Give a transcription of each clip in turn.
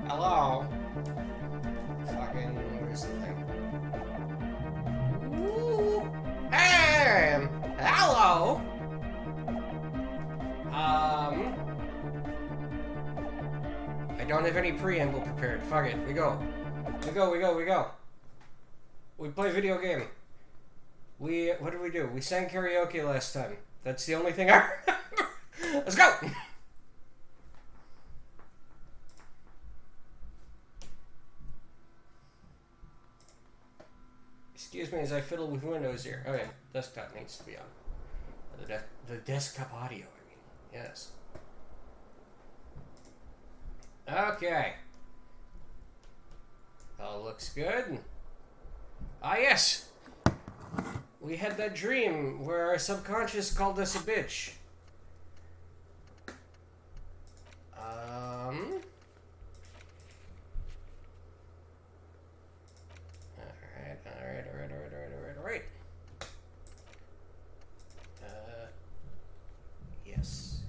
Hello? Fucking, where's the thing? Ooh. Hey! Hello! I don't have any preamble prepared. Fuck it. We go. We go. We play video game. What did we do? We sang karaoke last time. That's the only thing I remember. Let's go! Excuse me as I fiddle with Windows here. Okay, desktop needs to be on. The desktop audio, I mean. Yes. Okay. All looks good. Ah, yes! We had that dream where our subconscious called us a bitch. Alright. Yes.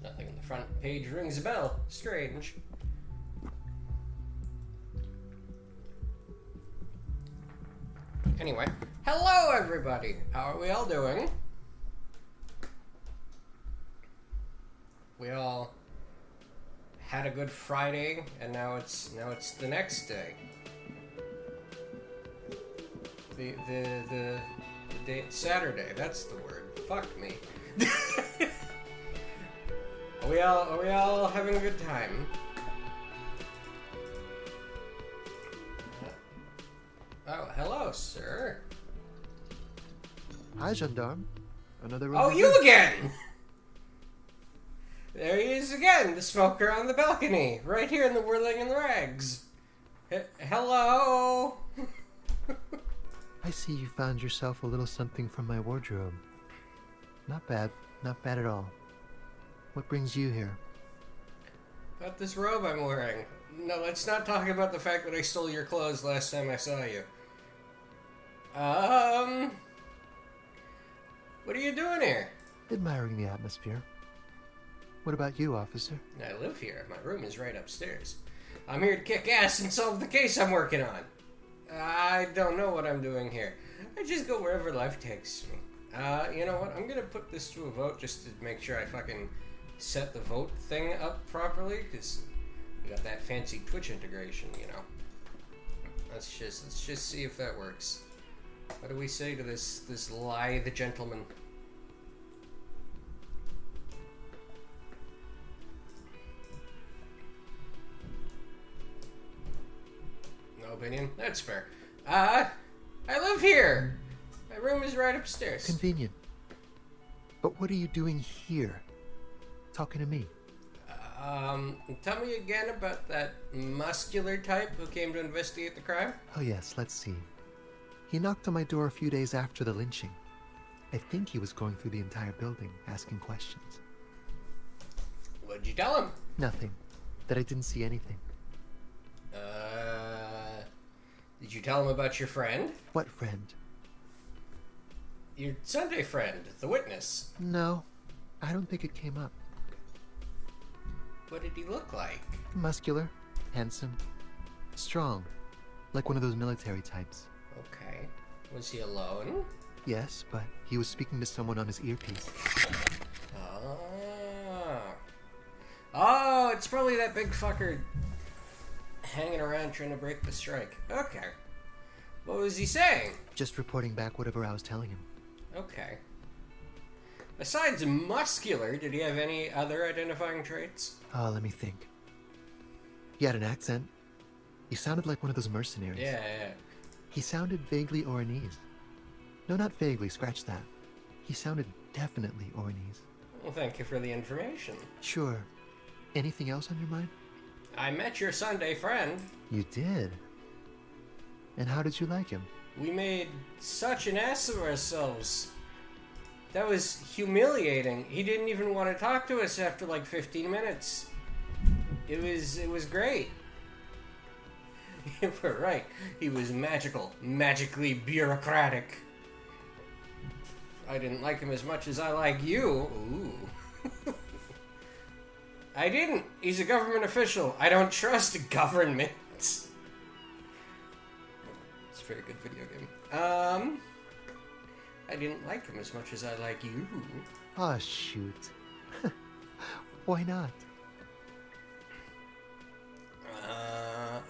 Nothing in the front page rings a bell. Strange. Anyway, hello everybody! How are we all doing? We all had a good Friday, and now it's the next day. The day, Saturday, that's the word. Fuck me. Are we all having a good time? Oh, hello, sir. Hi, gendarme. Another. Oh, you again! There he is again, the smoker on the balcony, right here in the whirling in the rags. Hello. I see you found yourself a little something from my wardrobe. Not bad at all. What brings you here? About this robe I'm wearing. No, let's not talk about the fact that I stole your clothes last time I saw you. What are you doing here? Admiring the atmosphere. What about you, officer? I live here. My room is right upstairs. I'm here to kick ass and solve the case I'm working on. I don't know what I'm doing here. I just go wherever life takes me. You know what? I'm gonna put this to a vote just to make sure I fucking set the vote thing up properly, because we got that fancy Twitch integration, you know. Let's just see if that works. What do we say to this lithe gentleman? No opinion? That's fair. I live here! My room is right upstairs. Convenient. But what are you doing here? Talking to me? Tell me again about that muscular type who came to investigate the crime? Oh yes, let's see. He knocked on my door a few days after the lynching. I think he was going through the entire building, asking questions. What'd you tell him? Nothing. That I didn't see anything. Did you tell him about your friend? What friend? Your Sunday friend, the witness. No, I don't think it came up. What did he look like? Muscular, handsome, strong, like one of those military types. Okay. Was he alone? Yes, but he was speaking to someone on his earpiece. Oh, it's probably that big fucker hanging around trying to break the strike. Okay. What was he saying? Just reporting back whatever I was telling him. Okay. Besides muscular, did he have any other identifying traits? Oh, let me think. He had an accent. He sounded like one of those mercenaries. Yeah. He sounded vaguely Oranese. No, not vaguely, scratch that. He sounded definitely Ornies. Well, thank you for the information. Sure. Anything else on your mind? I met your Sunday friend. You did? And how did you like him? We made such an ass of ourselves. That was humiliating. He didn't even want to talk to us after like 15 minutes. It was great. You were right. He was magical. Magically bureaucratic. I didn't like him as much as I like you. Ooh. I didn't. He's a government official. I don't trust government. It's a very good video game. I didn't like him as much as I like you. Ah, shoot. Why not?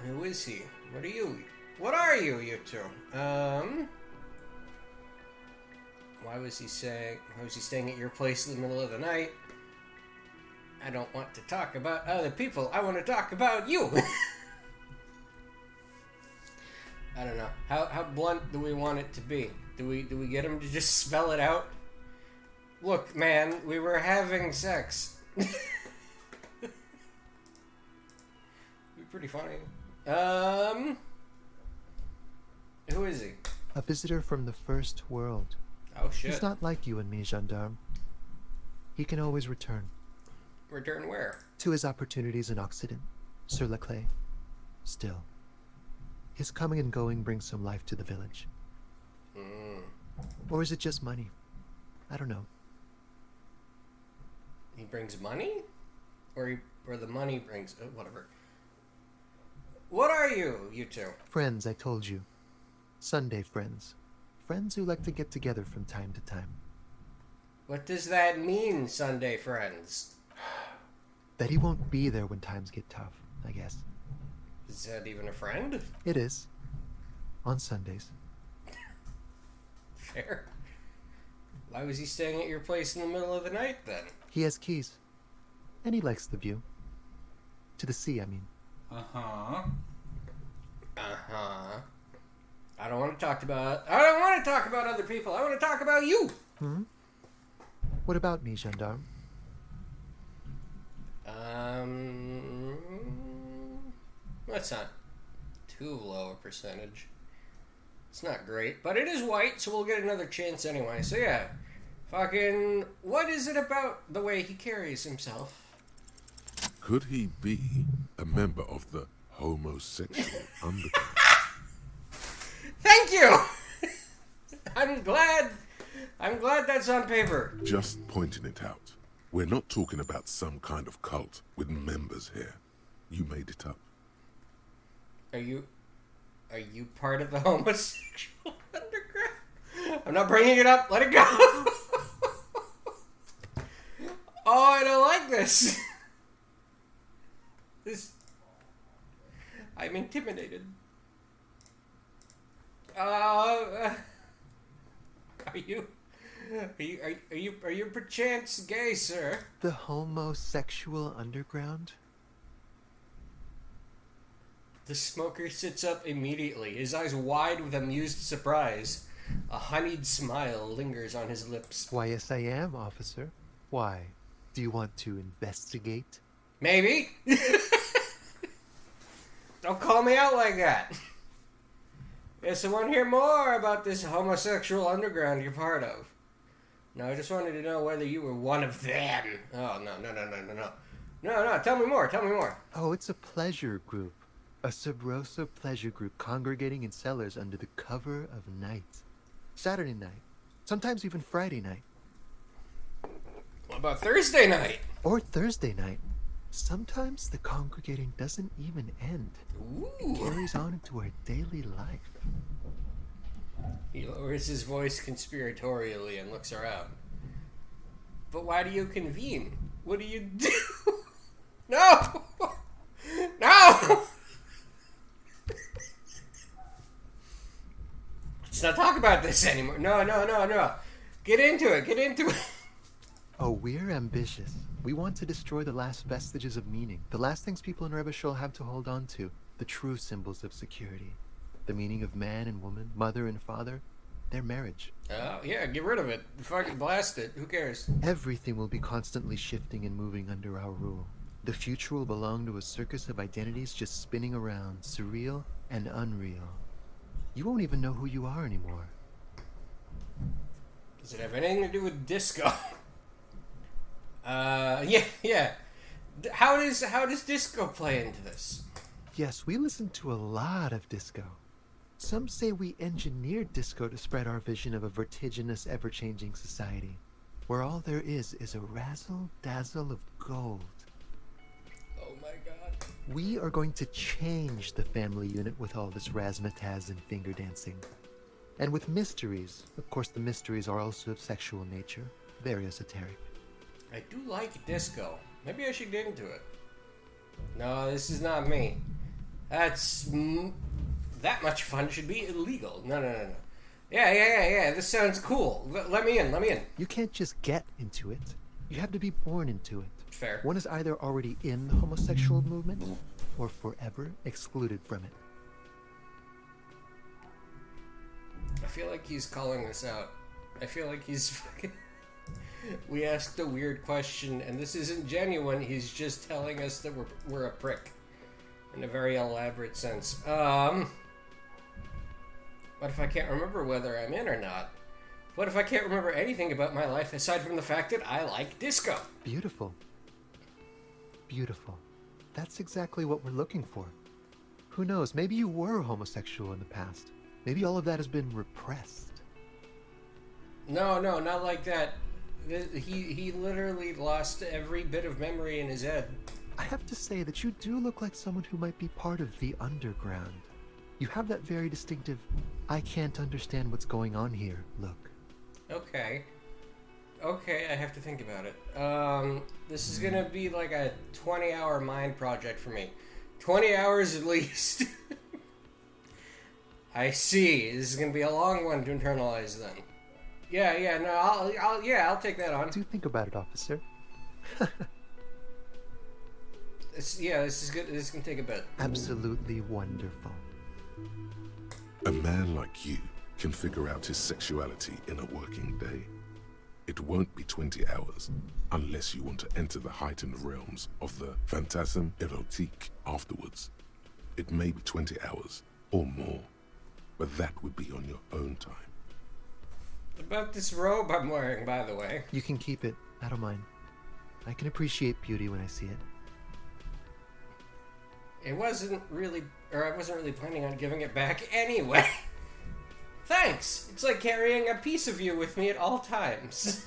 Who is he? What are you? What are you, you two? Why was he staying at your place in the middle of the night? I don't want to talk about other people. I want to talk about you. I don't know. How blunt do we want it to be? Do we get him to just spell it out? Look, man, we were having sex. Be pretty funny. Who is he? A visitor from the first world. Oh shit. He's not like you and me, gendarme. He can always return. Return where? To his opportunities in Occident, sur la clé. Still, his coming and going brings some life to the village. Or is it just money? I don't know. He brings money? Or the money brings... whatever. What are you, you two? Friends, I told you. Sunday friends. Friends who like to get together from time to time. What does that mean, Sunday friends? That he won't be there when times get tough, I guess. Is that even a friend? It is. On Sundays. Fair. Why was he staying at your place in the middle of the night, then? He has keys. And he likes the view. To the sea, I mean. Uh-huh. Uh-huh. I don't want to talk about other people. I want to talk about you. Hmm? What about me, gendarme? That's not too low a percentage. It's not great, but it is white, so we'll get another chance anyway. So yeah, fucking, what is it about the way he carries himself? Could he be a member of the homosexual underground? Thank you! I'm glad that's on paper. Just pointing it out. We're not talking about some kind of cult with members here. You made it up. Are you part of the homosexual underground? I'm not bringing it up. Let it go. Oh, I don't like this. I'm intimidated. Are you perchance gay, sir? The homosexual underground? The smoker sits up immediately, his eyes wide with amused surprise. A honeyed smile lingers on his lips. Why, yes, I am, officer. Why? Do you want to investigate? Maybe. Don't call me out like that. Yes, I want to hear more about this homosexual underground you're part of. No, I just wanted to know whether you were one of them. Oh, no. No, tell me more. Oh, it's a pleasure group. A Sub Rosa pleasure group congregating in cellars under the cover of night. Saturday night. Sometimes even Friday night. What about Thursday night? Or Thursday night. Sometimes the congregating doesn't even end. Ooh. It carries on into our daily life. He lowers his voice conspiratorially and looks around. But why do you convene? What do you do? No! No! Let's not talk about this anymore. No. Get into it. Oh, we're ambitious. We want to destroy the last vestiges of meaning. The last things people in Rebishul have to hold on to. The true symbols of security. The meaning of man and woman, mother and father. their marriage. Oh, yeah, get rid of it. Fucking blast it. Who cares? Everything will be constantly shifting and moving under our rule. The future will belong to a circus of identities just spinning around, surreal and unreal. You won't even know who you are anymore. Does it have anything to do with disco? Yeah. How does disco play into this? Yes, we listen to a lot of disco. Some say we engineered disco to spread our vision of a vertiginous, ever-changing society, where all there is a razzle-dazzle of gold. Oh my god. We are going to change the family unit with all this razzmatazz and finger dancing. And with mysteries. Of course, the mysteries are also of sexual nature. Very esoteric. I do like disco. Maybe I should get into it. No, this is not me. That much fun should be illegal. No. Yeah. This sounds cool. Let me in. You can't just get into it. You have to be born into it. Fair. One is either already in the homosexual movement or forever excluded from it. I feel like he's calling us out. I feel like he's fucking... We asked a weird question, and this isn't genuine. He's just telling us that we're a prick. In a very elaborate sense. What if I can't remember whether I'm in or not? What if I can't remember anything about my life aside from the fact that I like disco? Beautiful. Beautiful. That's exactly what we're looking for. Who knows, maybe you were homosexual in the past. Maybe all of that has been repressed. No, not like that. He literally lost every bit of memory in his head. I have to say that you do look like someone who might be part of the underground. You have that very distinctive, I can't understand what's going on here look. Okay, I have to think about it. This is gonna be like a 20-hour mind project for me. 20 hours at least. I see. This is gonna be a long one to internalize then. I'll take that on. Do think about it, officer. This is good. This can take a bit. Absolutely wonderful. A man like you can figure out his sexuality in a working day. It won't be 20 hours unless you want to enter the heightened realms of the phantasme erotique afterwards. It may be 20 hours or more, but that would be on your own time. What about this robe I'm wearing, by the way? You can keep it. I don't mind. I can appreciate beauty when I see it. I wasn't really planning on giving it back anyway. Thanks! It's like carrying a piece of you with me at all times.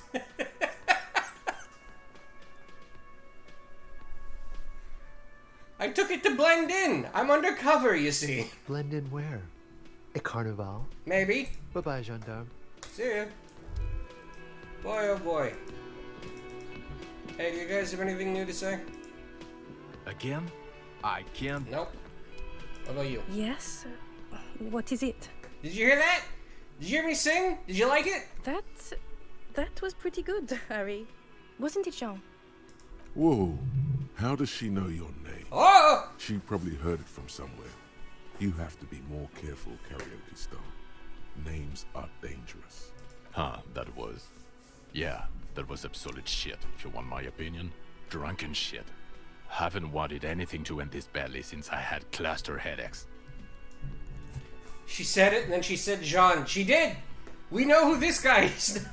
I took it to blend in. I'm undercover, you see. Blend in where? A carnival? Maybe. Bye-bye, gendarme. See ya. Boy, oh boy. Hey, do you guys have anything new to say? Again? I can't. Nope. What about you? Yes? What is it? Did you hear that? Did you hear me sing? Did you like it? That was pretty good, Harry. Wasn't it, Jean? Whoa, how does she know your name? Oh! She probably heard it from somewhere. You have to be more careful, karaoke star. Names are dangerous. That was absolute shit, if you want my opinion. Drunken shit. Haven't wanted anything to end this badly since I had cluster headaches. She said it, and then she said Jean. She did! We know who this guy is.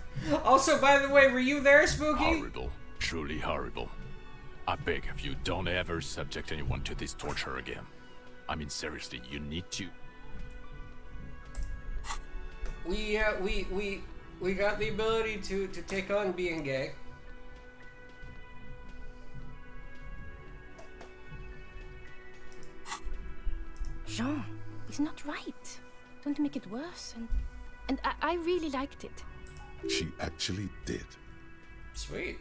Also, by the way, were you there, Spooky? Horrible. Truly horrible. I beg of you, don't ever subject anyone to this torture again. I mean, seriously, you need to. We got the ability to take on being gay. Jean, it's not right. Don't make it worse. And I really liked it. She actually did. Sweet.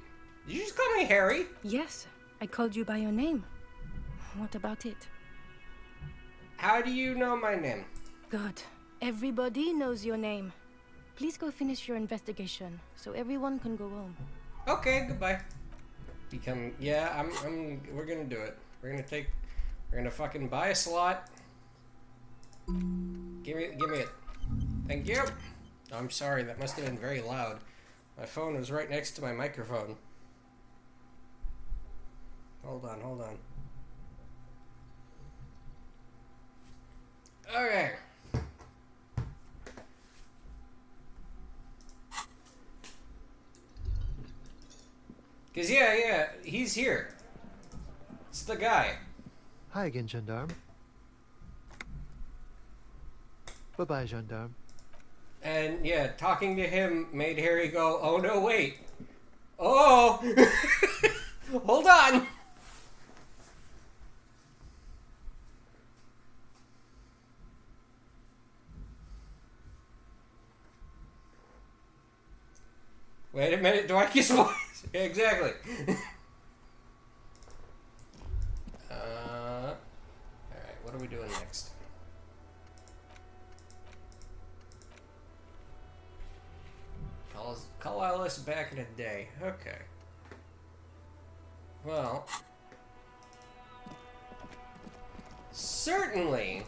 Did you just call me Harry? Yes, I called you by your name. What about it? How do you know my name? Good. Everybody knows your name. Please go finish your investigation so everyone can go home. Okay, goodbye. We're gonna do it. We're gonna fucking buy a slot. Give me it. Thank you. I'm sorry, that must have been very loud. My phone was right next to my microphone. Hold on, hold on. Okay. Cause yeah, he's here. It's the guy. Hi again, gendarme. Bye-bye, gendarme. And yeah, talking to him made Harry go, oh no, wait. Oh! Hold on! Wait a minute, do I kiss voice? Yeah, exactly. Alright, what are we doing next? Call Alice back in a day. Okay. Well. Certainly.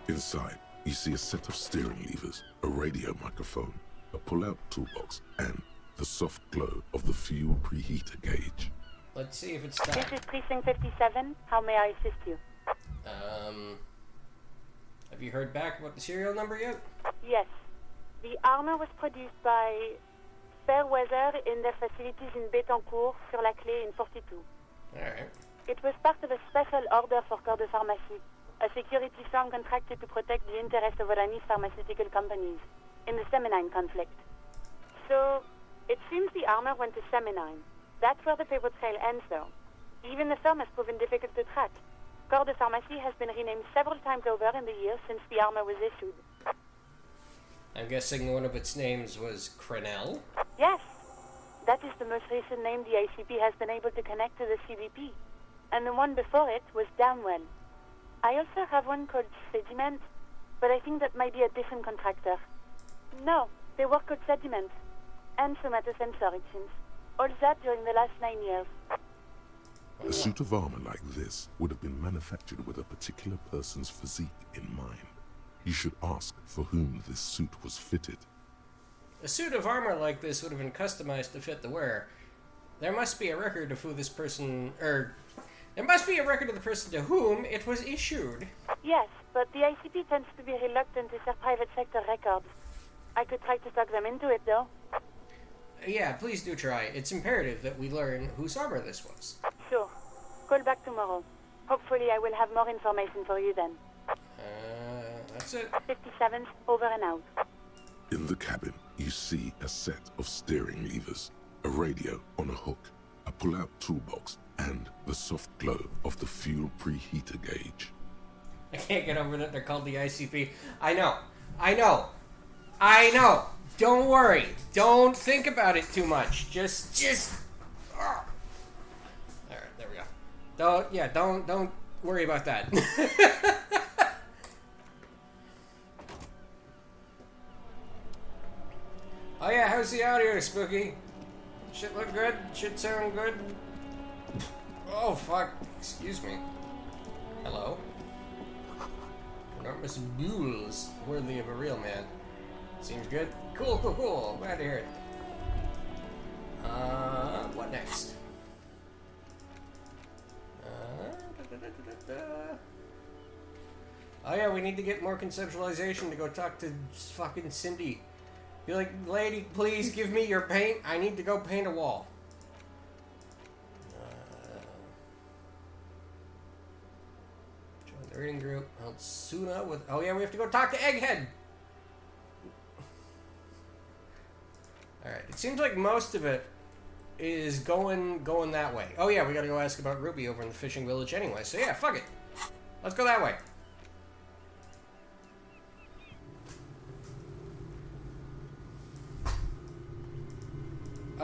Inside, you see a set of steering levers, a radio microphone, a pull-out toolbox, and the soft glow of the fuel preheater gauge. Let's see if it's time. This is Precinct 57. How may I assist you? Have you heard back about the serial number yet? Yes. The armor was produced by Fairweather in their facilities in Bétancourt, sur la Clé in 42. Alright. It was part of a special order for Corps de Pharmacie, a security firm contracted to protect the interests of Oranese pharmaceutical companies in the Seminine conflict. So, it seems the armor went to Seminine. That's where the paper trail ends, though. Even the firm has proven difficult to track. Corps de Pharmacie has been renamed several times over in the years since the armor was issued. I'm guessing one of its names was Crenell? Yes. That is the most recent name the ICP has been able to connect to the CBP. And the one before it was Downwell. I also have one called Sediment, but I think that might be a different contractor. No, they work with Sediment. And somatosensor, it seems. All that during the last 9 years. A suit of armor like this would have been manufactured with a particular person's physique in mind. You should ask for whom this suit was fitted. A suit of armor like this would have been customized to fit the wearer. There must be a record of who this person, there must be a record of the person to whom it was issued. Yes, but the ICP tends to be reluctant to share private sector records. I could try to talk them into it, though. Yeah, please do try. It's imperative that we learn whose armor this was. Sure. Call back tomorrow. Hopefully I will have more information for you then. That's it. 57th, over and out. In the cabin, you see a set of steering levers, a radio on a hook, a pull-out toolbox, and the soft glow of the fuel preheater gauge. I can't get over that they're called the ICP. I know. Don't worry. Don't think about it too much. Just. Alright, there we go. Don't worry about that. Oh yeah, how's the audio, Spooky? Shit look good? Shit sound good? Oh fuck, excuse me. Hello? Enormous mules, worthy of a real man. Seems good. Cool. Glad to hear it. What next? Oh yeah, we need to get more conceptualization to go talk to fucking Cindy. Be like, lady, please give me your paint. I need to go paint a wall. Join the reading group. Altsuna with. Oh yeah, we have to go talk to Egghead. All right. It seems like most of it is going that way. Oh yeah, we gotta go ask about Ruby over in the fishing village anyway. So yeah, fuck it. Let's go that way.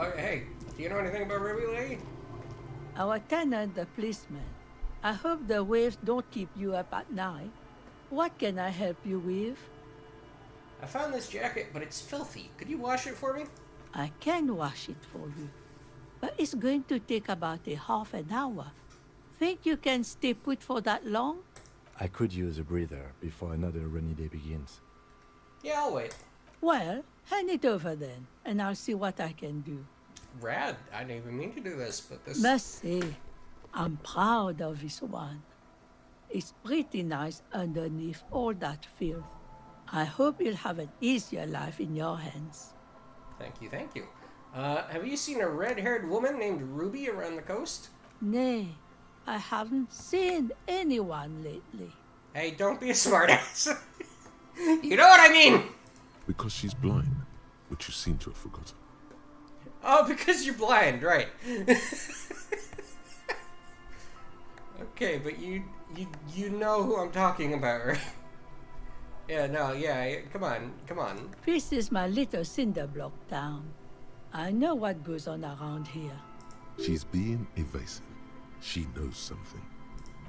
Oh, hey, do you know anything about Ruby, lady? Our tenant, the policeman. I hope the waves don't keep you up at night. What can I help you with? I found this jacket, but it's filthy. Could you wash it for me? I can wash it for you, but it's going to take about a half an hour. Think you can stay put for that long? I could use a breather before another rainy day begins. Yeah, I'll wait. Well, hand it over then, and I'll see what I can do. Rad. I didn't even mean to do this, but this... Must say, I'm proud of this one. It's pretty nice underneath all that filth. I hope you'll have an easier life in your hands. Thank you, thank you. Have you seen a red-haired woman named Ruby around the coast? Nay, I haven't seen anyone lately. Hey, don't be a smartass. You know what I mean? Because she's blind, which you seem to have forgotten. Oh, because you're blind, right. Okay, but you know who I'm talking about, right? Yeah, no, yeah, come on. This is my little cinder block town. I know what goes on around here. She's being evasive. She knows something.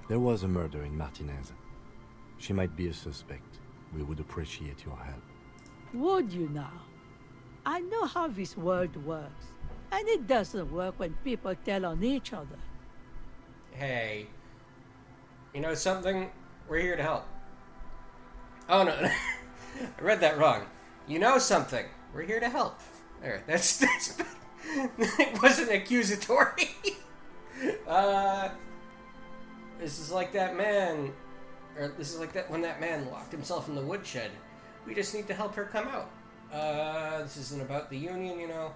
There was a murder in Martinez. She might be a suspect. We would appreciate your help. Would you now? I know how this world works, and it doesn't work when people tell on each other. Hey, you know something? We're here to help. Oh, no. I read that wrong. You know something? We're here to help. There, that's it wasn't accusatory. This is like that man, or this is like that when that man locked himself in the woodshed. We just need to help her come out. This isn't about the union, you know.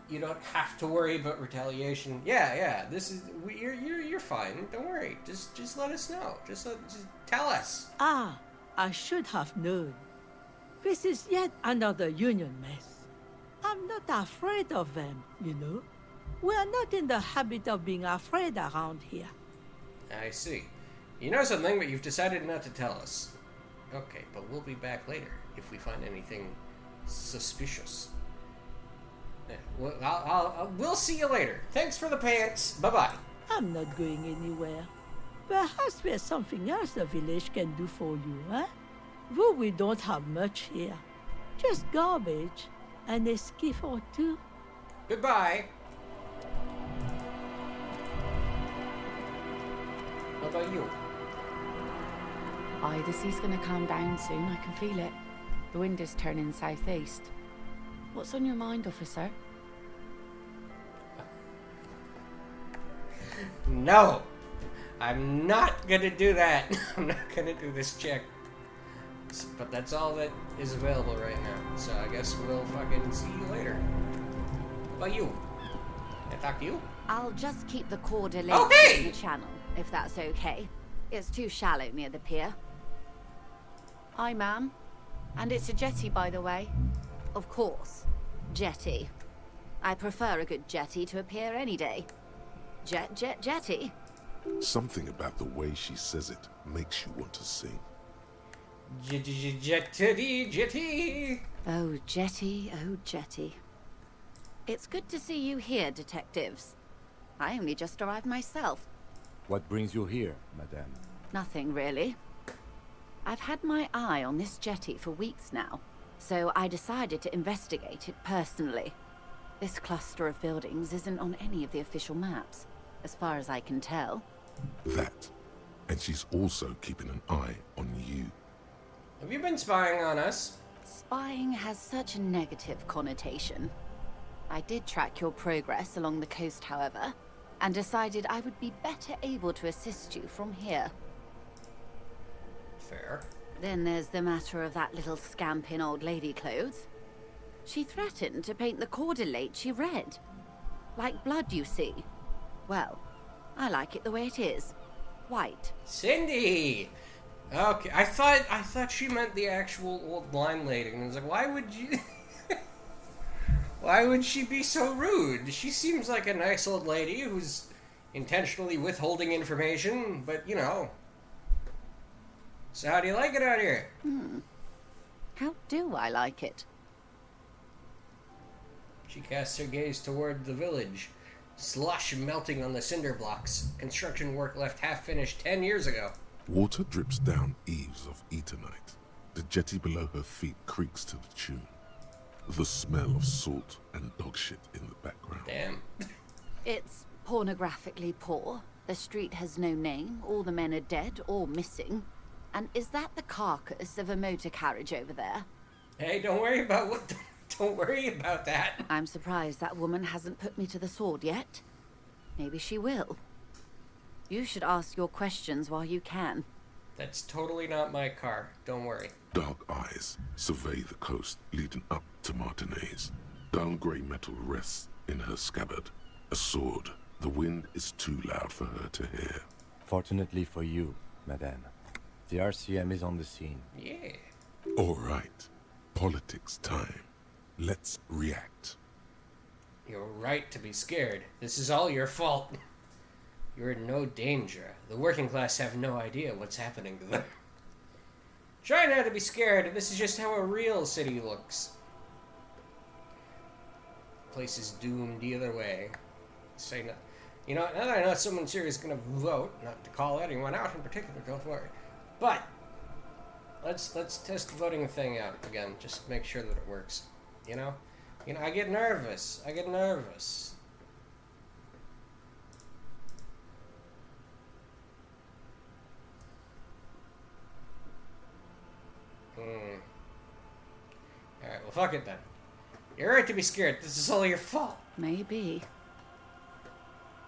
You don't have to worry about retaliation. Yeah. This is you're fine. Don't worry. Just let us know. Just tell us. Ah, I should have known. This is yet another union mess. I'm not afraid of them, you know. We are not in the habit of being afraid around here. I see. You know something, but you've decided not to tell us. Okay, but we'll be back later if we find anything suspicious. Yeah, we'll see you later. Thanks for the pants. Bye-bye. I'm not going anywhere. Perhaps there's something else the village can do for you, eh? Though we don't have much here. Just garbage and a skiff or two. Goodbye. What about you? Aye, the sea's gonna calm down soon, I can feel it. The wind is turning southeast. What's on your mind, officer? No! I'm not gonna do that. I'm not gonna do this check. But that's all that is available right now. So I guess we'll fucking see you later. How about you? Can I talk to you? I'll just keep the cord Oh, linked hey! to the channel, if that's okay. It's too shallow near the pier. Aye, ma'am. And it's a jetty, by the way. Of course. Jetty. I prefer a good jetty to a pier any day. Jetty. Something about the way she says it makes you want to sing. Jetty. Oh, jetty. It's good to see you here, detectives. I only just arrived myself. What brings you here, madame? Nothing, really. I've had my eye on this jetty for weeks now, so I decided to investigate it personally. This cluster of buildings isn't on any of the official maps, as far as I can tell. That. And she's also keeping an eye on you. Have you been spying on us? Spying has such a negative connotation. I did track your progress along the coast, however, and decided I would be better able to assist you from here. Fair. Then there's the matter of that little scamp in old lady clothes. She threatened to paint the cordelate she read. Like blood, you see. Well, I like it the way it is. White. Cindy! Okay, I thought she meant the actual old blind lady, and I was like, why would you... Why would she be so rude? She seems like a nice old lady who's intentionally withholding information, but, you know. So how do you like it out here? How do I like it? She casts her gaze toward the village. Slush melting on the cinder blocks. Construction work left half-finished 10 years ago. Water drips down eaves of Eternite. The jetty below her feet creaks to the tune. The smell of salt and dog shit in the background. Damn. It's pornographically poor. The street has no name. All the men are dead or missing. And is that the carcass of a motor carriage over there? Hey, don't worry about what... Don't worry about that. I'm surprised that woman hasn't put me to the sword yet. Maybe she will. You should ask your questions while you can. That's totally not my car. Don't worry. Dark eyes survey the coast leading up to Martinez. Dull grey metal rests in her scabbard. A sword. The wind is too loud for her to hear. Fortunately for you, madame, the RCM is on the scene. Yeah. All right. Politics time. Let's react. You're right to be scared. This is all your fault. You're in no danger. The working class have no idea what's happening to them. Try not to be scared. This is just how a real city looks. The place is doomed either way. Say no. You know, now that I know someone here is going to vote, not to call anyone out in particular, don't worry. But let's test the voting thing out again. Just make sure that it works. You know, I get nervous. Alright, well, fuck it then. You're right to be scared. This is all your fault. Maybe.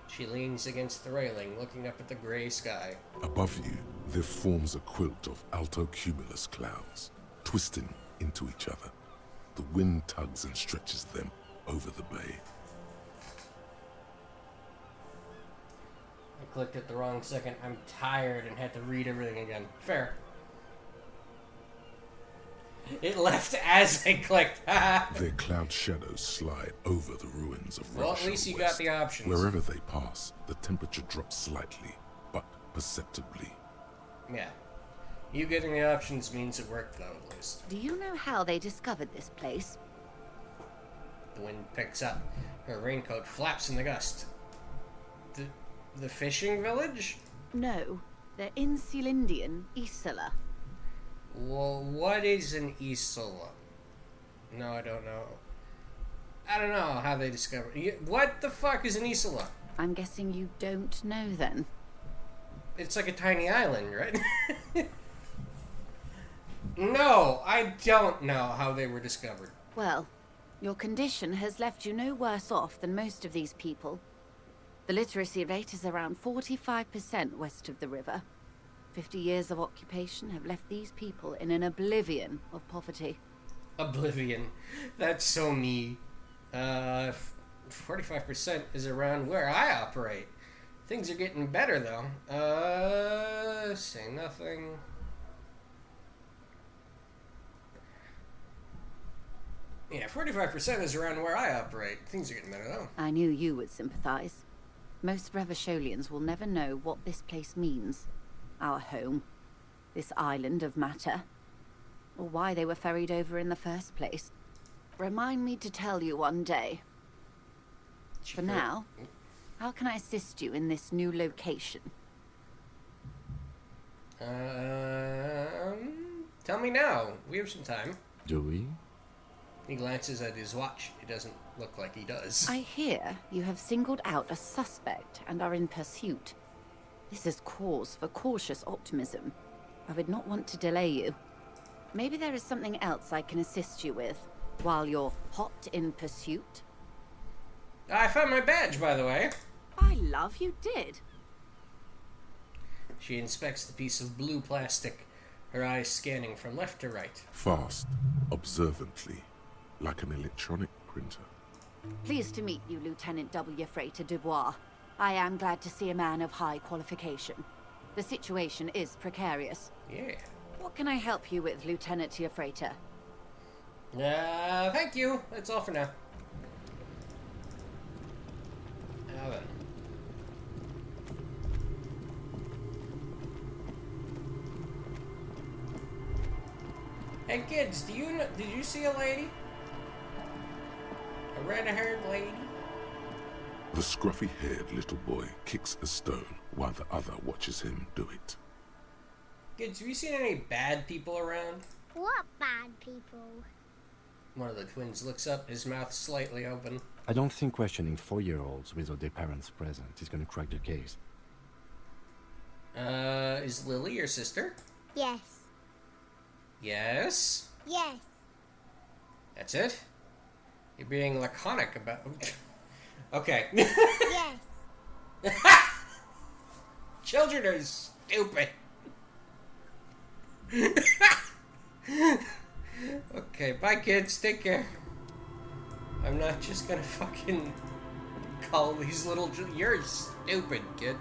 She leans against the railing, looking up at the gray sky. Above you, there forms a quilt of altocumulus clouds, twisting into each other. The wind tugs and stretches them over the bay. I clicked at the wrong second. I'm tired and had to read everything again. Fair. It left as I clicked. Their cloud shadows slide over the ruins of Well, Russia at least you West. got the options. Wherever they pass, the temperature drops slightly, but perceptibly. Yeah. You getting the options means it worked, though, at least. Do you know how they discovered this place? The wind picks up. Her raincoat flaps in the gust. The fishing village? No, they're in Sealindian, Isola. Well, what is an Isola? No, I don't know. I don't know how they discovered. What the fuck is an Isola? I'm guessing you don't know then. It's like a tiny island, right? No, I don't know how they were discovered. Well, your condition has left you no worse off than most of these people. The literacy rate is around 45% west of the river. 50 years of occupation have left these people in an oblivion of poverty. Oblivion. That's so me. 45% is around where I operate. Things are getting better, though. Say nothing. Yeah, 45% is around where I operate. Things are getting better, though. I knew you would sympathize. Most Revacholians will never know what this place means. Our home. This island of matter. Or why they were ferried over in the first place. Remind me to tell you one day. For now, how can I assist you in this new location? Tell me now. We have some time. Do we? He glances at his watch. It doesn't look like he does. I hear you have singled out a suspect and are in pursuit. This is cause for cautious optimism. I would not want to delay you. Maybe there is something else I can assist you with while you're hot in pursuit. I found my badge, by the way. By love, you did. She inspects the piece of blue plastic, her eyes scanning from left to right. Fast, observantly, like an electronic printer. Pleased to meet you, Lieutenant W. Freighter Dubois. I am glad to see a man of high qualification. The situation is precarious. Yeah. What can I help you with, Lieutenant Freighter? Thank you. That's all for now. Now then. Hey kids, did you see a lady? A red-haired lady? The scruffy-haired little boy kicks a stone while the other watches him do it. Kids, have you seen any bad people around? What bad people? One of the twins looks up, his mouth slightly open. I don't think questioning 4-year-olds without their parents present is gonna crack the case. Is Lily your sister? Yes. Yes? Yes. That's it? You're being laconic about... Okay. Yes. Children are stupid. Okay, bye kids, take care. I'm not just gonna fucking call these little... You're stupid, kid.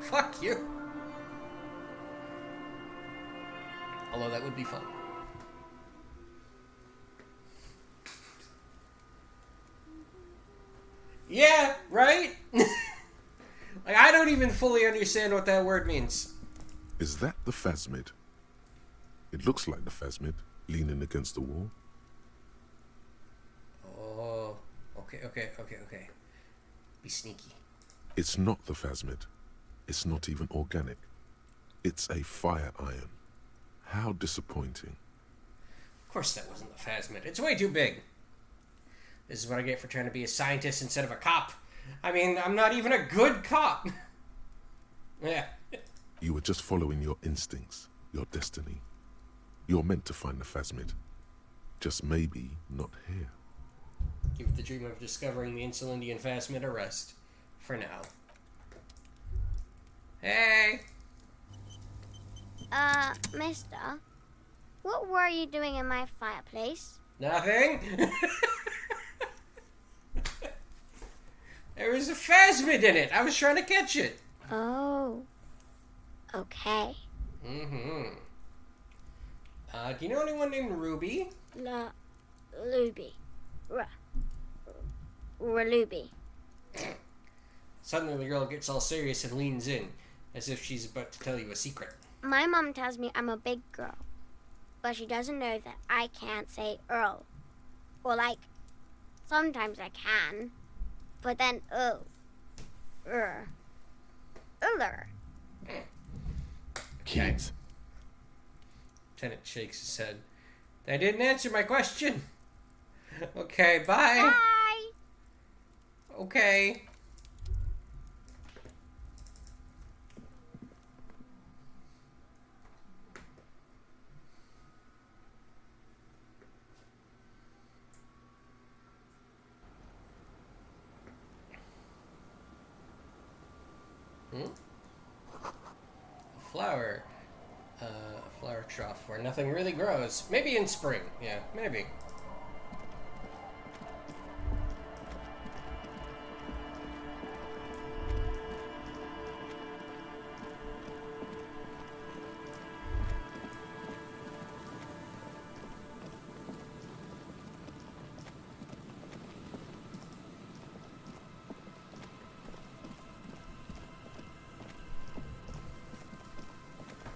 Fuck you. Although that would be fun. Yeah, right? Like, I don't even fully understand what that word means. Is that the phasmid? It looks like the phasmid, leaning against the wall. Oh, okay. Be sneaky. It's not the phasmid. It's not even organic. It's a fire iron. How disappointing. Of course that wasn't the phasmid. It's way too big. This is what I get for trying to be a scientist instead of a cop. I mean, I'm not even a good cop. Yeah. You were just following your instincts, your destiny. You're meant to find the phasmid. Just maybe not here. Give the dream of discovering the Insulindian phasmid a rest. For now. Hey! Mister, what were you doing in my fireplace? Nothing? There was a phasmid in it. I was trying to catch it. Oh. Okay. Mm-hmm. Do you know anyone named Ruby? Ruby. Ruby. Suddenly the girl gets all serious and leans in, as if she's about to tell you a secret. My mom tells me I'm a big girl, but she doesn't know that I can't say Earl. Or like, sometimes I can, but then Uller. Kids. Lieutenant shakes his head. That didn't answer my question. Okay, bye. Bye. Okay. Flower. Flower trough where nothing really grows. Maybe in spring. Yeah, maybe.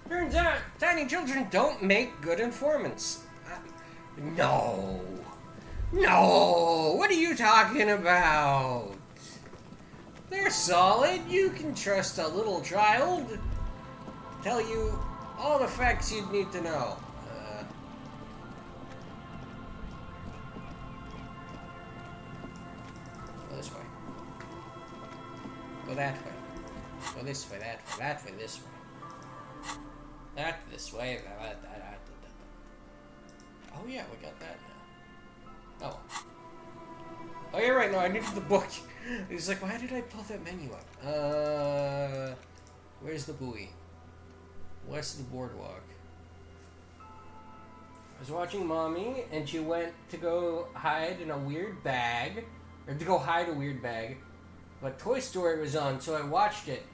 Turns out, tiny children don't make good informants. No. No! What are you talking about? They're solid. You can trust a little child. Tell you all the facts you'd need to know. Go this way. Go that way. Go this way, that way, that way, this way. That this way. Oh yeah, we got that now. Oh. Oh, you're right. No, I needed the book. He's like, why did I pull that menu up? Where's the buoy? West of the boardwalk. I was watching Mommy, and she went to go hide in a weird bag, or to go hide a weird bag, but Toy Story was on, so I watched it.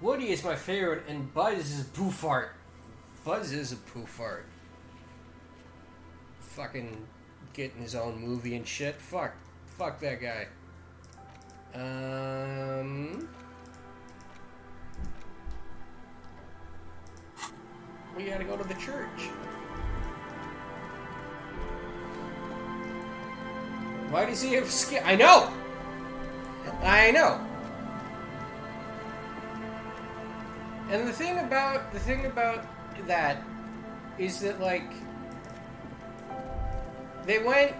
Woody is my favorite, and Buzz is a poo fart. Buzz is a poo fart. Fucking getting his own movie and shit. Fuck that guy. We gotta go to the church. Why does he have skin? I know! And the thing about that is that, like, they went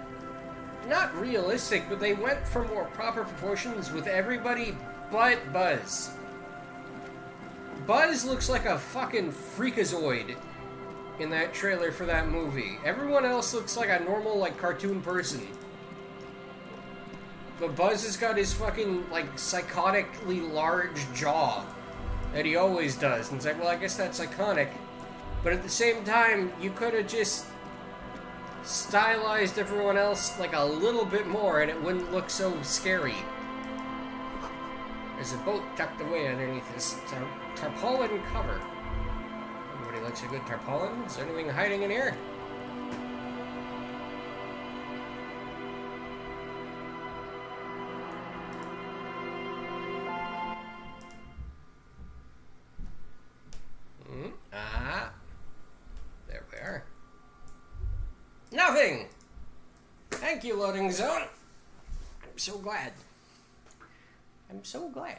not realistic, but they went for more proper proportions with everybody but Buzz. Buzz looks like a fucking freakazoid in that trailer for that movie. Everyone else looks like a normal, like, cartoon person. But Buzz has got his fucking, like, psychotically large jaw that he always does. And it's like, well, I guess that's iconic. But at the same time, you could have just stylized everyone else, like, a little bit more and it wouldn't look so scary. There's a boat tucked away underneath this tarpaulin cover. Everybody likes a good tarpaulin. Is there anything hiding in here? There we are. Nothing! Thank you, loading zone. I'm so glad. I'm so glad.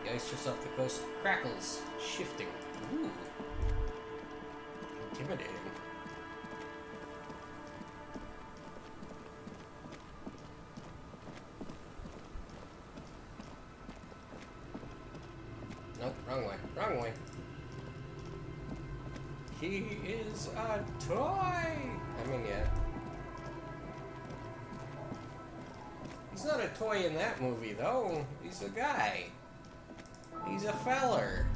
The ice just off the coast crackles, shifting. Ooh. Intimidating. Nope, wrong way. Wrong way. He is a toy! I mean, yeah. He's not a toy in that movie, though. He's a guy. He's a feller.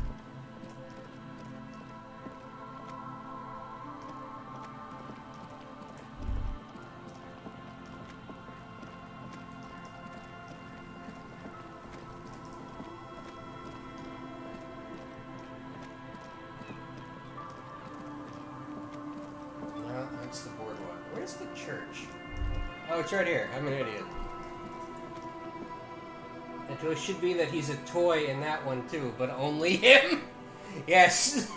No, that's the boardwalk. Where's the church? Oh, it's right here. I'm an idiot. It should be that he's a toy in that one too, but only him? Yes.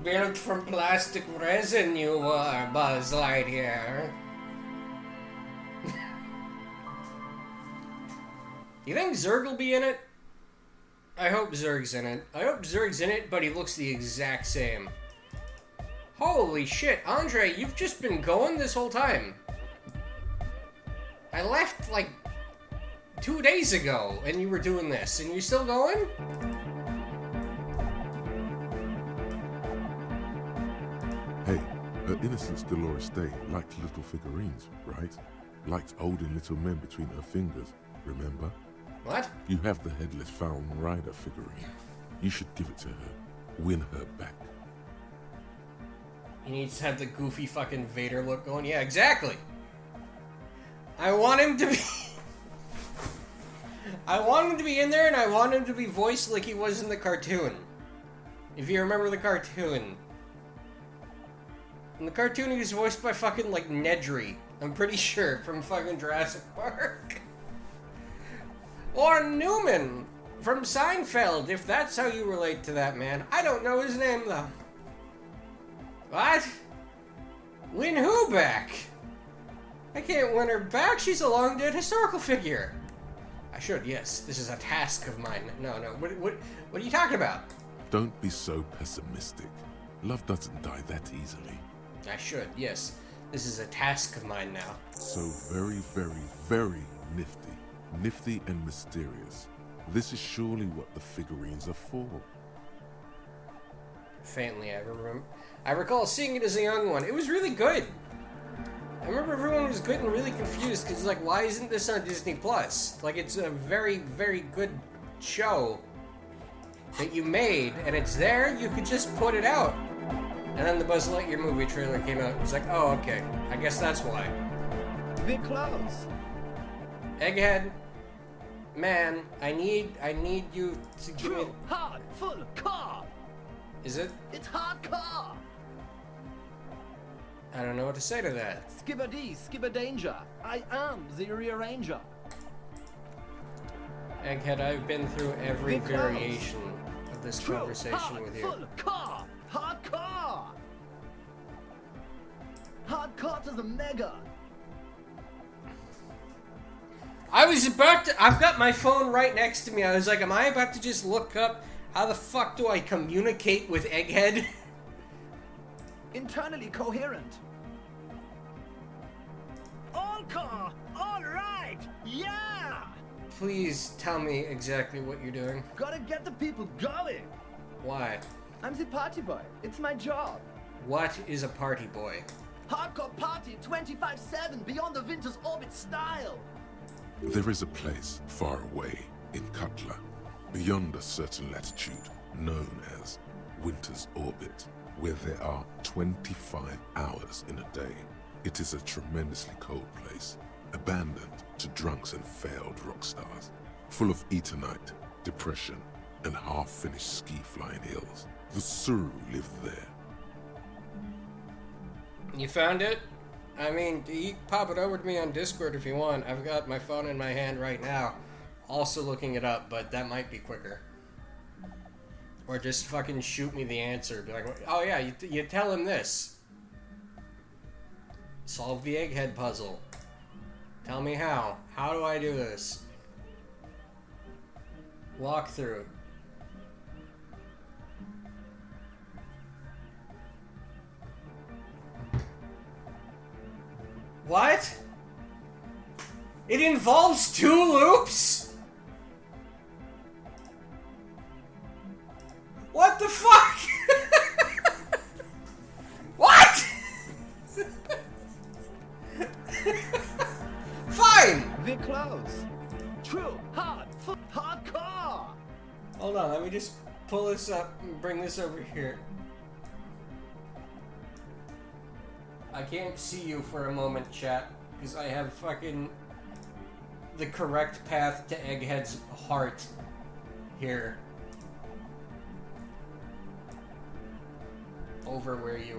Built from plastic resin you are, Buzz Lightyear. You think Zurg will be in it? I hope Zurg's in it. I hope Zurg's in it, but he looks the exact same. Holy shit, Andre, you've just been going this whole time. I left, like, 2 days ago, and you were doing this, and you're still going? Hey, her Innocence Dolores Day liked little figurines, right? Liked holding little men between her fingers, remember? What? You have the Headless Falcon Rider figurine. You should give it to her. Win her back. He needs to have the goofy fucking Vader look going. Yeah, exactly. I want him to be... I want him to be in there, and I want him to be voiced like he was in the cartoon. If you remember the cartoon. In the cartoon, he was voiced by fucking, like, Nedry. I'm pretty sure, from fucking Jurassic Park. Or Newman from Seinfeld, if that's how you relate to that man. I don't know his name, though. What? Win who back? I can't win her back. She's a long-dead historical figure. I should, yes. This is a task of mine. No. What are you talking about? Don't be so pessimistic. Love doesn't die that easily. I should, yes. This is a task of mine now. So very, very, very nifty. Nifty and mysterious. This is surely what the figurines are for. Faintly, I recall seeing it as a young one. It was really good. I remember everyone was getting really confused because, like, why isn't this on Disney Plus? Like, it's a very, very good show that you made, and it's there. You could just put it out. And then the Buzz Lightyear movie trailer came out. It was like, oh, okay. I guess that's why. We're close. Egghead, man, I need you to give me... Hard, full car. Is it? It's hard car. I don't know what to say to that. Skibber danger. I am the rearranger. Egghead, I've been through every variation of this conversation with you. Full car. Hard car. Hard car to the mega. I was about to... I've got my phone right next to me. I was like, am I about to just look up how the fuck do I communicate with Egghead? Internally coherent. All car! All right! Yeah! Please tell me exactly what you're doing. Gotta get the people going. Why? I'm the party boy. It's my job. What is a party boy? Hardcore party 25/7 beyond the winter's orbit style. There is a place far away in Cutler, beyond a certain latitude, known as Winter's Orbit, where there are 25 hours in a day. It is a tremendously cold place, abandoned to drunks and failed rock stars, full of eternite, depression, and half-finished ski-flying hills. The Suru live there. You found it? I mean, you can pop it over to me on Discord if you want. I've got my phone in my hand right now, also looking it up, but that might be quicker. Or just fucking shoot me the answer. Be like, oh yeah, you tell him this. Solve the egghead puzzle. Tell me how. How do I do this? Walk through. What? It involves 2 loops? What the fuck? What? Fine! We're close. True, hardcore! Hold on, let me just pull this up and bring this over here. I can't see you for a moment, chat, because I have fucking the correct path to Egghead's heart here. Over where you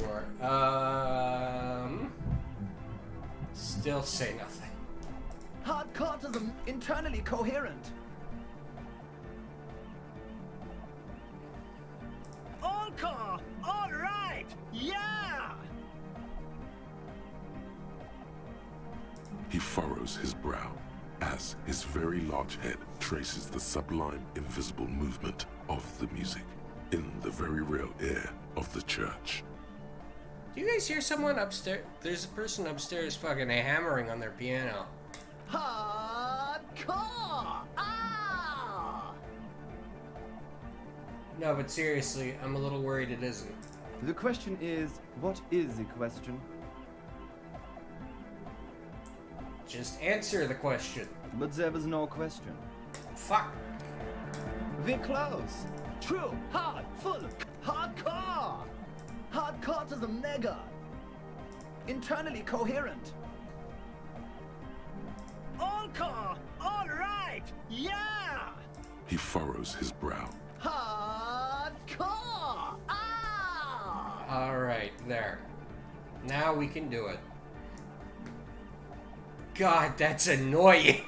are. Still say nothing. Hardcoreism internally coherent. All car! All right! Yeah! He furrows his brow as his very large head traces the sublime, invisible movement of the music in the very real air of the church. Do you guys hear someone upstairs? There's a person upstairs fucking hammering on their piano. Hardcore! Ah! No, but seriously, I'm a little worried it isn't. The question is, what is the question? Just answer the question. But there was no question. Fuck. We're close. True, hard, full, hardcore! Hardcore to the mega. Internally coherent. All car! All right! Yeah! He furrows his brow. Hardcore! Ah! Alright, there. Now we can do it. God, that's annoying.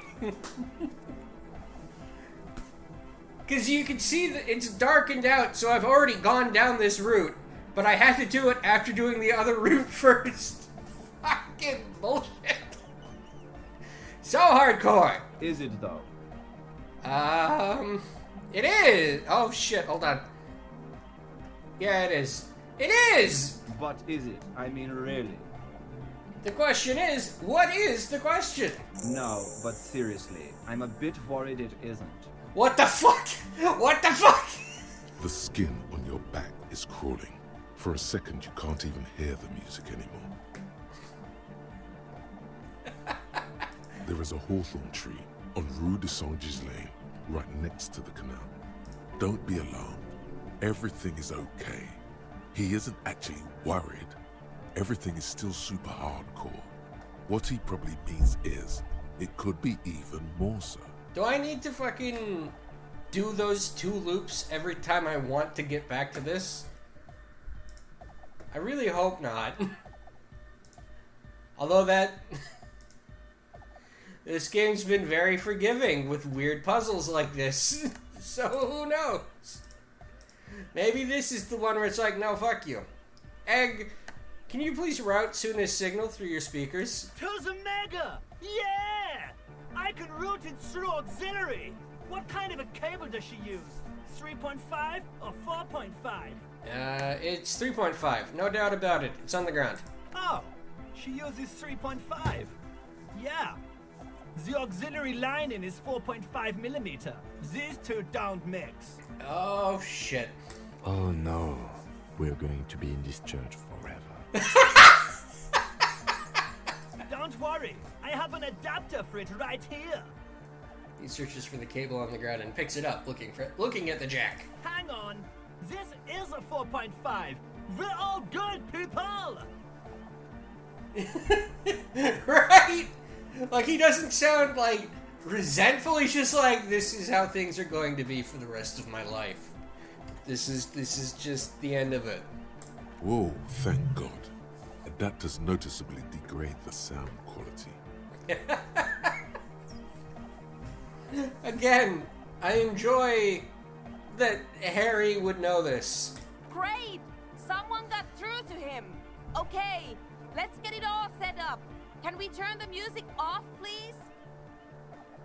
Because you can see that it's darkened out, so I've already gone down this route. But I had to do it after doing the other route first. Fucking bullshit. So hardcore. Is it though? It is. Oh shit, hold on. Yeah, it is. It is! But is it? I mean, really? The question is, what is the question? No, but seriously, I'm a bit worried it isn't. What the fuck? What the fuck? The skin on your back is crawling. For a second, you can't even hear the music anymore. There is a hawthorn tree on Rue de Saint-Gilles Lane, right next to the canal. Don't be alarmed. Everything is okay. He isn't actually worried. Everything is still super hardcore. What he probably means is, it could be even more so. Do I need to fucking do those 2 loops every time I want to get back to this? I really hope not. Although that... this game's been very forgiving with weird puzzles like this. So who knows? Maybe this is the one where it's like, no, fuck you. Egg, can you please route Suna's signal through your speakers? To the mega! Yeah! I I can route it through auxiliary. What kind of a cable does she use? 3.5 or 4.5? It's 3.5. No doubt about it. It's on the ground. Oh, she uses 3.5. Yeah. The auxiliary lining is 4.5 millimeter. These two don't mix. Oh, shit. Oh no. We're going to be in this church forever. Don't worry. I have an adapter for it right here. He searches for the cable on the ground and picks it up, looking at the jack. Hang on. This is a 4.5. We're all good people. Right? Like, he doesn't sound, like, resentful. He's just like, this is how things are going to be for the rest of my life. This is just the end of it. Whoa, thank God. Adapters noticeably degrade the sound quality. Again, I enjoy that Harry would know this. Great! Someone got through to him. Okay, let's get it all set up. Can we turn the music off, please?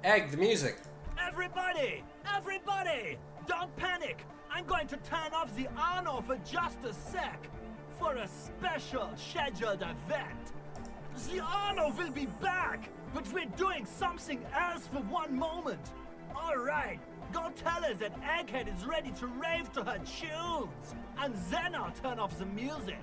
Egg, the music. Everybody! Everybody! Don't panic! I'm going to turn off the Arno for just a sec. For a special scheduled event. The Arno will be back, but we're doing something else for one moment. Alright, go tell her that Egghead is ready to rave to her tunes. And then I'll turn off the music.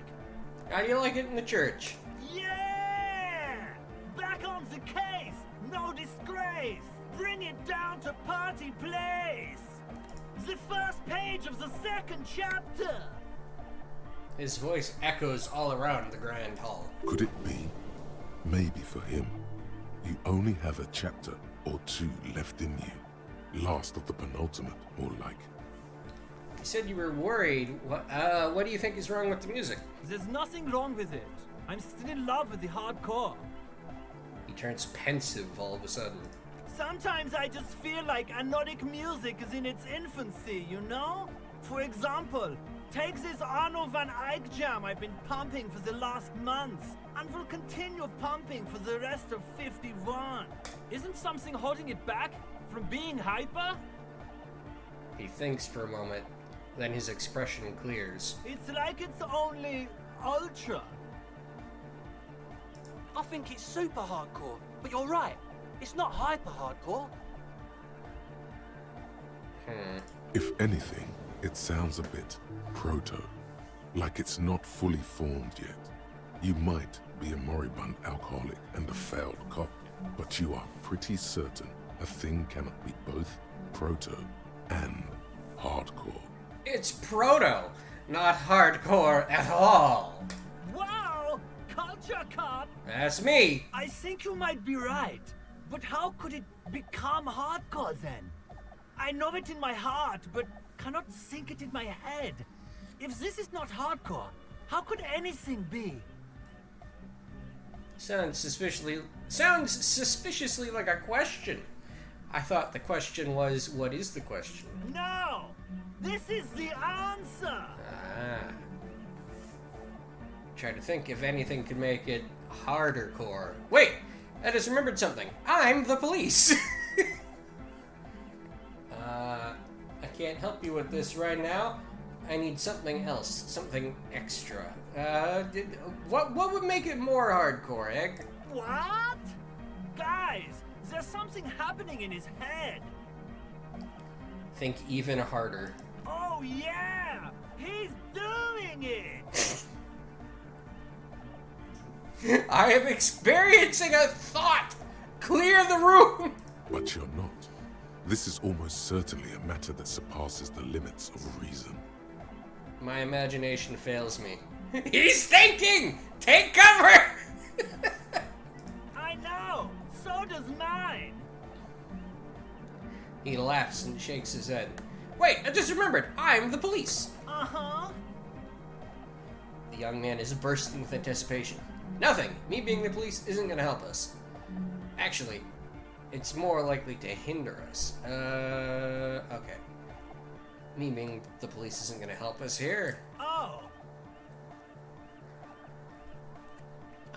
How do you like it in the church? Yeah! Back on the case! No disgrace! Bring it down to party place! The first page of the second chapter! His voice echoes all around the Grand Hall. Could it be? Maybe for him, you only have a chapter or two left in you. Last of the penultimate, more like. You said you were worried. What do you think is wrong with the music? There's nothing wrong with it. I'm still in love with the hardcore. He turns pensive all of a sudden. Sometimes I just feel like anodic music is in its infancy, you know? For example, take this Arno van Eyck jam I've been pumping for the last month, and will continue pumping for the rest of 51. Isn't something holding it back from being hyper? He thinks for a moment, then his expression clears. It's like it's only ultra. I think it's super hardcore, but you're right. It's not hyper hardcore. If anything, it sounds a bit proto. Like it's not fully formed yet. You might be a moribund alcoholic and a failed cop, but you are pretty certain a thing cannot be both proto and hardcore. It's proto, not hardcore at all. Wow! Culture cop! That's me. I think you might be right. But how could it become hardcore then? I know it in my heart, but cannot think it in my head. If this is not hardcore, how could anything be? Sounds suspiciously like a question. I thought the question was, what is the question? No! This is the answer! Ah. Try to think if anything could make it harder core. Wait! I just remembered something. I'm the police! I can't help you with this right now. I need something else. Something extra. What would make it more hardcore, Egg? What? Guys, there's something happening in his head. Think even harder. Oh yeah! He's doing it! I am experiencing a thought! Clear the room! But you're not. This is almost certainly a matter that surpasses the limits of reason. My imagination fails me. He's thinking! Take cover! I know! So does mine! He laughs and shakes his head. Wait, I just remembered. I'm the police. Uh-huh. The young man is bursting with anticipation. Nothing. Me being the police isn't gonna help us. Actually, it's more likely to hinder us. Okay. Me being the police isn't gonna help us here. Oh.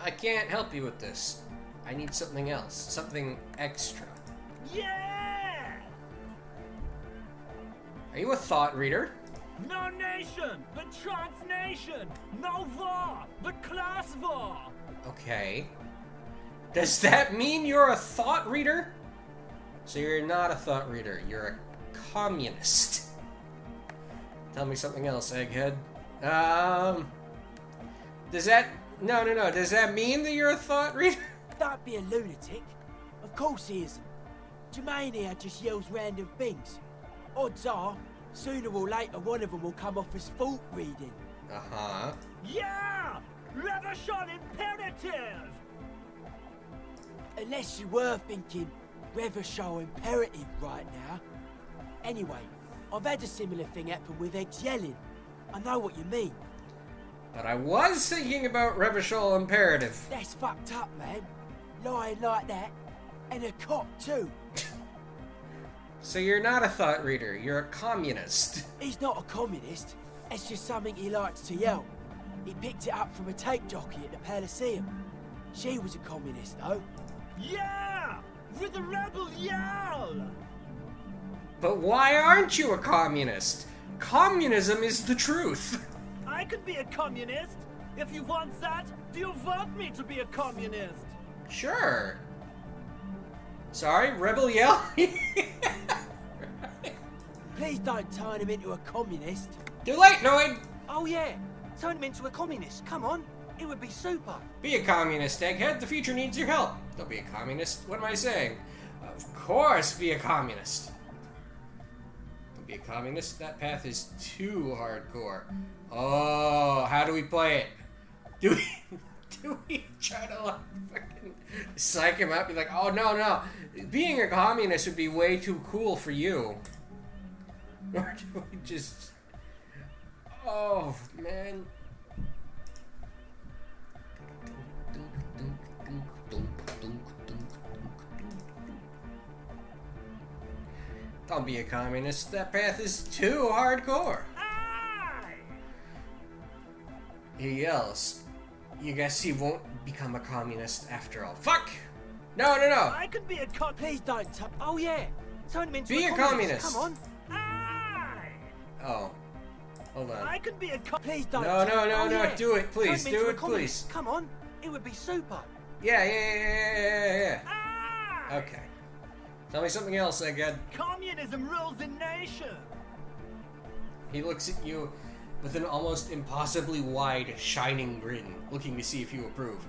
I can't help you with this. I need something else. Something extra. Yeah! Are you a thought reader? No nation, but trans nation. No war, but class war. Okay. Does that mean you're a thought reader? So you're not a thought reader. You're a communist. Tell me something else, Egghead. Does that... No. Does that mean that you're a thought reader? Don't be a lunatic. Of course he isn't. Jermaine here just yells random things. Odds are, sooner or later one of them will come off as thought reading. Uh-huh. Yeah! Revolution imperative! Unless you were thinking Revolution imperative right now. Anyway, I've had a similar thing happen with Eggs yelling. I know what you mean. But I was thinking about Revolution imperative. That's fucked up, man. Lying like that. And a cop, too. So you're not a thought reader, you're a communist. He's not a communist. It's just something he likes to yell. He picked it up from a tape jockey at the Palaceum. She was a communist, though. Yeah! With a rebel yell! But why aren't you a communist? Communism is the truth. I could be a communist. If you want that, do you want me to be a communist? Sure. Sorry, rebel yell? Please don't turn him into a communist. Too late, Noid! Oh yeah, turn him into a communist. Come on, it would be super. Be a communist, Egghead. The future needs your help. Don't be a communist. What am I saying? Of course, be a communist. Don't be a communist. That path is too hardcore. Oh, how do we play it? Do we try to like fucking psych him up? Be like, oh no. Being a communist would be way too cool for you. Or do we just... Oh, man. Don't be a communist. That path is too hardcore. He yells. You guess he won't become a communist after all. Fuck! No. I could be a Please don't. Oh yeah, turn him into be a communist. Come on. Oh, hold on. I could be a Please don't. No. Yeah. Do it, please. Do it, please. Come on, it would be super. Yeah. Okay. Tell me something else, Egghead. Communism rules the nation. He looks at you with an almost impossibly wide, shining grin, looking to see if you approve.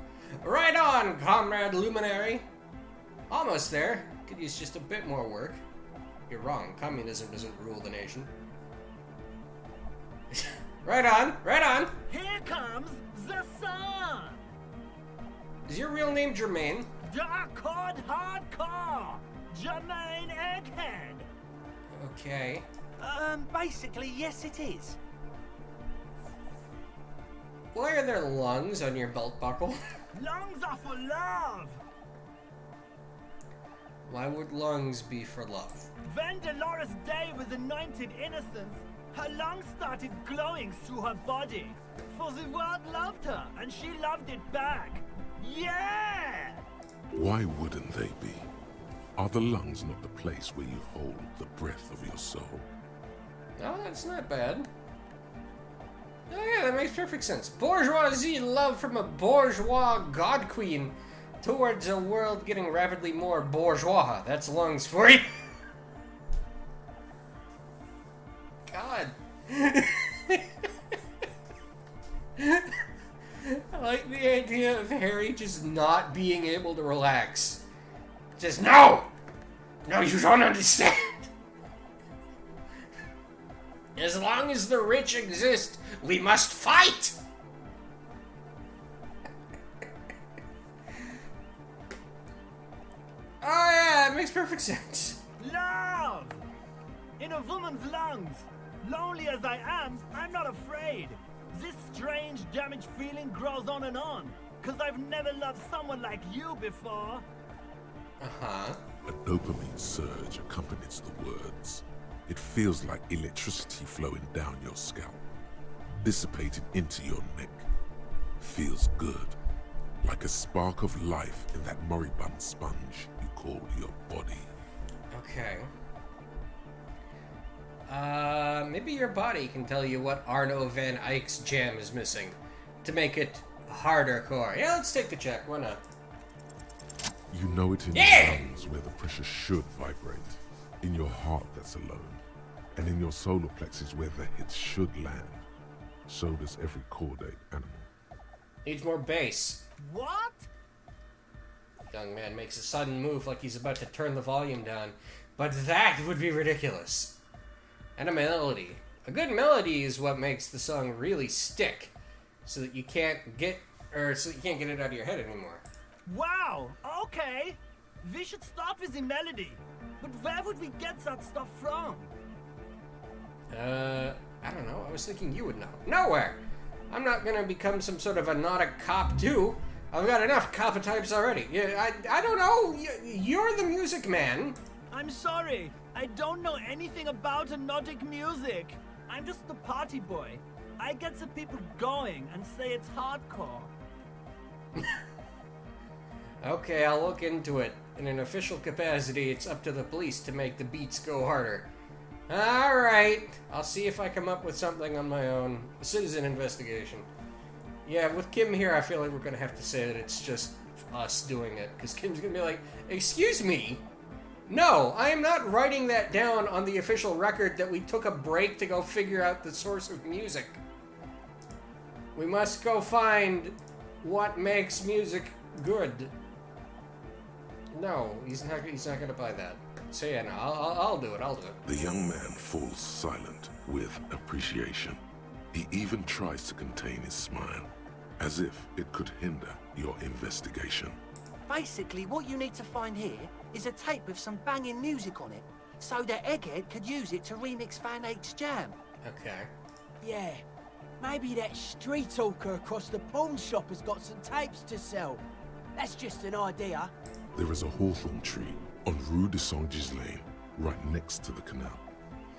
Right on, Comrade Luminary! Almost there. Could use just a bit more work. You're wrong. Communism doesn't rule the nation. Right on! Here comes the sun! Is your real name Jermaine? Dark Hard Hardcore! Jermaine Egghead! Okay. Basically, yes it is. Why are there lungs on your belt buckle? Lungs are for love! Why would lungs be for love? When Dolores Day was anointed innocence, her lungs started glowing through her body. For the world loved her, and she loved it back. Yeah! Why wouldn't they be? Are the lungs not the place where you hold the breath of your soul? Oh, that's not bad. Oh yeah, that makes perfect sense. Bourgeoisie love from a bourgeois god queen towards a world getting rapidly more bourgeois. That's lungs for you. God. I like the idea of Harry just not being able to relax. Just no! No, you don't understand! As long as the rich exist, we must fight! Oh yeah, it makes perfect sense. Love! In a woman's lungs. Lonely as I am, I'm not afraid. This strange, damaged feeling grows on and on. Cause I've never loved someone like you before. Uh-huh. A dopamine surge accompanies the words. It feels like electricity flowing down your scalp, dissipating into your neck. Feels good, like a spark of life in that moribund sponge you call your body. Okay. Maybe your body can tell you what Arno van Eyck's jam is missing to make it harder core. Yeah, let's take the check. Why not? You know it in your lungs where the pressure should vibrate, in your heart that's alone, and in your solar plexus where the hits should land. So does every chordate animal. Needs more bass. What? Young man makes a sudden move like he's about to turn the volume down, but that would be ridiculous. And a melody. A good melody is what makes the song really stick, so that you can't get it out of your head anymore. Wow, okay. We should start with the melody. But where would we get that stuff from? I don't know. I was thinking you would know. Nowhere! I'm not gonna become some sort of a nautic cop too. I've got enough copper types already. Yeah, I don't know. You're the music man. I'm sorry. I don't know anything about hypnotic music. I'm just the party boy. I get the people going and say it's hardcore. Okay, I'll look into it. In an official capacity, it's up to the police to make the beats go harder. Alright, I'll see if I come up with something on my own. A citizen investigation. Yeah, with Kim here, I feel like we're gonna have to say that it's just us doing it. Because Kim's gonna be like, excuse me? No, I am not writing that down on the official record that we took a break to go figure out the source of music. We must go find what makes music good. No, he's not gonna buy that. So yeah, no, I'll do it, The young man falls silent with appreciation. He even tries to contain his smile, as if it could hinder your investigation. Basically, what you need to find here is a tape with some banging music on it, so that Egghead could use it to remix Van Eyck's jam. Okay. Yeah, maybe that street hawker across the pawn shop has got some tapes to sell. That's just an idea. There is a hawthorn tree on Rue de Saint-Gislain, right next to the canal.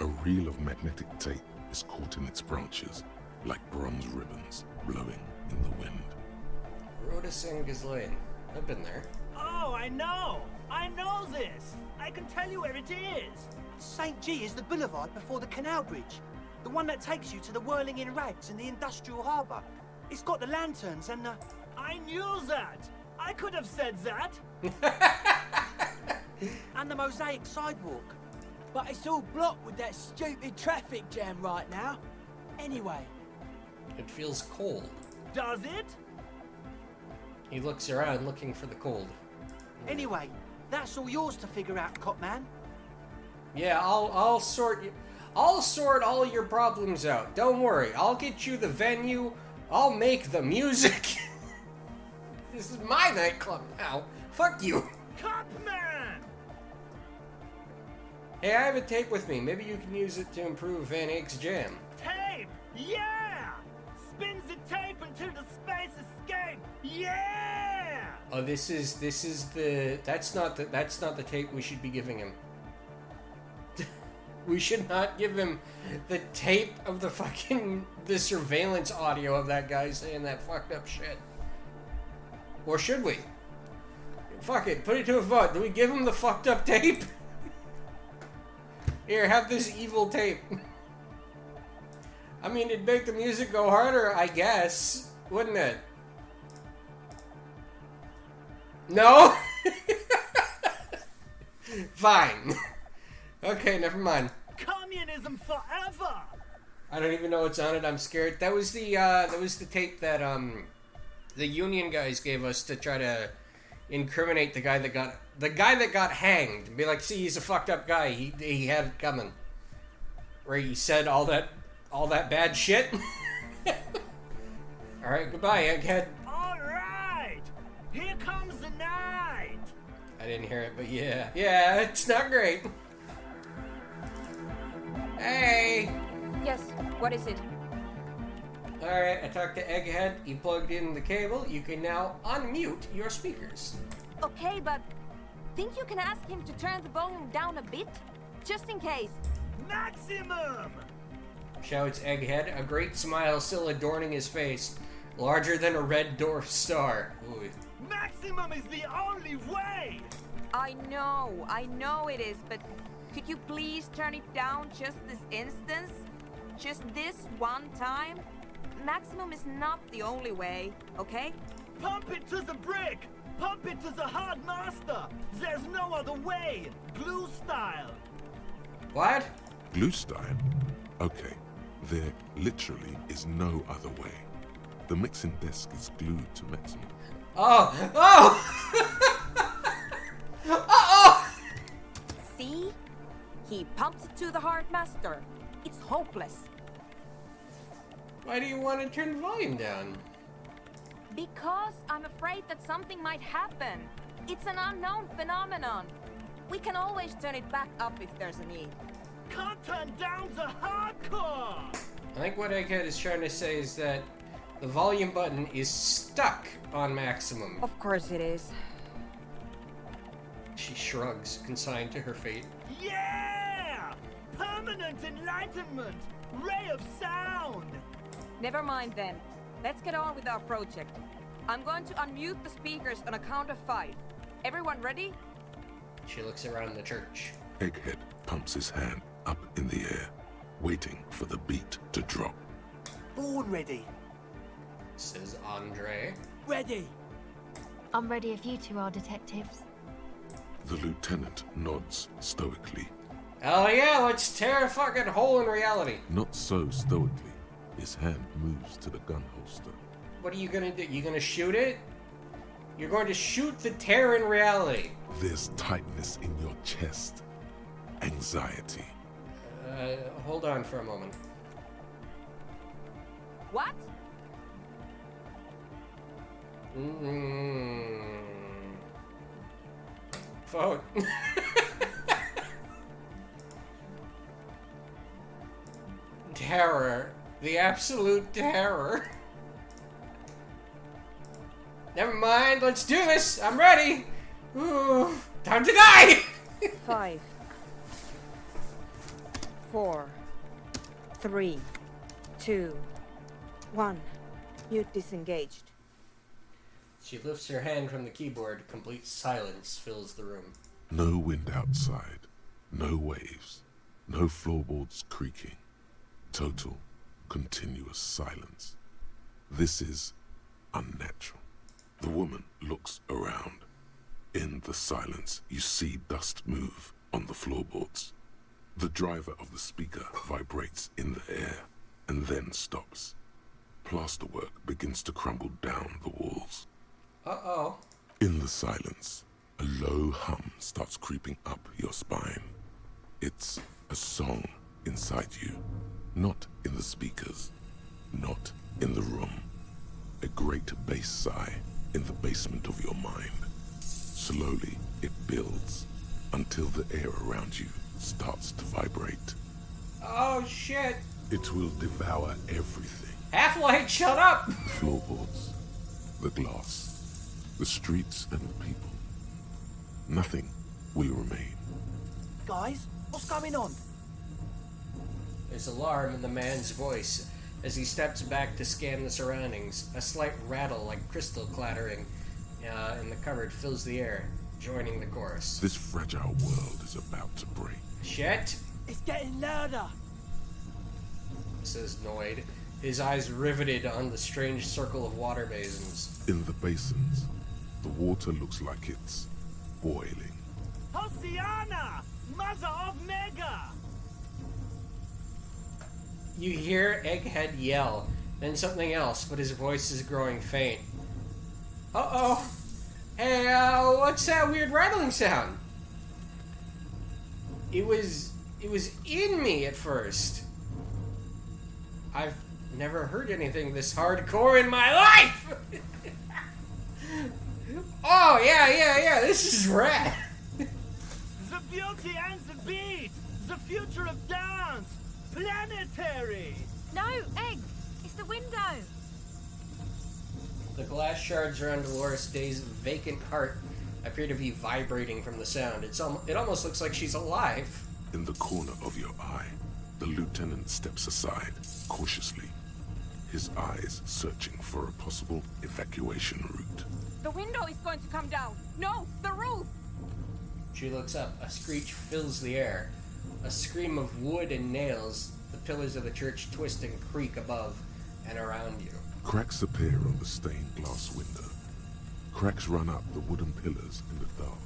A reel of magnetic tape is caught in its branches, like bronze ribbons blowing in the wind. Rue de Saint-Gislain. I've been there. Oh, I know! I know this! I can tell you where it is! St. G is the boulevard before the canal bridge. The one that takes you to the whirling in rags and the industrial harbour. It's got the lanterns and the... I knew that! I could have said that! And the mosaic sidewalk. But it's all blocked with that stupid traffic jam right now. Anyway. It feels cold. Does it? He looks around looking for the cold. Anyway, that's all yours to figure out, Copman. Yeah, I'll sort all your problems out. Don't worry. I'll get you the venue. I'll make the music. This is my nightclub now. Fuck you. Copman! Hey, I have a tape with me. Maybe you can use it to improve Van Eyck's jam. Tape! Yeah! Spins the tape until the space escape! Yeah! Oh, this is the that's not the tape we should be giving him. We should not give him the tape of the surveillance audio of that guy saying that fucked up shit. Or should we? Fuck it, put it to a vote. Do we give him the fucked up tape? Here, have this evil tape. I mean, it'd make the music go harder, I guess. Wouldn't it? No? Fine. Okay, never mind. Communism forever! I don't even know what's on it. I'm scared. That was the tape that the union guys gave us to try to incriminate the guy that got hanged. Be like, see, he's a fucked up guy. He had it coming. Where he said all that bad shit. All right, goodbye, Egghead. All right, here comes the night. I didn't hear it, but yeah, it's not great. Hey. Yes. What is it? Alright, I talked to Egghead. He plugged in the cable. You can now unmute your speakers. Okay, but think you can ask him to turn the volume down a bit? Just in case. Maximum! Shouts Egghead, a great smile still adorning his face, larger than a red dwarf star. Ooh. Maximum is the only way! I know it is, but could you please turn it down just this instance? Just this one time? Maximum is not the only way, okay? Pump it to the brick! Pump it to the hard master! There's no other way! Glue style! What? Glue style? Okay, there literally is no other way. The mixing desk is glued to maximum. Oh! Oh! Uh-oh! See? He pumps it to the hard master. It's hopeless. Why do you want to turn the volume down? Because I'm afraid that something might happen. It's an unknown phenomenon. We can always turn it back up if there's a need. Can't turn down the hardcore! I think what Egghead is trying to say is that the volume button is stuck on maximum. Of course it is. She shrugs, consigned to her fate. Yeah! Permanent enlightenment! Ray of sound! Never mind then. Let's get on with our project. I'm going to unmute the speakers on a count of 5. Everyone ready? She looks around the church. Egghead pumps his hand up in the air, waiting for the beat to drop. Born ready. Says Andre. Ready. I'm ready if you two are detectives. The lieutenant nods stoically. Oh yeah, let's tear a fucking hole in reality. Not so stoically. His hand moves to the gun holster. What are you gonna do? You gonna shoot it? You're going to shoot the tear in reality. There's tightness in your chest. Anxiety. Hold on for a moment. What? Phone. Terror. The absolute terror. Never mind, let's do this. I'm ready. Ooh, time to die. 5, 4, 3, 2, 1. Mute disengaged. She lifts her hand from the keyboard. Complete silence fills the room. No wind outside. No waves. No floorboards creaking. Total, continuous silence. This is unnatural. The woman looks around. In the silence, you see dust move on the floorboards. The driver of the speaker vibrates in the air and then stops. Plasterwork begins to crumble down the walls. Uh-oh. In the silence, a low hum starts creeping up your spine. It's a song inside you, not in the speakers, not in the room. A great bass sigh in the basement of your mind. Slowly, it builds until the air around you starts to vibrate. Oh, shit. It will devour everything. Half-Light, shut up! The floorboards, the glass, the streets and the people. Nothing will remain. Guys, what's going on? There's alarm in the man's voice as he steps back to scan the surroundings. A slight rattle like crystal clattering in the cupboard fills the air, joining the chorus. This fragile world is about to break. Shit! It's getting louder, says Noid, his eyes riveted on the strange circle of water basins. In the basins, the water looks like it's boiling. Hosiana! Mother of Mega! You hear Egghead yell, then something else, but his voice is growing faint. Uh-oh! Hey, what's that weird rattling sound? It was in me at first. I've never heard anything this hardcore in my life! Oh, yeah, this is rad! The beauty and the beat! The future of dance! Planetary! No, Egg! It's the window! The glass shards around Dolores Day's vacant heart appear to be vibrating from the sound. It almost looks like she's alive. In the corner of your eye, the lieutenant steps aside, cautiously, his eyes searching for a possible evacuation route. The window is going to come down. No, the roof! She looks up. A screech fills the air. A scream of wood and nails. The pillars of the church twist and creak above and around you. Cracks appear on the stained glass window. Cracks run up the wooden pillars in the dark.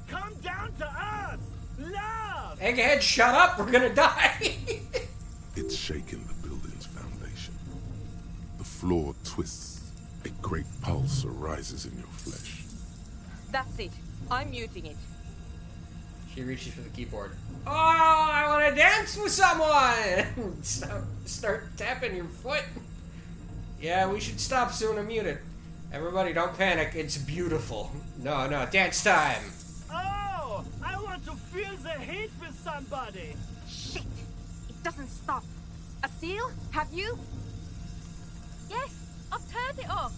Come down to earth! Love! Egghead, shut up! We're gonna die! It's shaking the building's foundation. The floor twists. A great pulse arises in your flesh. That's it. I'm muting it. She reaches for the keyboard. Oh, I want to dance with someone! Start tapping your foot. Yeah, we should stop soon and mute it. Everybody, don't panic. It's beautiful. No, dance time. Oh, I want to feel the heat with somebody. Shit! It doesn't stop. A seal? Have you? Yes, I've turned it off.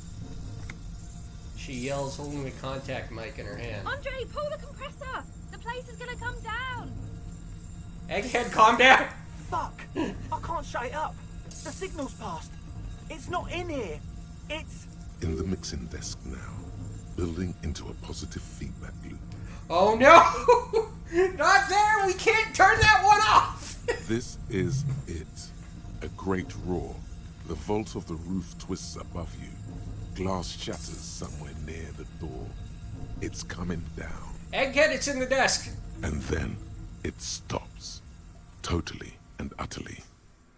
She yells, holding the contact mic in her hand. Andre, pull the compressor. The place is gonna come down. Egghead, calm down. Fuck! I can't shut it up. The signal's passed. It's not in here. It's... In the mixing desk now, building into a positive feedback loop. Oh no! Not there! We can't turn that one off! This is it. A great roar. The vault of the roof twists above you. Glass shatters somewhere near the door. It's coming down. Egghead, it's in the desk. And then it stops. Totally and utterly.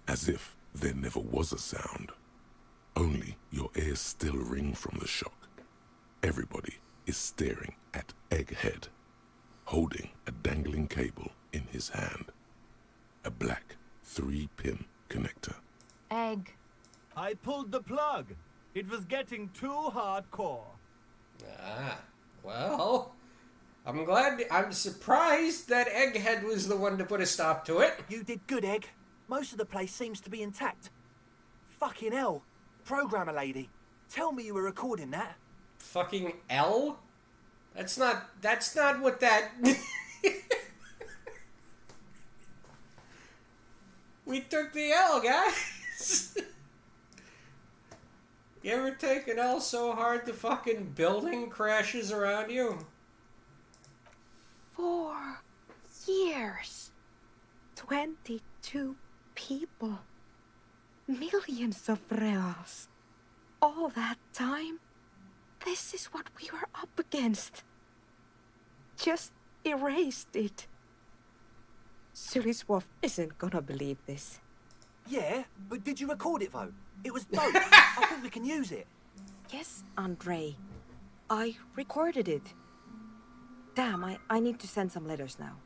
As if there never was a sound. Only your ears still ring from the shock. Everybody is staring at Egghead, holding a dangling cable in his hand. A black 3-pin connector. Egg. I pulled the plug. It was getting too hardcore. Ah, well, I'm surprised that Egghead was the one to put a stop to it. You did good, Egg. Most of the place seems to be intact. Fucking hell. Programmer lady, tell me you were recording that. Fucking L? That's not what that... We took the L, guys. You ever take an L so hard the fucking building crashes around you? 4 years. 22 people. Millions of reals. All that time? This is what we were up against. Just erased it. Suliswolf isn't gonna believe this. Yeah, but did you record it though? It was dope. I think we can use it. Yes, Andre. I recorded it. Damn, I need to send some letters now.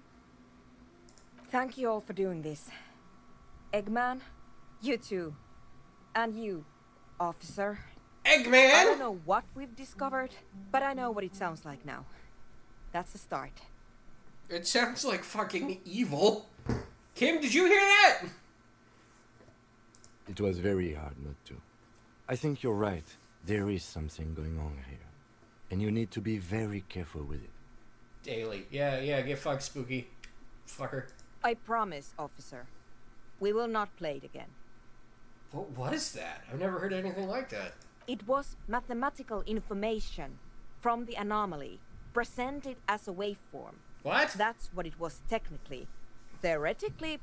Thank you all for doing this. Eggman, you too. And you, officer. Eggman! I don't know what we've discovered, but I know what it sounds like now. That's the start. It sounds like fucking evil. Kim, did you hear that? It was very hard not to. I think you're right. There is something going on here. And you need to be very careful with it. Daily. Yeah, get fucked, spooky. Fucker. I promise, officer. We will not play it again. What was that? I've never heard anything like that. It was mathematical information from the anomaly, presented as a waveform. What? That's what it was technically. Theoretically...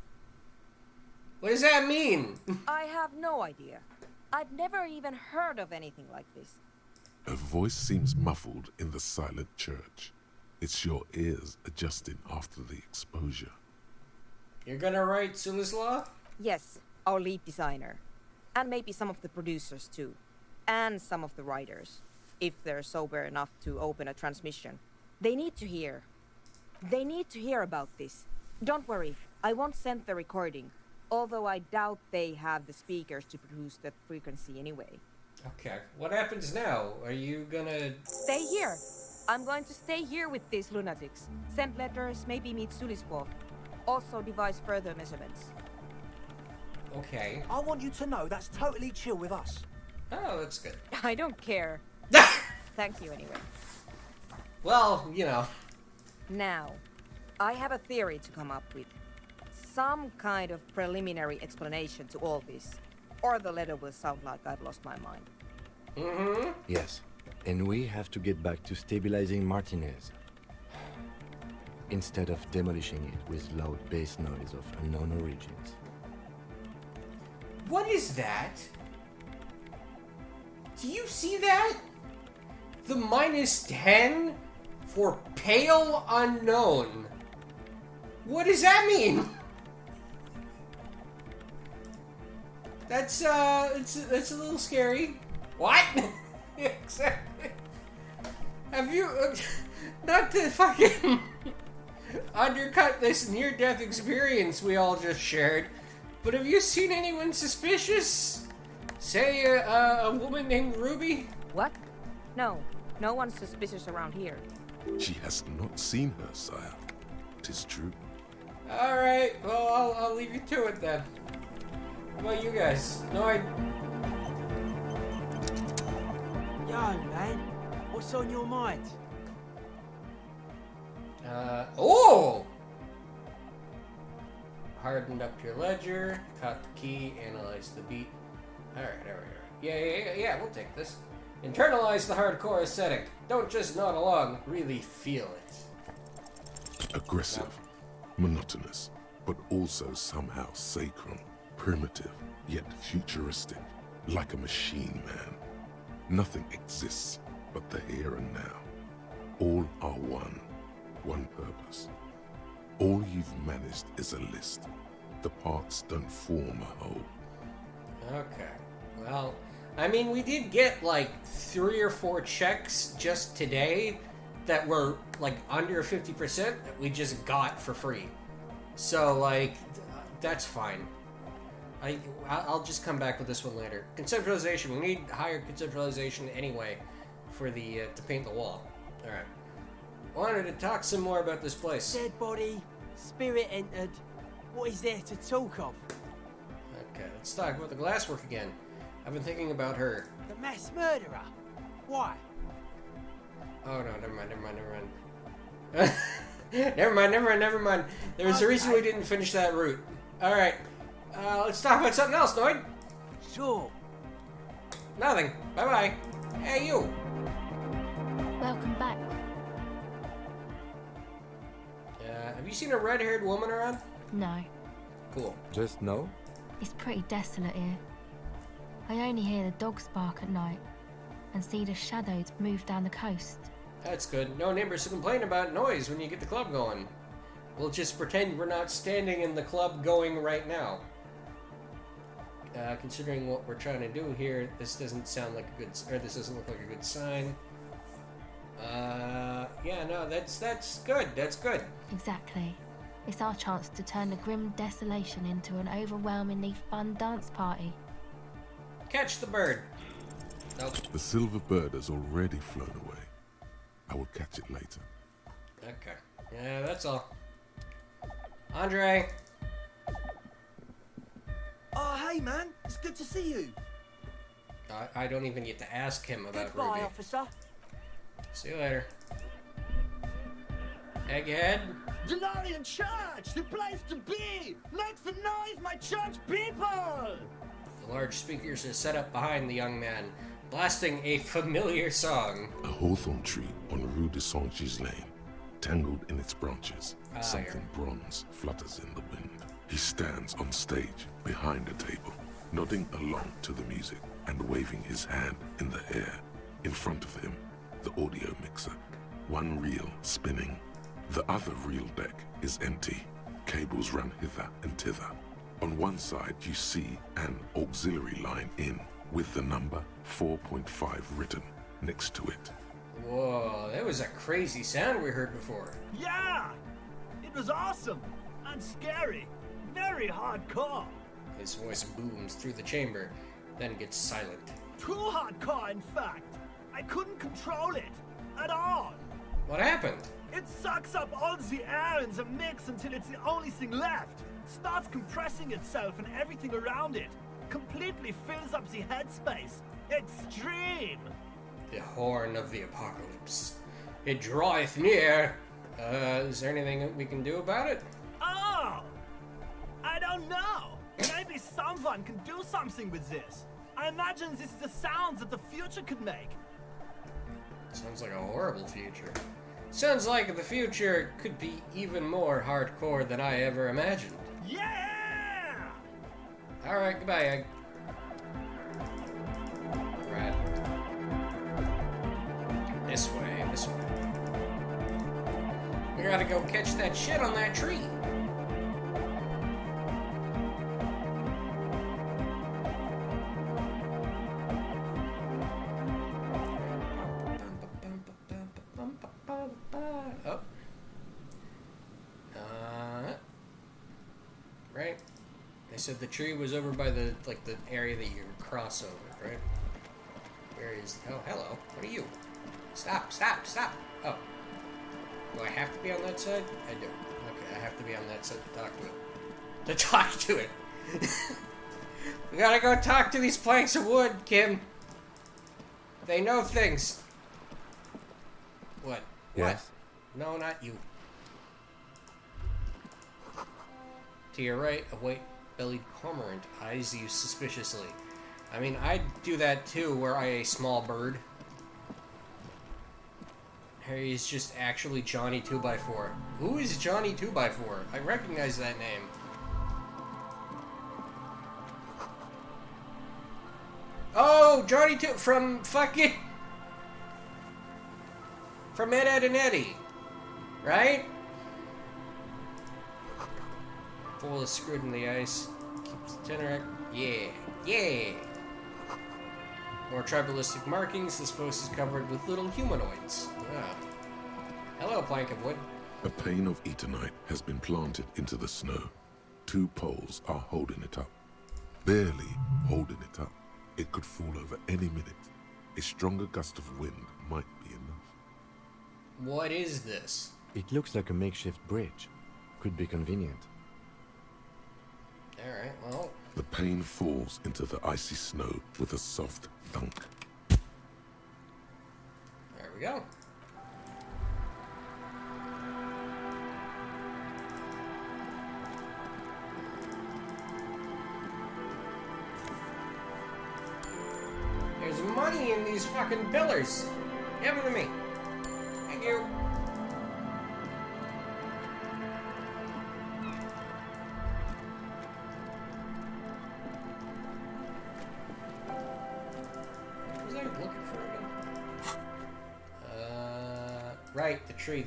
What does that mean? I have no idea. I've never even heard of anything like this. A voice seems muffled in the silent church. It's your ears adjusting after the exposure. You're gonna write Sulislaw? Yes, our lead designer. And maybe some of the producers too. And some of the writers. If they're sober enough to open a transmission. They need to hear. They need to hear about this. Don't worry, I won't send the recording. Although I doubt they have the speakers to produce the frequency anyway. Okay, what happens now? Are you gonna... Stay here. I'm going to stay here with these lunatics. Send letters, maybe meet Suliswolf. Also devise further measurements. Okay. I want you to know that's totally chill with us. Oh, that's good. I don't care. Thank you anyway. Well, you know. Now, I have a theory to come up with. Some kind of preliminary explanation to all this. Or the letter will sound like I've lost my mind. Mm-hmm. Yes. And we have to get back to stabilizing Martinez. instead of demolishing it with loud bass noise of unknown origins. What is that? Do you see that? The -10 for pale unknown. What does that mean? That's it's a little scary. What? Exactly. Have you not to fucking undercut this near-death experience we all just shared, but have you seen anyone suspicious? Say a woman named Ruby? What? No. No one's suspicious around here. She has not seen her, sire. 'Tis true. Alright, well, I'll leave you to it then. How about you guys? No, Yo, man. What's on your mind? Oh! Hardened up your ledger, caught the key, analyzed the beat. Alright. Yeah, we'll take this. Internalize the hardcore aesthetic. Don't just nod along, really feel it. Aggressive, monotonous, but also somehow sacred, primitive, yet futuristic, like a machine, man. Nothing exists but the here and now. All are one purpose. All you've managed is a list. The parts don't form a whole. Okay, well, I mean, we did get like 3 or 4 checks just today that were like under 50% that we just got for free. So like, that's fine. I'll just come back with this one later. Conceptualization. We need higher conceptualization anyway for the to paint the wall. All right. Wanted to talk some more about this place. Dead body, spirit entered. What is there to talk of? Okay, let's talk about the glasswork again. I've been thinking about her. The mass murderer. Why? Oh no, never mind. never mind. There was a reason we didn't finish that route. All right. Let's talk about something else, Noid. Sure. Nothing. Bye-bye. Hey, you. Welcome back. Have you seen a red-haired woman around? No. Cool. Just no? It's pretty desolate here. I only hear the dogs bark at night and see the shadows move down the coast. That's good. No neighbors to complain about noise when you get the club going. We'll just pretend we're not standing in the club going right now. Considering what we're trying to do here, this doesn't sound like a good, or this doesn't look like a good sign. Yeah, no, that's good. That's good. Exactly. It's our chance to turn the grim desolation into an overwhelmingly fun dance party. Catch the bird. Nope. The silver bird has already flown away. I will catch it later. Okay. Yeah, that's all. Andre. Oh, hey, man. It's good to see you. I don't even get to ask him about Goodbye, Ruby. officer. See you later. Egghead. Denarian Church, the place to be! Make some noise, my church people! The large speakers are set up behind the young man, blasting a familiar song. A hawthorn tree on Rue de Saint-Gislain, tangled in its branches. Something bronze flutters in the wind. He stands on stage behind a table, nodding along to the music and waving his hand in the air. In front of him, the audio mixer, one reel spinning. The other reel deck is empty. Cables run hither and thither. On one side, you see an auxiliary line in with the number 4.5 written next to it. Whoa, that was a crazy sound we heard before. Yeah! It was awesome and scary. Very hardcore. His voice booms through the chamber, then gets silent. Too hardcore, in fact. I couldn't control it at all. What happened? It sucks up all the air in the mix until it's the only thing left. Starts compressing itself and everything around it. Completely fills up the headspace. Extreme! The horn of the apocalypse. It draweth near. Is there anything that we can do about it? Oh! I don't know. Maybe someone can do something with this. I imagine this is the sounds that the future could make. Sounds like a horrible future. Sounds like the future could be even more hardcore than I ever imagined. Yeah! Alright, goodbye, Egg. Right. This way, this way. We gotta go catch that shit on that tree. Oh. Right. They said the tree was over by the area that you cross over, right? Where is? Oh, hello. What are you? Stop! Stop! Stop! Oh. Do I have to be on that side? I do. Okay, I have to be on that side to talk to it. To talk to it. We gotta go talk to these planks of wood, Kim. They know things. What? Yes? What? No, not you. To your right, a white-bellied cormorant eyes you suspiciously. I mean, I'd do that too, were I a small bird. He's just actually Johnny 2x4. Who is Johnny 2x4? I recognize that name. Oh, Johnny 2 from fucking... From Ed, Edd, and Eddy. Right? Full is screwed in the ice. Keeps the tenor. Yeah. Yeah. More tribalistic markings. This post is covered with little humanoids. Ah. Hello, plank of wood. A pane of Eternite has been planted into the snow. 2 poles are holding it up. Barely holding it up. It could fall over any minute. A stronger gust of wind might be enough. What is this? It looks like a makeshift bridge. Could be convenient. Alright, well... The pane falls into the icy snow with a soft thunk. There we go. There's money in these fucking pillars. Give them to me. Thank you. What was I looking for again? Right, the tree.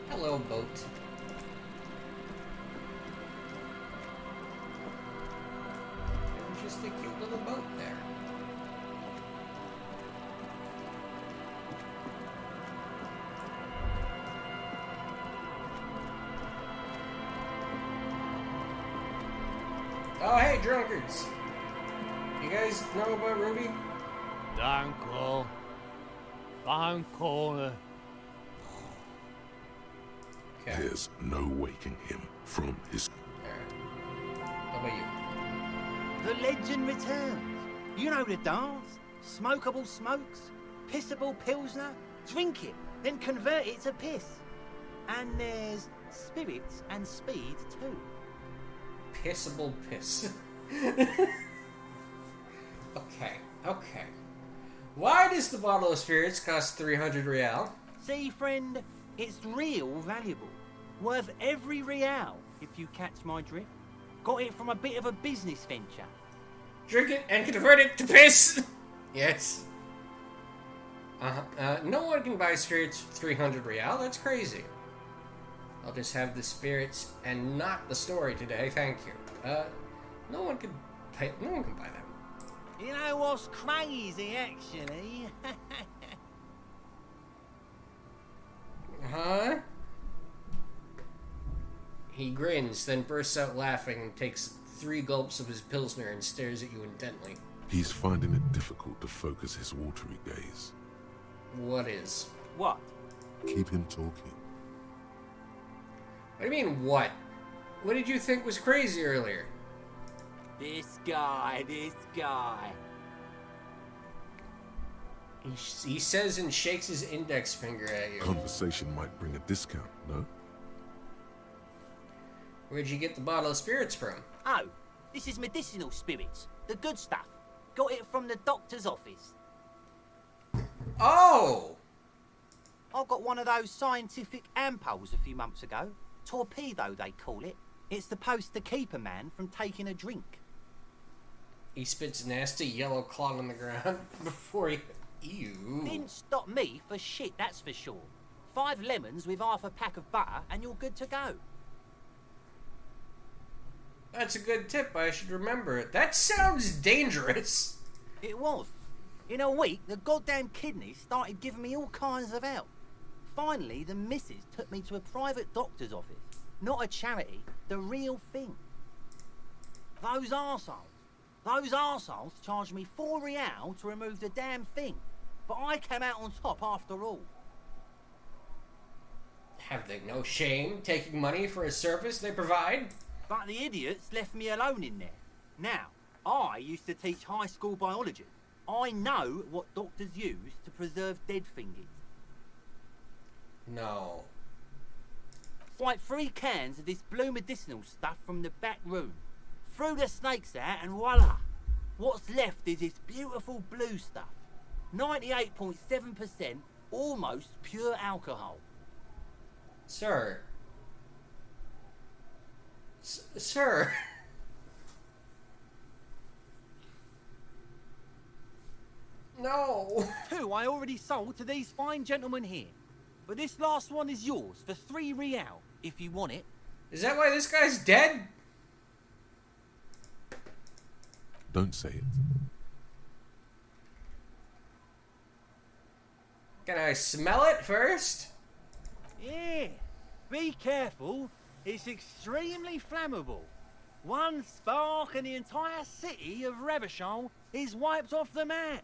Hello, boat. There's just a cute little boat there. Oh, hey, drunkards! You guys know about Ruby? Danko. Danko. Okay. There's no waking him from his... How about you? The legend returns. You know the dance. Smokable smokes, pissable pilsner. Drink it, then convert it to piss. And there's spirits and speed too. Pissable piss. Okay. Why does the bottle of spirits cost 300 real? See, friend, it's real valuable. Worth every real, if you catch my drift. Got it from a bit of a business venture. Drink it and convert it to piss! Yes. No one can buy spirits for 300 real. That's crazy. I'll just have the spirits and not the story today. Thank you. No one can buy them. You know what's crazy, actually? Huh? He grins, then bursts out laughing and takes 3 gulps of his pilsner and stares at you intently. He's finding it difficult to focus his watery gaze. What is? What? Keep him talking. What do you mean, what? What did you think was crazy earlier? This guy. He says and shakes his index finger at you. Conversation might bring a discount, no? Where'd you get the bottle of spirits from? Oh, this is medicinal spirits. The good stuff. Got it from the doctor's office. Oh! I got one of those scientific ampules a few months ago. Torpedo, they call it. It's supposed to keep a man from taking a drink. He spits nasty yellow clog on the ground before he... Ew. Didn't stop me for shit, that's for sure. 5 lemons with half a pack of butter and you're good to go. That's a good tip. I should remember it. That sounds dangerous. It was. In a week, the goddamn kidneys started giving me all kinds of help. Finally, the missus took me to a private doctor's office. Not a charity, the real thing. Those arseholes charged me £4 to remove the damn thing. But I came out on top after all. Have they no shame taking money for a service they provide? But the idiots left me alone in there. Now, I used to teach high school biology. I know what doctors use to preserve dead fingers. No. It's like 3 cans of this blue medicinal stuff from the back room. Threw the snakes out and voila! What's left is this beautiful blue stuff. 98.7% almost pure alcohol. Sir. Sir. No. 2 I already sold to these fine gentlemen here. But this last one is yours for 3 real, if you want it. Is that why this guy's dead? Don't say it. Can I smell it first? Yeah. Be careful. It's extremely flammable. One spark and the entire city of Revachol is wiped off the map.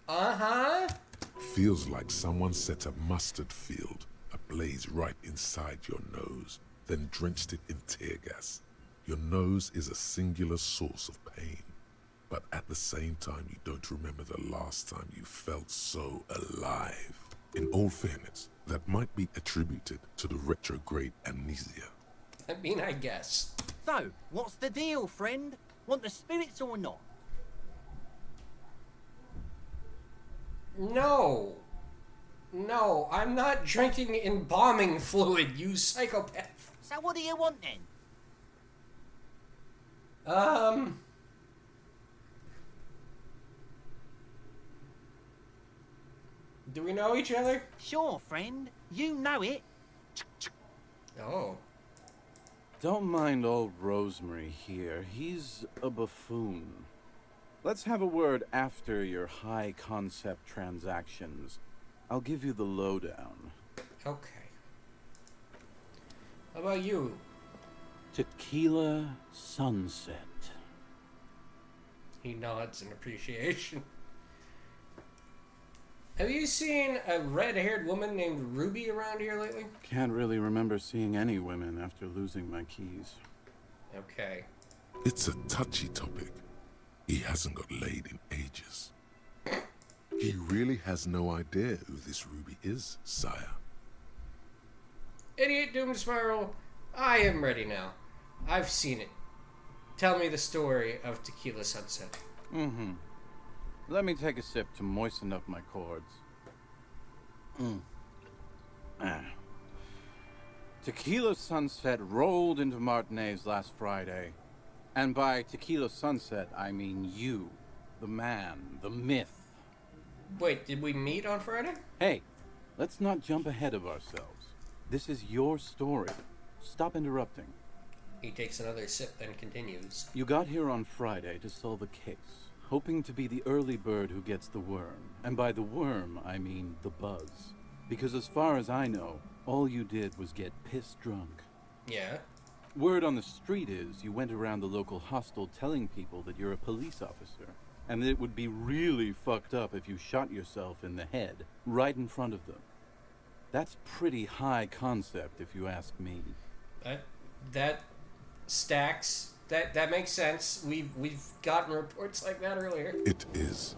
Uh-huh. Feels like someone set a mustard field ablaze right inside your nose, then drenched it in tear gas. Your nose is a singular source of pain, but at the same time you don't remember the last time you felt so alive. In all fairness, that might be attributed to the retrograde amnesia. I mean, I guess. So, what's the deal, friend? Want the spirits or not? No. No, I'm not drinking embalming fluid, you psychopath. So what do you want then? Do we know each other? Sure, friend. You know it. Oh. Don't mind old Rosemary here. He's a buffoon. Let's have a word after your high-concept transactions. I'll give you the lowdown. Okay. How about you? Tequila Sunset. He nods in appreciation. Have you seen a red-haired woman named Ruby around here lately? Can't really remember seeing any women after losing my keys. Okay. It's a touchy topic. He hasn't got laid in ages. He really has no idea who this Ruby is, sire. Idiot Doom Spiral, I am ready now. I've seen it. Tell me the story of Tequila Sunset. Mm-hmm. Let me take a sip to moisten up my cords. Tequila Sunset rolled into Martinez last Friday. And by Tequila Sunset, I mean you. The man, the myth. Wait, did we meet on Friday? Hey, let's not jump ahead of ourselves. This is your story. Stop interrupting. He takes another sip, then continues. You got here on Friday to solve a case, hoping to be the early bird who gets the worm. And by the worm, I mean the buzz. Because as far as I know, all you did was get piss drunk. Yeah? Word on the street is you went around the local hostel telling people that you're a police officer, and that it would be really fucked up if you shot yourself in the head, right in front of them. That's pretty high concept, if you ask me. That stacks. That makes sense. We've gotten reports like that earlier. It is.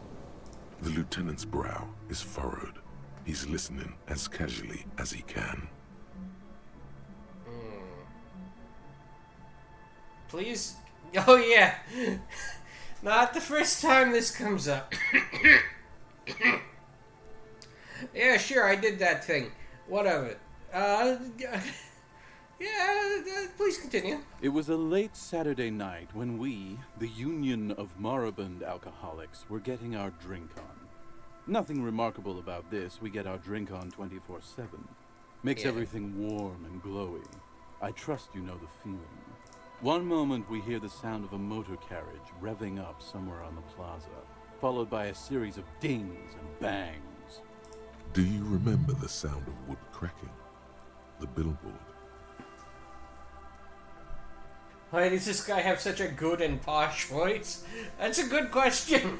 The lieutenant's brow is furrowed. He's listening as casually as he can. please? Oh yeah. Not the first time this comes up. Yeah, sure, I did that thing. What of it? Please continue. It was a late Saturday night when we, the Union of Moribund Alcoholics, were getting our drink on. Nothing remarkable about this. We get our drink on 24/7. Makes everything warm and glowy. I trust you know the feeling. One moment we hear the sound of a motor carriage revving up somewhere on the plaza, followed by a series of dings and bangs. Do you remember the sound of wood cracking? The billboard? Why does this guy have such a good and posh voice? That's a good question.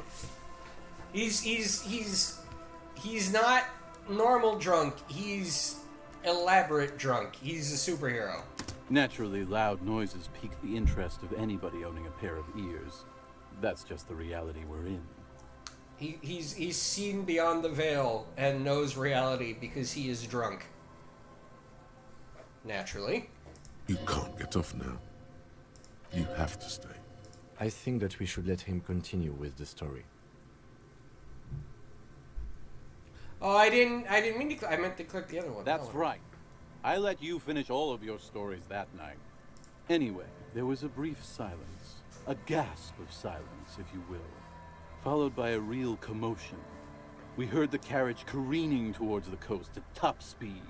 He's not normal drunk. He's elaborate drunk. He's a superhero. Naturally, loud noises pique the interest of anybody owning a pair of ears. That's just the reality we're in. He's seen beyond the veil and knows reality because he is drunk. Naturally. You can't get off now. You have to stay. I think that we should let him continue with the story. Oh, I didn't mean to. I meant to click the other one. That's right. I let you finish all of your stories that night. Anyway, there was a brief silence, a gasp of silence, if you will, followed by a real commotion. We heard the carriage careening towards the coast at top speed.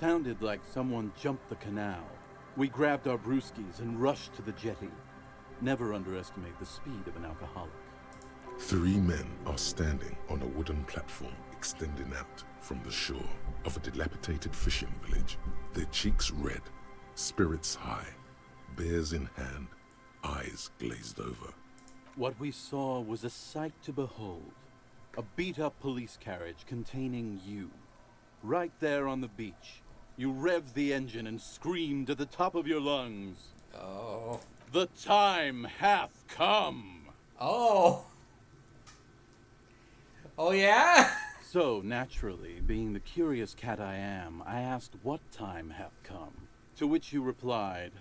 Sounded like someone jumped the canal. We grabbed our brewskis and rushed to the jetty. Never underestimate the speed of an alcoholic. 3 men are standing on a wooden platform extending out from the shore of a dilapidated fishing village, their cheeks red, spirits high, beers in hand, eyes glazed over. What we saw was a sight to behold. A beat-up police carriage containing you. Right there on the beach. You revved the engine and screamed at the top of your lungs. Oh. The time hath come! Oh. Oh, yeah? So, naturally, being the curious cat I am, I asked what time hath come. To which you replied,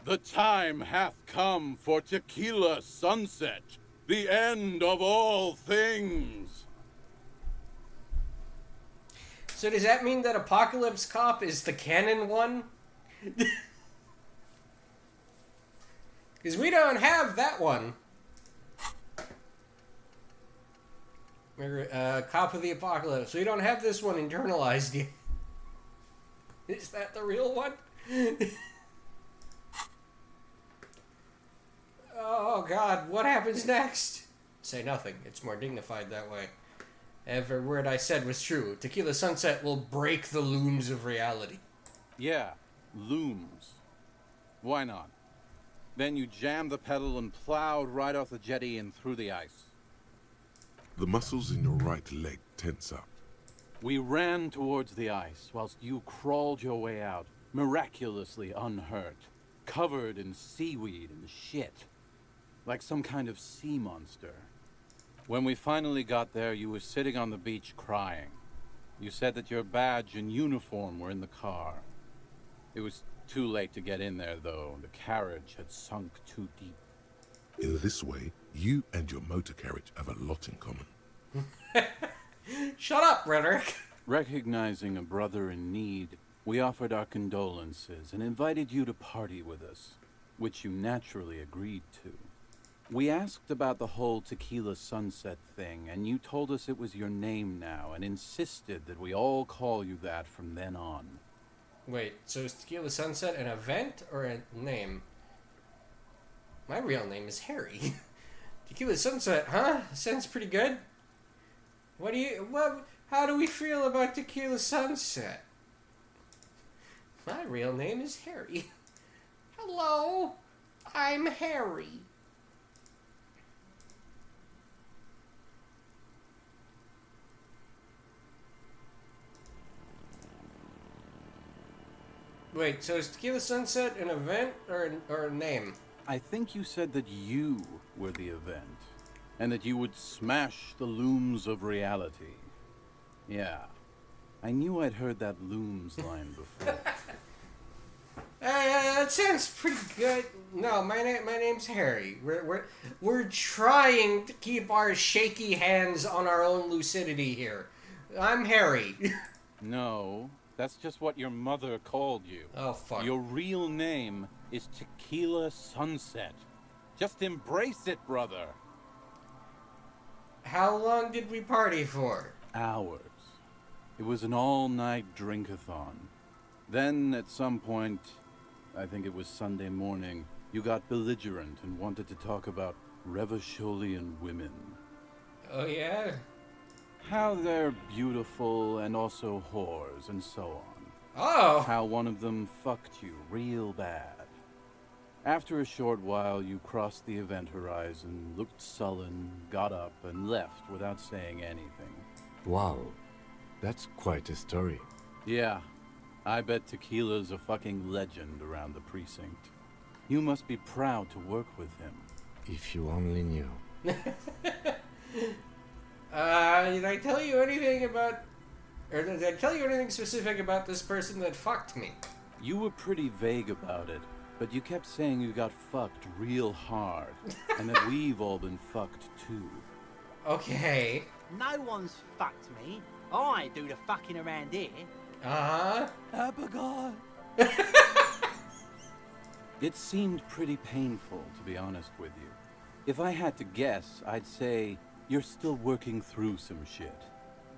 the time hath come for Tequila Sunset, the end of all things. So does that mean that Apocalypse Cop is the canon one? Because we don't have that one. Cop of the Apocalypse. We don't have this one internalized yet. Is that the real one? Oh God, what happens next? Say nothing. It's more dignified that way. Every word I said was true. Tequila Sunset will break the looms of reality. Yeah, looms. Why not? Then you jammed the pedal and plowed right off the jetty and through the ice. The muscles in your right leg tense up. We ran towards the ice whilst you crawled your way out, miraculously unhurt, covered in seaweed and shit, like some kind of sea monster. When we finally got there, you were sitting on the beach crying. You said that your badge and uniform were in the car. It was too late to get in there, though. The carriage had sunk too deep. In this way, you and your motor carriage have a lot in common. Shut up, Rhetoric. Recognizing a brother in need, we offered our condolences and invited you to party with us, which you naturally agreed to. We asked about the whole Tequila Sunset thing, and you told us it was your name now and insisted that we all call you that from then on. Wait, so is Tequila Sunset an event or a name? My real name is Harry. Tequila Sunset, huh? Sounds pretty good. How do we feel about Tequila Sunset? My real name is Harry. Hello, I'm Harry. Wait, so is Tequila Sunset an event or a name? I think you said that you were the event, and that you would smash the looms of reality. Yeah, I knew I'd heard that looms line before. That sounds pretty good. No, my name's Harry. We're trying to keep our shaky hands on our own lucidity here. I'm Harry. No, that's just what your mother called you. Oh, fuck. Your real name is Tequila Sunset. Just embrace it, brother. How long did we party for? Hours. It was an all-night drink-a-thon. Then, at some point, I think it was Sunday morning, you got belligerent and wanted to talk about Revacholian women. Oh, yeah? How they're beautiful and also whores and so on. Oh! How one of them fucked you real bad. After a short while, you crossed the event horizon, looked sullen, got up, and left without saying anything. Wow, that's quite a story. Yeah, I bet Tequila's a fucking legend around the precinct. You must be proud to work with him. If you only knew. Did I tell you anything about... Or did I tell you anything specific about this person that fucked me? You were pretty vague about it, but you kept saying you got fucked real hard, and that we've all been fucked too. Okay. No one's fucked me. I do the fucking around here. Uh-huh. Abigail. It seemed pretty painful, to be honest with you. If I had to guess, I'd say you're still working through some shit.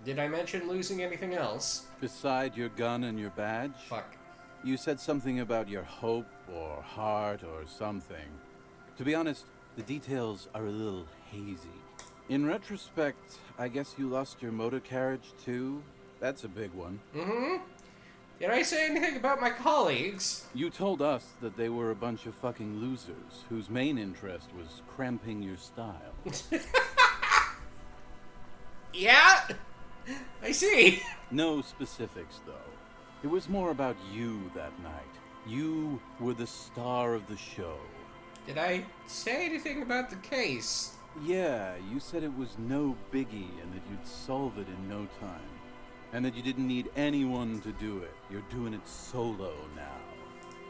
Did I mention losing anything else? Beside your gun and your badge? Fuck. You said something about your hope or heart or something. To be honest, the details are a little hazy. In retrospect, I guess you lost your motor carriage too? That's a big one. Mm-hmm. Did I say anything about my colleagues? You told us that they were a bunch of fucking losers whose main interest was cramping your style. Yeah? I see. No specifics, though. It was more about you that night. You were the star of the show. Did I say anything about the case? Yeah, you said it was no biggie and that you'd solve it in no time. And that you didn't need anyone to do it. You're doing it solo now.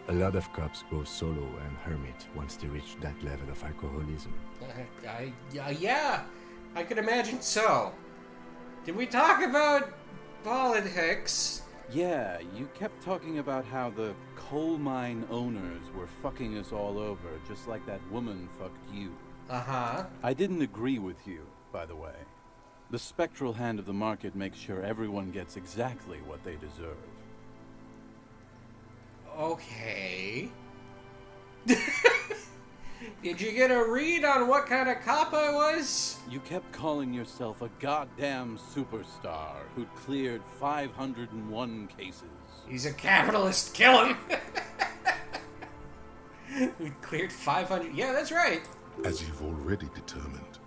A lot of cops go solo and hermit once they reach that level of alcoholism. Yeah, I could imagine so. Did we talk about politics? Yeah, you kept talking about how the coal mine owners were fucking us all over, just like that woman fucked you. Uh-huh. I didn't agree with you, by the way. The spectral hand of the market makes sure everyone gets exactly what they deserve. Okay. Did you get a read on what kind of cop I was? You kept calling yourself a goddamn superstar who'd cleared 501 cases. He's a capitalist. Kill him. We cleared 500. Yeah, that's right. As you've already determined,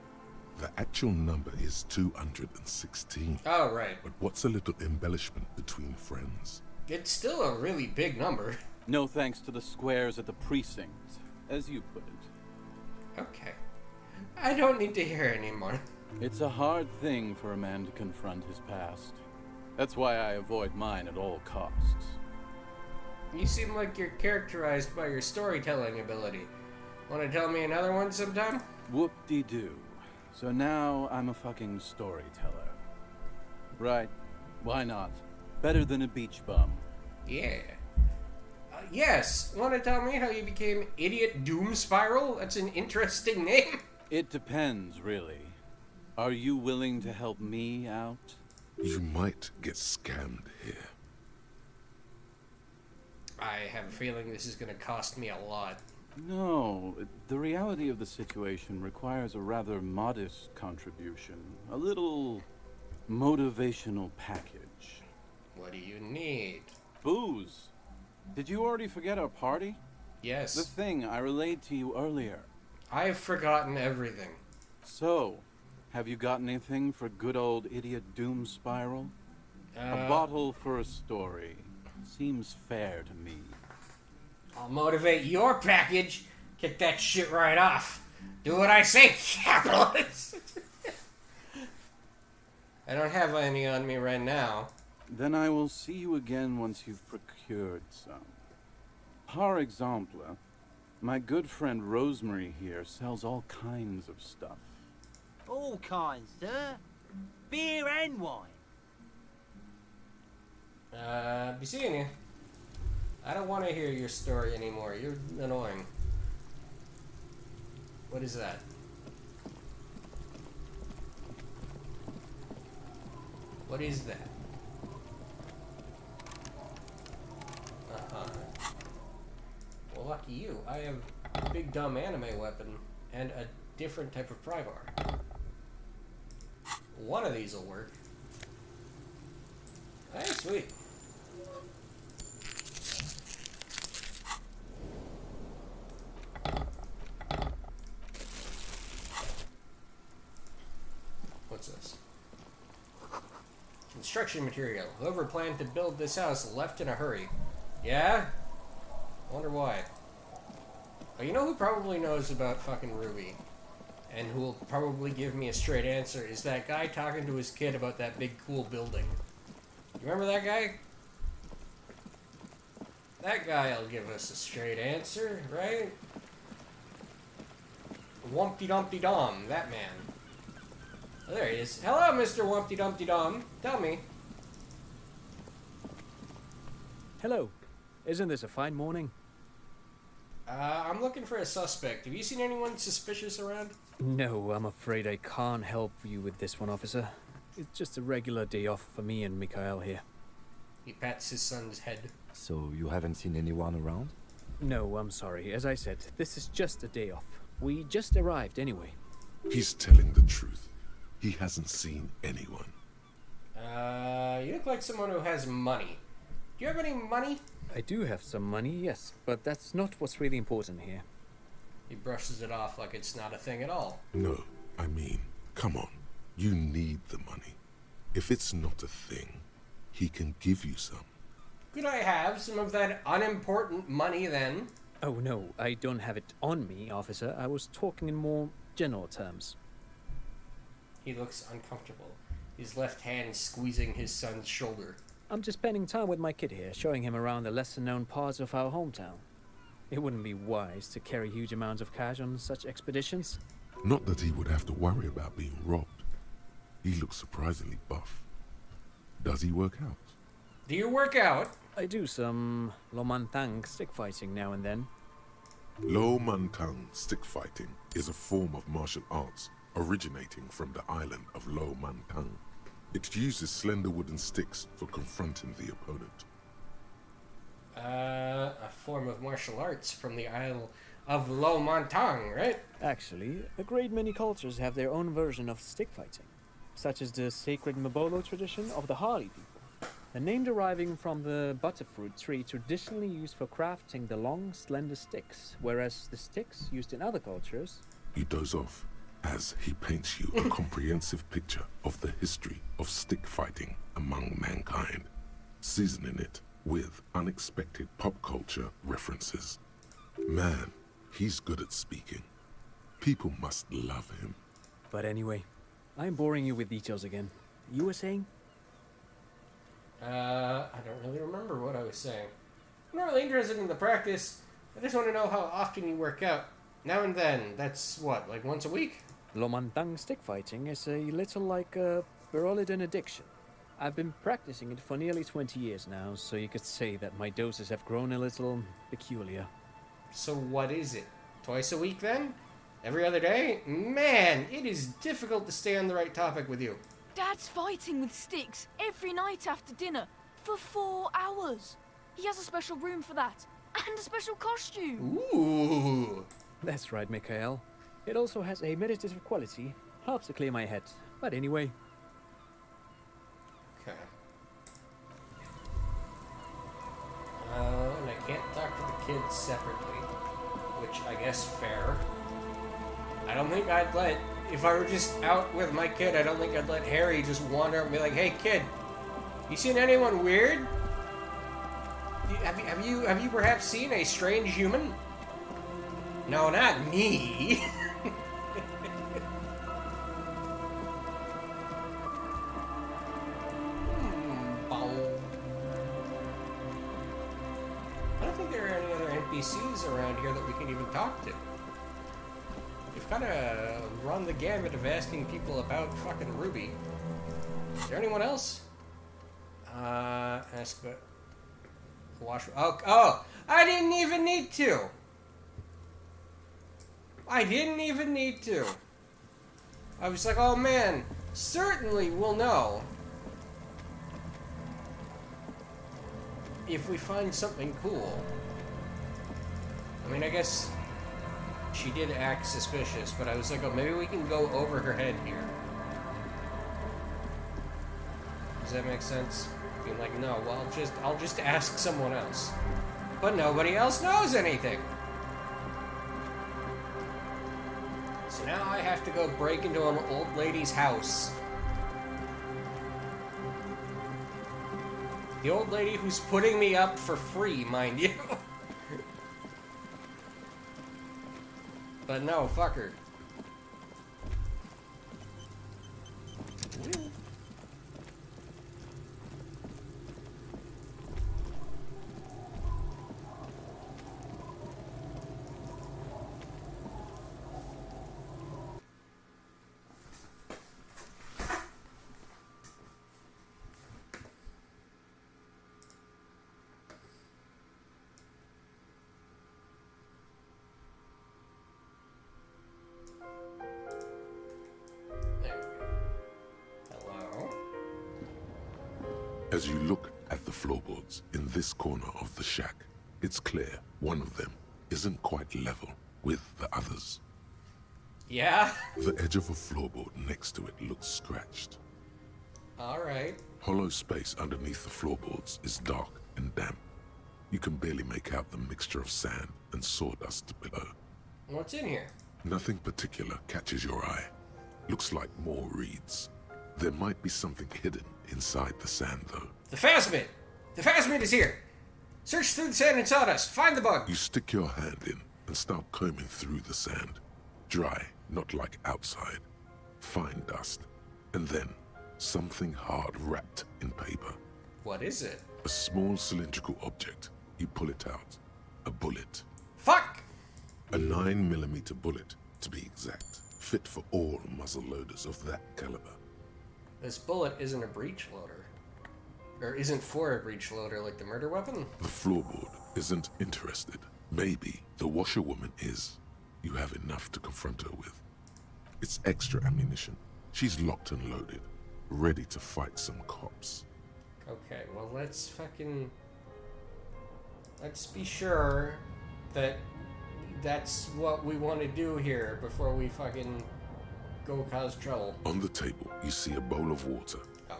the actual number is 216. Oh, right. But what's a little embellishment between friends? It's still a really big number. No thanks to the squares at the precinct, as you put it. Okay. I don't need to hear anymore. It's a hard thing for a man to confront his past. That's why I avoid mine at all costs. You seem like you're characterized by your storytelling ability. Want to tell me another one sometime? Whoop-de-doo. So now I'm a fucking storyteller. Right. Why not? Better than a beach bum. Yeah. Yes. Want to tell me how you became Idiot Doom Spiral? That's an interesting name. It depends, really. Are you willing to help me out? You might get scammed here. I have a feeling this is going to cost me a lot. No, the reality of the situation requires a rather modest contribution. A little motivational package. What do you need? Booze. Did you already forget our party? Yes. The thing I relayed to you earlier. I've forgotten everything. So, have you got anything for good old Idiot Doom Spiral? A bottle for a story. Seems fair to me. I'll motivate your package. Get that shit right off. Do what I say, capitalist. I don't have any on me right now. Then I will see you again once you've procured some. Par exemple, my good friend Rosemary here sells all kinds of stuff. All kinds, sir. Beer and wine. Be seeing you. I don't want to hear your story anymore. You're annoying. What is that? What is that? Well, lucky you. I have a big dumb anime weapon and a different type of prybar. One of these will work. Hey, sweet. What's this? Construction material. Whoever planned to build this house left in a hurry. Yeah? Wonder why. Oh, you know who probably knows about fucking Ruby? And who will probably give me a straight answer is that guy talking to his kid about that big cool building. You remember that guy? That guy'll give us a straight answer, right? Wumpty Dumpty Dom, that man. Oh, there he is. Hello, Mr. Wumpty Dumpty Dom. Tell me. Hello. Isn't this a fine morning? I'm looking for a suspect. Have you seen anyone suspicious around? No, I'm afraid I can't help you with this one, officer. It's just a regular day off for me and Mikhail here. He pats his son's head. So you haven't seen anyone around? No, I'm sorry. As I said, this is just a day off. We just arrived anyway. He's telling the truth. He hasn't seen anyone. You look like someone who has money. Do you have any money? I do have some money, yes, but that's not what's really important here. He brushes it off like it's not a thing at all. No, I mean, come on. You need the money. If it's not a thing, he can give you some. Could I have some of that unimportant money then? Oh no, I don't have it on me, officer. I was talking in more general terms. He looks uncomfortable, his left hand squeezing his son's shoulder. I'm just spending time with my kid here, showing him around the lesser-known parts of our hometown. It wouldn't be wise to carry huge amounts of cash on such expeditions. Not that he would have to worry about being robbed. He looks surprisingly buff. Does he work out? Do you work out? I do some Lomantang stick fighting now and then. Lo Mantang stick fighting is a form of martial arts originating from the island of Lo Mantang. It uses slender wooden sticks for confronting the opponent. A form of martial arts from the Isle of Lo Mantang, right? Actually, a great many cultures have their own version of stick fighting, such as the sacred Mabolo tradition of the Harley people, the name deriving from the butterfruit tree traditionally used for crafting the long, slender sticks, whereas the sticks used in other cultures... You doze off as he paints you a comprehensive picture of the history of stick fighting among mankind, seasoning it with unexpected pop culture references. Man, he's good at speaking. People must love him. But anyway, I'm boring you with details again. You were saying? I don't really remember what I was saying. I'm not really interested in the practice. I just want to know how often you work out. Now and then. That's what, like once a week? Lomantang stick fighting is a little like a Berolidin addiction. I've been practicing it for nearly 20 years now, so you could say that my doses have grown a little peculiar. So what is it? Twice a week then? Every other day? Man, it is difficult to stay on the right topic with you. Dad's fighting with sticks every night after dinner for 4 hours. He has a special room for that, and a special costume. Ooh. That's right, Mikhail. It also has a meditative quality. Helps to clear my head. But anyway. Okay. And I can't talk to the kids separately, which I guess fair. I don't think I'd let, if I were just out with my kid, I don't think I'd let Harry just wander up and be like, "Hey kid, you seen anyone weird? Have you perhaps seen a strange human?" No, not me. I don't think there are any other NPCs around here that we can even talk to. We've kind of run the gamut of asking people about fucking Ruby. Is there anyone else? Ask about... Oh, I didn't even need to! I didn't even need to. I was like, oh man, certainly we'll know if we find something cool. I mean, I guess she did act suspicious, but I was like, oh, maybe we can go over her head here. Does that make sense? Being like, no, well, I'll just ask someone else. But nobody else knows anything. So now I have to go break into an old lady's house. The old lady who's putting me up for free, mind you. But no, fuck her. As you look at the floorboards in this corner of the shack, it's clear one of them isn't quite level with the others. Yeah? The edge of a floorboard next to it looks scratched. Alright. Hollow space underneath the floorboards is dark and damp. You can barely make out the mixture of sand and sawdust below. What's in here? Nothing particular catches your eye. Looks like more reeds. There might be something hidden inside the sand, though. The phasmid! The phasmid is here! Search through the sand and sawdust. Find the bug. You stick your hand in and start combing through the sand. Dry, not like outside. Fine dust. And then something hard wrapped in paper. What is it? A small cylindrical object. You pull it out. A bullet. Fuck! A 9mm bullet, to be exact. Fit for all muzzle loaders of that caliber. This bullet isn't a breech loader. Or isn't for a breech loader like the murder weapon? The floorboard isn't interested. Maybe the washerwoman is. You have enough to confront her with. It's extra ammunition. She's locked and loaded, ready to fight some cops. Okay, well let's be sure that that's what we want to do here before we fucking go cause trouble. On the table, you see a bowl of water. Oh.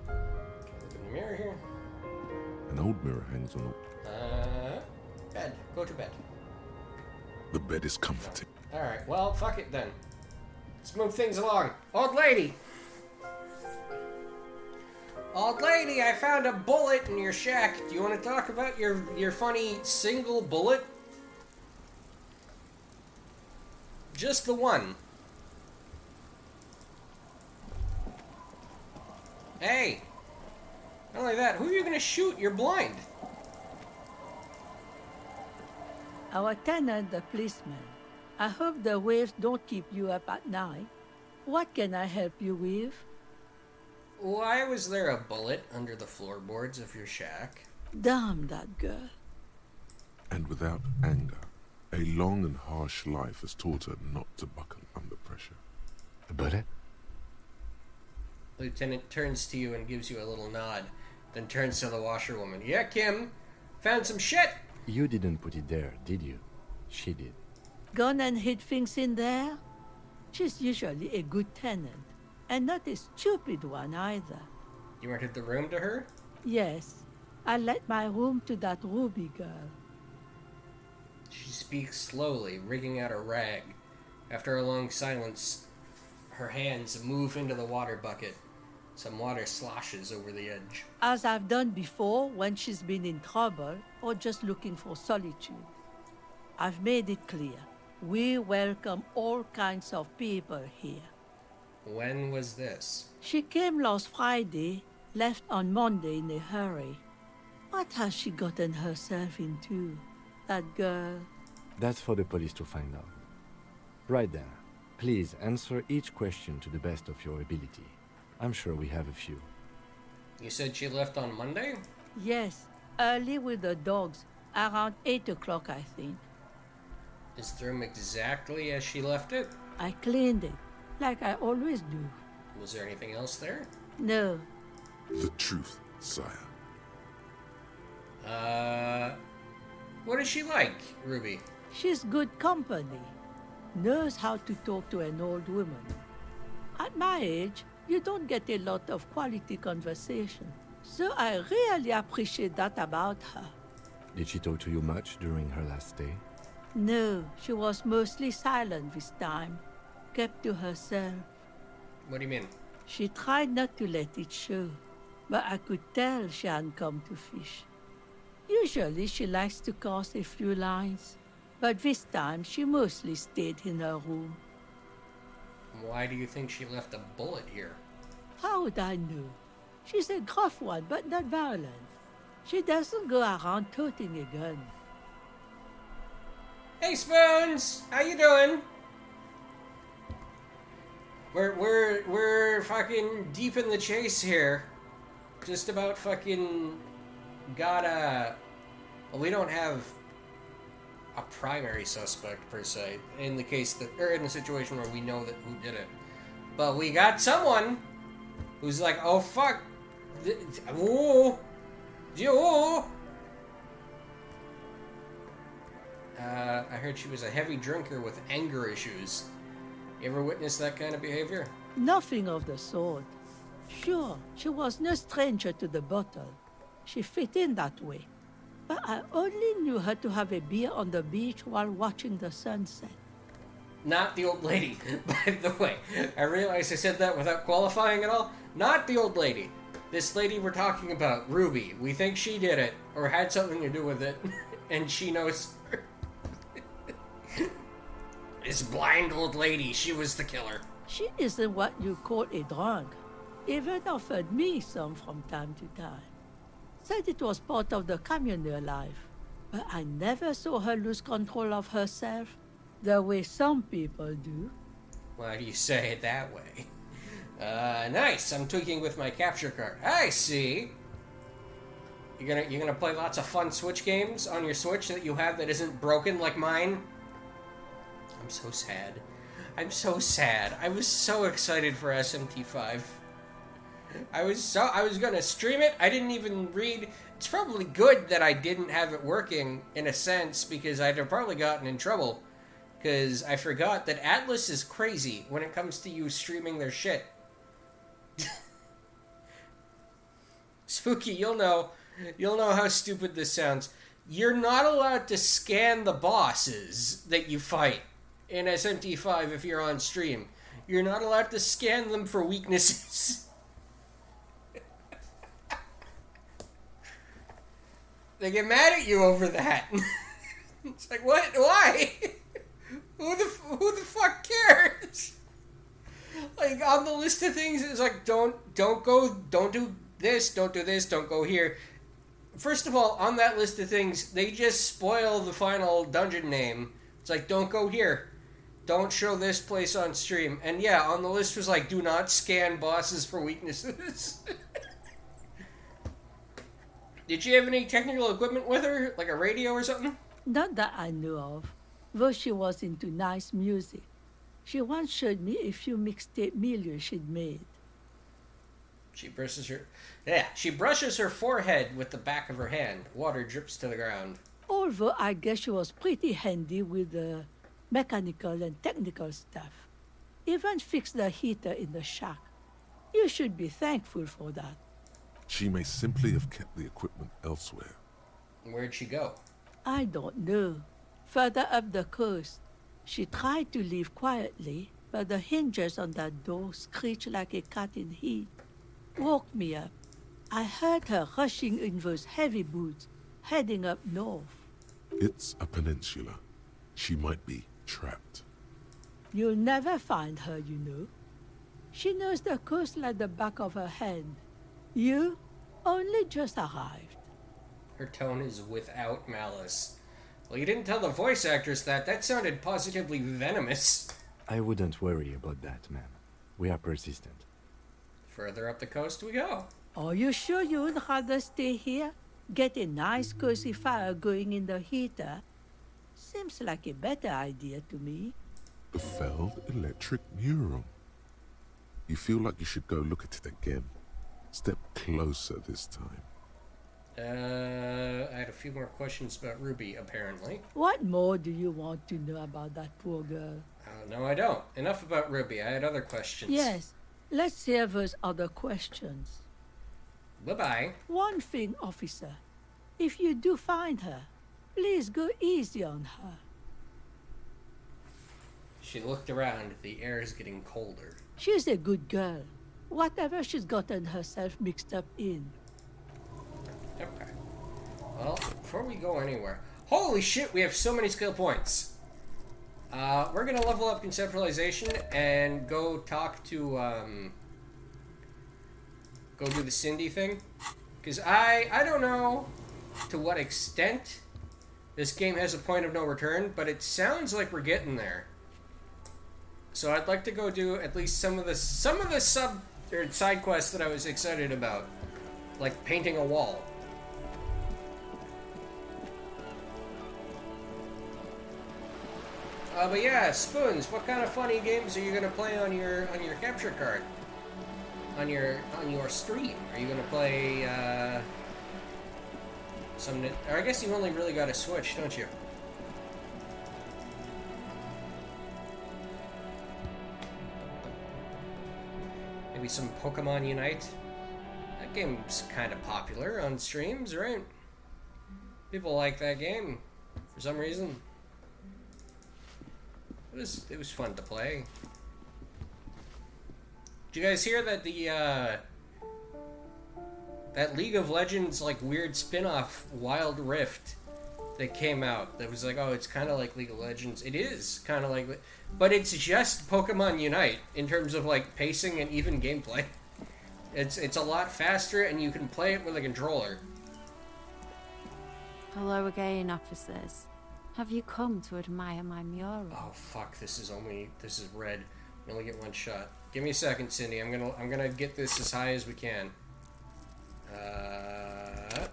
Okay, look in the mirror here. An old mirror hangs on Bed. Go to bed. The bed is comforting. Alright, well, fuck it then. Let's move things along. Old lady! Old lady, I found a bullet in your shack. Do you want to talk about your funny single bullet? Just the one. Hey! Not only that, who are you gonna shoot? You're blind. Our tenant, the policeman. I hope the waves don't keep you up at night. What can I help you with? Why was there a bullet under the floorboards of your shack? Damn that girl. And without anger, a long and harsh life has taught her not to buckle under pressure. A bullet? Lieutenant turns to you and gives you a little nod, then turns to the washerwoman. Yeah, Kim, found some shit. You didn't put it there, did you? She did. Gone and hid things in there? She's usually a good tenant, and not a stupid one either. You rented the room to her? Yes, I let my room to that Ruby girl. She speaks slowly, rigging out a rag. After a long silence, her hands move into the water bucket. Some water sloshes over the edge. As I've done before when she's been in trouble or just looking for solitude. I've made it clear. We welcome all kinds of people here. When was this? She came last Friday, left on Monday in a hurry. What has she gotten herself into? That girl. That's for the police to find out. Right there. Please answer each question to the best of your ability. I'm sure we have a few. You said she left on Monday? Yes, early with the dogs. Around 8 o'clock, I think. Is the room exactly as she left it? I cleaned it, like I always do. Was there anything else there? No. The truth, sire. What is she like, Ruby? She's good company. Knows how to talk to an old woman. At my age, you don't get a lot of quality conversation. So I really appreciate that about her. Did she talk to you much during her last stay? No, she was mostly silent this time. Kept to herself. What do you mean? She tried not to let it show, but I could tell she hadn't come to fish. Usually she likes to cast a few lines, but this time she mostly stayed in her room. Why do you think she left a bullet here? How would I know? She's a gruff one, but not violent. She doesn't go around toting a gun. Hey, Spoons! How you doing? We're fucking deep in the chase here. Just about fucking got a... Well, we don't have a primary suspect per se in the case that, or in the situation where we know that who did it. But we got someone who's like, oh fuck, oh, yo. I heard she was a heavy drinker with anger issues. You ever witnessed that kind of behavior? Nothing of the sort. Sure, she was no stranger to the bottle. She fit in that way. But I only knew her to have a beer on the beach while watching the sunset. Not the old lady, by the way. I realized I said that without qualifying at all. Not the old lady. This lady we're talking about, Ruby. We think she did it, or had something to do with it, and she knows... This blind old lady, she was the killer. She isn't what you call a drunk. Even offered me some from time to time. Said it was part of the communal life. But I never saw her lose control of herself, the way some people do. Why do you say it that way? Nice. I'm tweaking with my capture card. I see. You're gonna play lots of fun Switch games on your Switch that you have that isn't broken like mine? I'm so sad. I'm so sad. I was so excited for SMT5. I was gonna stream it. I didn't even read. It's probably good that I didn't have it working in a sense, because I'd have probably gotten in trouble. Because I forgot that Atlas is crazy when it comes to you streaming their shit. Spooky, you'll know how stupid this sounds. You're not allowed to scan the bosses that you fight in SMT5 if you're on stream. You're not allowed to scan them for weaknesses. They get mad at you over that. It's like, what? Why? Who the fuck cares? Like, on the list of things, it's like, don't do this, don't go here. First of all, on that list of things, they just spoil the final dungeon name. It's like, don't go here. Don't show this place on stream. And yeah, on the list was like, do not scan bosses for weaknesses. Did she have any technical equipment with her? Like a radio or something? Not that I know of, though she was into nice music. She once showed me a few mixtape millions she'd made. She brushes her forehead with the back of her hand. Water drips to the ground. Although I guess she was pretty handy with the mechanical and technical stuff. Even fixed the heater in the shack. You should be thankful for that. She may simply have kept the equipment elsewhere. Where'd she go? I don't know. Further up the coast. She tried to leave quietly, but the hinges on that door screeched like a cat in heat. Woke me up. I heard her rushing in those heavy boots, heading up north. It's a peninsula. She might be trapped. You'll never find her, you know. She knows the coast like the back of her hand. You only just arrived. Her tone is without malice. Well, you didn't tell the voice actress that. That sounded positively venomous. I wouldn't worry about that, ma'am. We are persistent. Further up the coast we go. Are you sure you would rather stay here? Get a nice cozy fire going in the heater? Seems like a better idea to me. The failed electric mural. You feel like you should go look at it again. Step closer this time. I had a few more questions about Ruby, apparently. What more do you want to know about that poor girl? No, I don't. Enough about Ruby. I had other questions. Yes, let's hear those other questions. Bye-bye. One thing, officer. If you do find her, please go easy on her. She looked around. The air is getting colder. She's a good girl. Whatever she's gotten herself mixed up in. Okay. Well, before we go anywhere... Holy shit, we have so many skill points! We're gonna level up conceptualization and go talk to, go do the Cindy thing. Because I don't know to what extent this game has a point of no return, but it sounds like we're getting there. So I'd like to go do at least some of the side quests that I was excited about. Like painting a wall. But yeah, Spoons, what kind of funny games are you gonna play on your capture card? On your stream? Are you gonna play or I guess you only really got a Switch, don't you? Maybe some Pokemon Unite? That game's kind of popular on streams, right? People like that game for some reason. It was fun to play. Did you guys hear that that League of Legends like weird spin-off Wild Rift that came out that was like, oh, it's kind of like League of Legends. It is kind of like, but it's just Pokemon Unite in terms of like pacing and even gameplay. It's a lot faster and you can play it with a controller. Hello again, officers. Have you come to admire my mural? Oh fuck! This is red. We only get one shot. Give me a second, Cindy. I'm gonna get this as high as we can. There.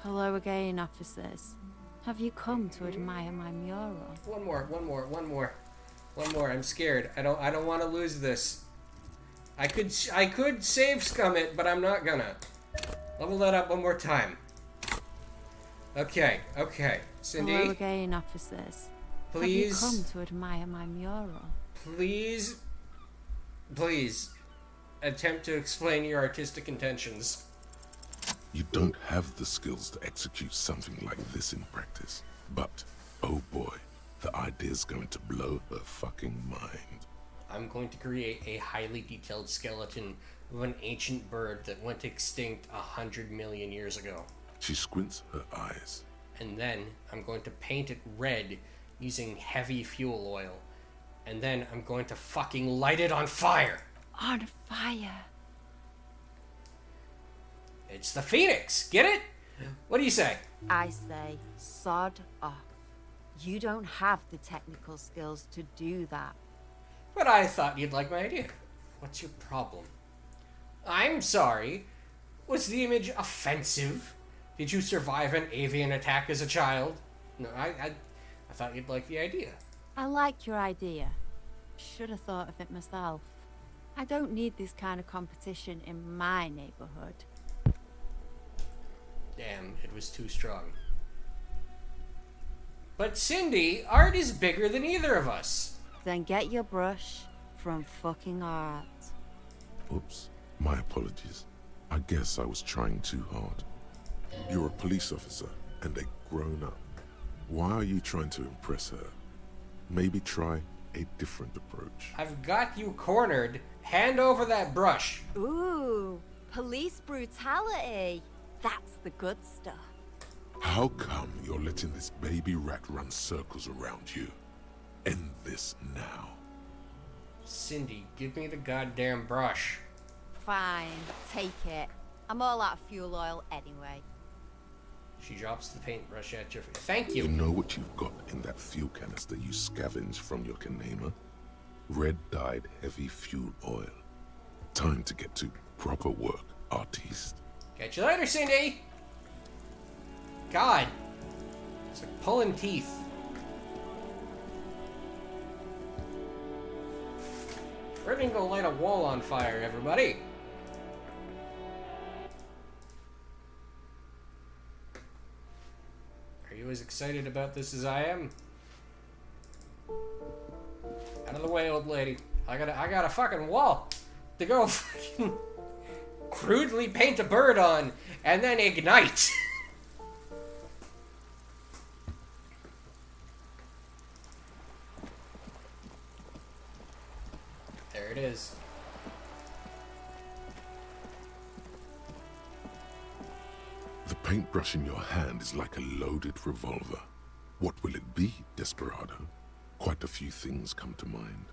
Hello again, officers. Have you come to admire my mural? One more. I'm scared. I don't want to lose this. I could save scum it, but I'm not gonna. Level that up one more time. Okay. Cindy. Hello again, officers. Please. Have you come to admire my mural? Please attempt to explain your artistic intentions. You don't have the skills to execute something like this in practice. But, oh boy, the idea's going to blow her fucking mind. I'm going to create a highly detailed skeleton of an ancient bird that went extinct 100 million years ago. She squints her eyes. And then I'm going to paint it red using heavy fuel oil. And then I'm going to fucking light it on fire. On fire. It's the Phoenix. Get it? What do you say? I say, sod off. You don't have the technical skills to do that. But I thought you'd like my idea. What's your problem? I'm sorry. Was the image offensive? Did you survive an avian attack as a child? No, I thought you'd like the idea. I like your idea. Should have thought of it myself. I don't need this kind of competition in my neighborhood. Damn, it was too strong. But Cindy, art is bigger than either of us. Then get your brush from fucking art. Oops, my apologies. I guess I was trying too hard. You're a police officer and a grown-up. Why are you trying to impress her? Maybe try a different approach. I've got you cornered. Hand over that brush. Ooh, police brutality. That's the good stuff. How come you're letting this baby rat run circles around you? End this now. Cindy, give me the goddamn brush. Fine, take it. I'm all out of fuel oil anyway. She drops the paintbrush at your face. Thank you. You know what you've got in that fuel canister you scavenged from your Kanema? Red-dyed heavy fuel oil. Time to get to proper work, artiste. Catch you later, Cindy! God. It's like pulling teeth. We're gonna go light a wall on fire, everybody. Are you as excited about this as I am? Out of the way, old lady. I got a fucking wall to go fucking crudely paint a bird on and then ignite. There it is. The paintbrush in your hand is like a loaded revolver. What will it be, Desperado? Quite a few things come to mind.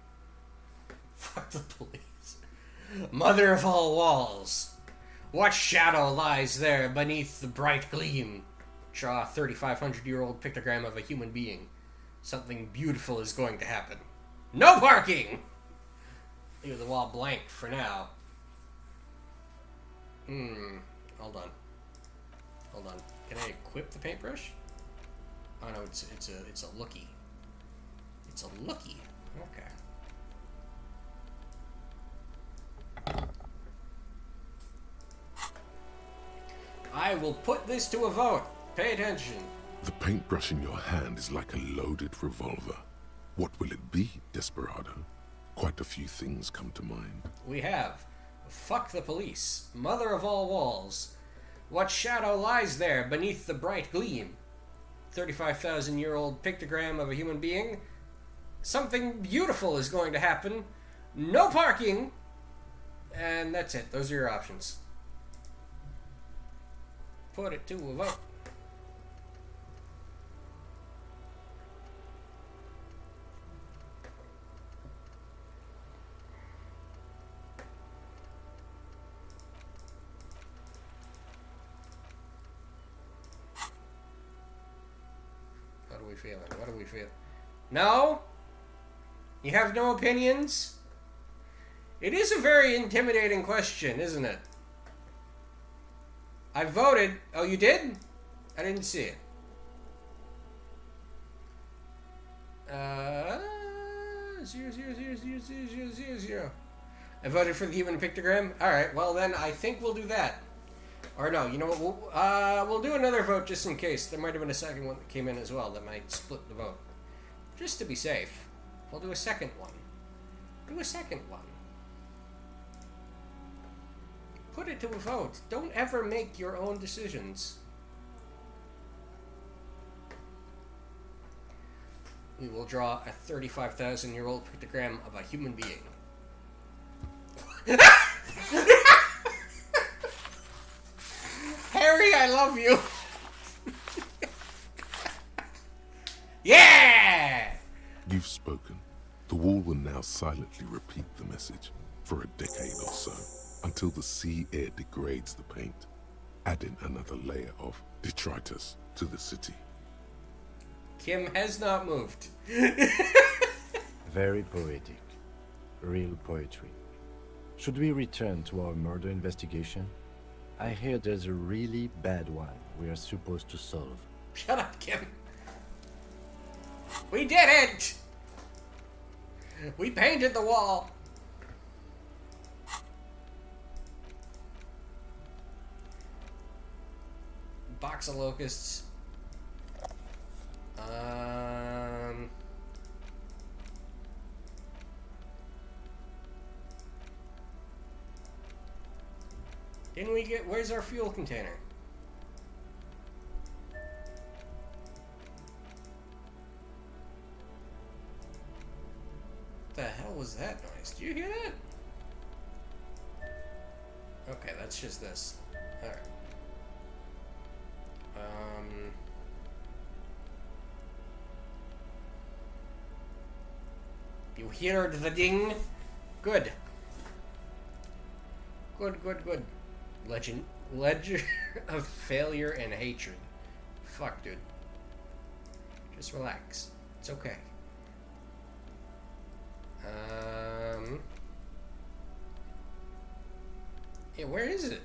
Fuck the police. Mother of all walls, what shadow lies there beneath the bright gleam? Draw a 3,500-year-old pictogram of a human being. Something beautiful is going to happen. No parking! Leave the wall blank for now. Hold on. Hold on. Can I equip the paintbrush? Oh no, it's a lookie. It's a lookie. Okay. I will put this to a vote. Pay attention. The paintbrush in your hand is like a loaded revolver. What will it be, Desperado? Quite a few things come to mind. We have fuck the police, mother of all walls. What shadow lies there beneath the bright gleam? 35,000-year-old pictogram of a human being. Something beautiful is going to happen. No parking. And that's it. Those are your options. Put it to a vote. How do we feel? What do we feel? No? You have no opinions? It is a very intimidating question, isn't it? I voted. Oh, you did? I didn't see it. Zero, zero, zero, zero, zero, zero, zero, zero. I voted for the human pictogram. All right. Well, then I think we'll do that. Or no, you know what? We'll do another vote just in case. There might have been a second one that came in as well that might split the vote. Just to be safe, we'll do a second one. Do a second one. Put it to a vote. Don't ever make your own decisions. We will draw a 35,000-year-old pictogram of a human being. Harry, I love you. Yeah! You've spoken. The wall will now silently repeat the message for a decade or so, until the sea air degrades the paint, adding another layer of detritus to the city. Kim has not moved. Very poetic. Real poetry. Should we return to our murder investigation? I hear there's a really bad one we are supposed to solve. Shut up, Kim. We did it! We painted the wall. Box of locusts. Didn't we get... Where's our fuel container? What the hell was that noise? Did you hear that? Okay, that's just this. Alright. You heard the ding? Good. Good, good, good. Legend. Ledger of failure and hatred. Fuck, dude. Just relax. It's okay. Yeah, where is it? It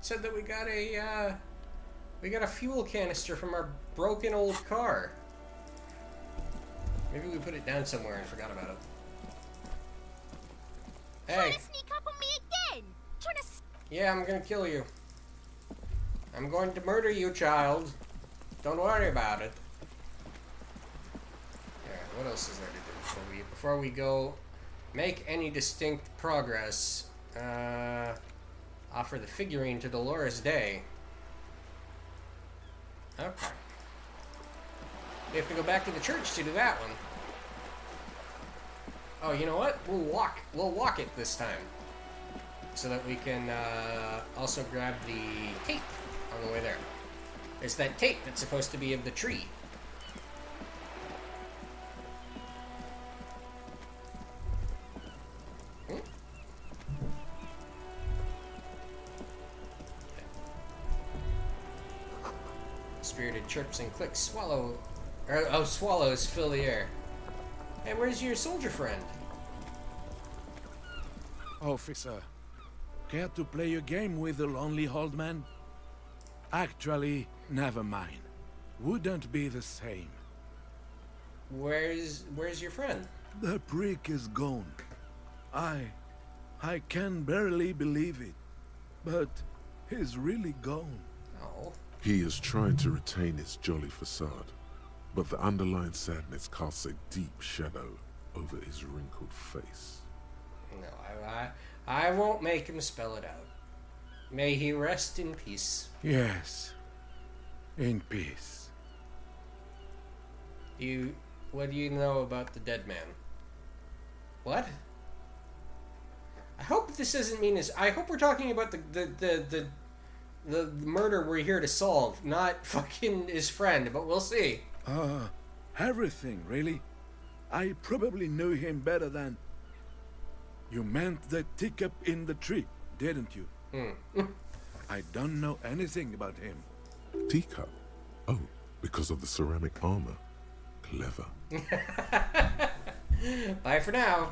said that we got a fuel canister from our broken old car. Maybe we put it down somewhere and forgot about it. Hey. Trying to sneak up on me again? Yeah, I'm gonna kill you. I'm going to murder you, child. Don't worry about it. Alright, what else is there to do before we go make any distinct progress? Offer the figurine to Dolores Day. Okay. We have to go back to the church to do that one. Oh, you know what? We'll walk it this time. So that we can also grab the tape on the way there. There's that tape that's supposed to be of the tree. Spirited chirps and clicks. Swallows fill the air. Hey, where's your soldier friend? Officer, care to play a game with the lonely old man? Actually, never mind. Wouldn't be the same. Where's your friend? The prick is gone. I can barely believe it, but he's really gone. Oh. He is trying to retain his jolly facade, but the underlying sadness casts a deep shadow over his wrinkled face. No, I won't make him spell it out. May he rest in peace. Yes, in peace. What do you know about the dead man? What? I hope this doesn't mean I hope we're talking about the murder we're here to solve, not fucking his friend, but we'll see. Everything, really. I probably knew him better than... You meant the teacup in the tree, didn't you? I don't know anything about him. Teacup? Oh, because of the ceramic armor. Clever. Bye for now.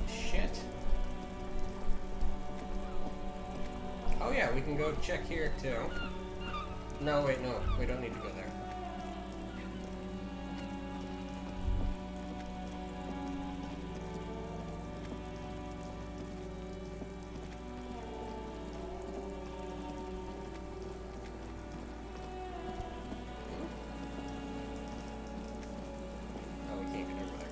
Shit. Oh yeah, we can go check here too. No, wait, no. We don't need to go there. Oh, we can't get over there.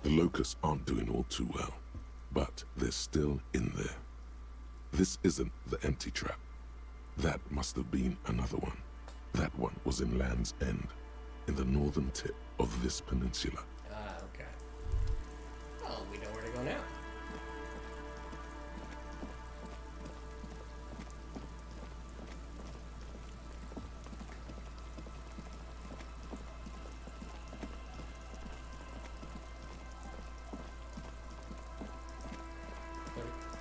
The locusts aren't doing all too well, but they're still in there. This isn't the empty trap. That must have been another one. That one was in Land's End, in the northern tip of this peninsula. Ah, okay. Well, we know where to go now.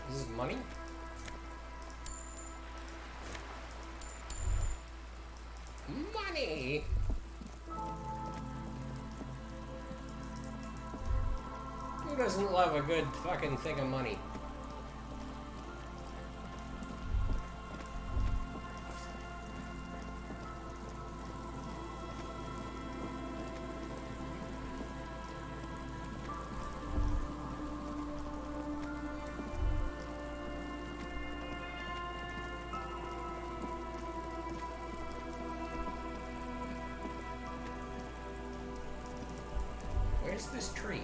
This is money? Money! Who doesn't love a good fucking thing of money? Where's this tree?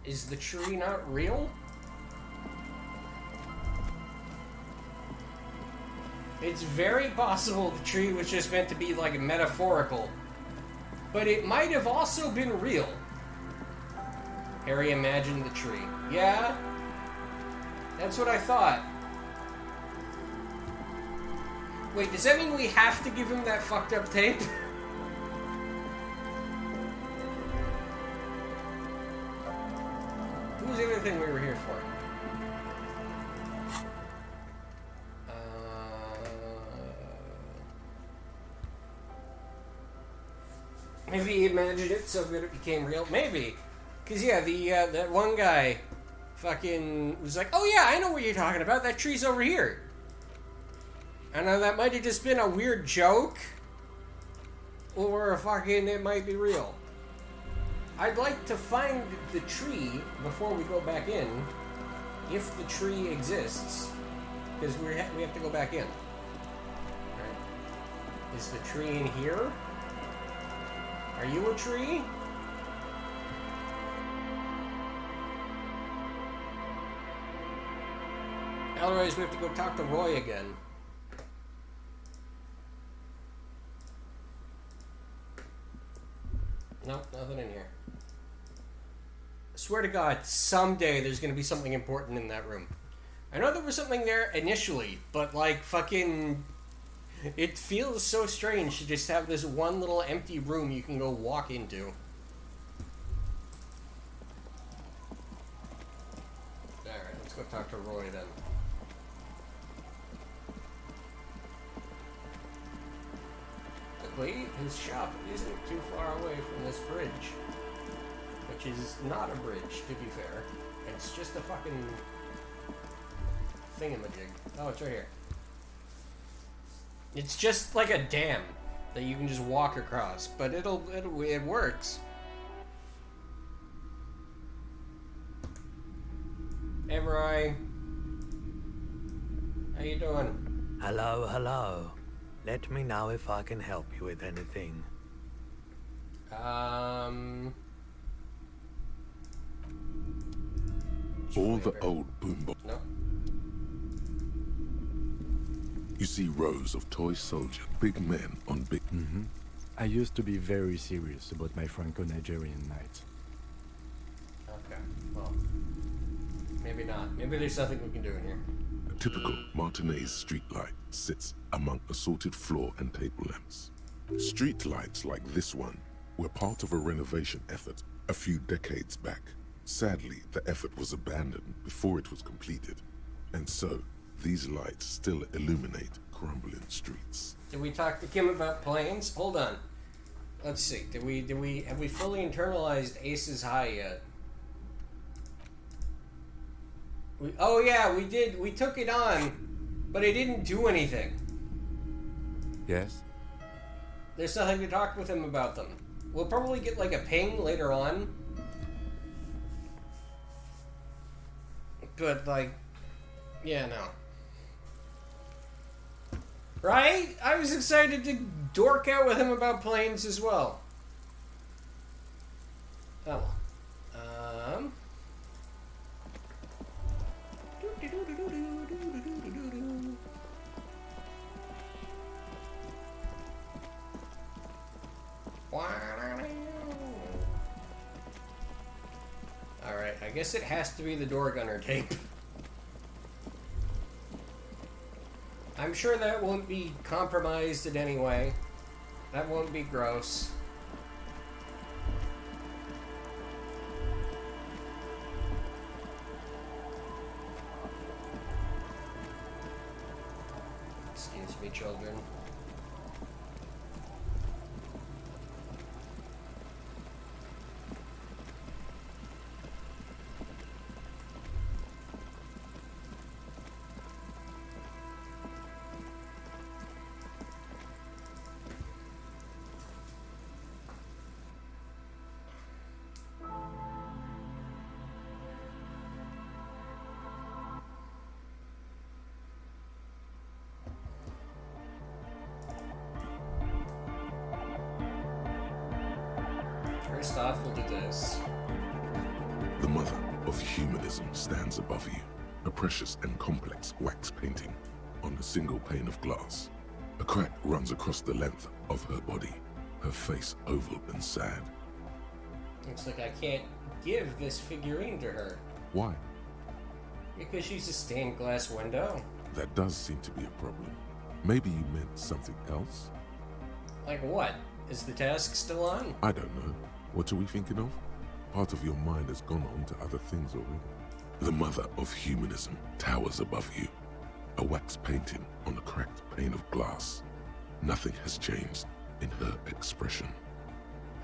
Is the tree not real? It's very possible the tree was just meant to be like metaphorical. But it might have also been real. Harry imagined the tree. Yeah? That's what I thought. Wait, does that mean we have to give him that fucked up tape? What was the other thing we were here for? Maybe he imagined it so that it became real. Maybe. Because, yeah, that one guy fucking was like, oh, yeah, I know what you're talking about. That tree's over here. I know that might have just been a weird joke. Or fucking it might be real. I'd like to find the tree before we go back in. If the tree exists. Because we have to go back in. Right. Is the tree in here? Are you a tree? Otherwise, we have to go talk to Roy again. Nope, nothing in here. I swear to God, someday there's going to be something important in that room. I know there was something there initially, but like fucking... It feels so strange to just have this one little empty room you can go walk into. Alright, let's go talk to Roy then. Luckily, his shop isn't too far away from this bridge. Which is not a bridge, to be fair. It's just a fucking... thingamajig. Oh, it's right here. It's just like a dam that you can just walk across, but it works. Hey, Roy. How you doing? Hello, hello. Let me know if I can help you with anything. All the old boombox. No. You see rows of toy soldiers, big men on big... I used to be very serious about my Franco-Nigerian nights. Okay, well, maybe not. Maybe there's something we can do in here. A typical Martinez streetlight sits among assorted floor and table lamps. Street lights like this one were part of a renovation effort a few decades back. Sadly, the effort was abandoned before it was completed, and so these lights still illuminate crumbling streets. Did we talk to Kim about planes? Hold on. Let's see. Have we fully internalized Ace's High yet? Oh yeah, we did. We took it on, but it didn't do anything. Yes? There's nothing to talk with him about them. We'll probably get like a ping later on. But like, yeah, no. Right? I was excited to dork out with him about planes as well. Oh well. Alright, I guess it has to be the door gunner tape. I'm sure that won't be compromised in any way. That won't be gross. Excuse me, children. First off, we'll do this. The mother of humanism stands above you, a precious and complex wax painting on a single pane of glass. A crack runs across the length of her body. her face oval and sad. Looks like I can't give this figurine to her. Why? Because she's a stained glass window. That does seem to be a problem. Maybe you meant something else? Like what? Is the task still on? I don't know. What are we thinking of? Part of your mind has gone on to other things already. The mother of humanism towers above you. A wax painting on a cracked pane of glass. Nothing has changed in her expression.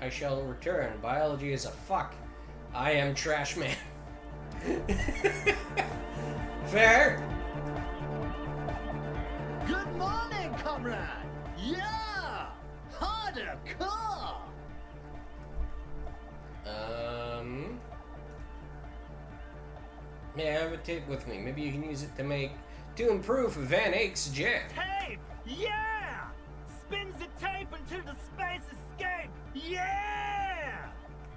I shall return. Biology is a fuck. I am Trash Man. Fair? Good morning, comrade! Yeah! Harder car! Yeah, I have a tape with me. Maybe you can use it to improve Van Ake's jet. Tape! Yeah! Spins the tape until the space escape! Yeah!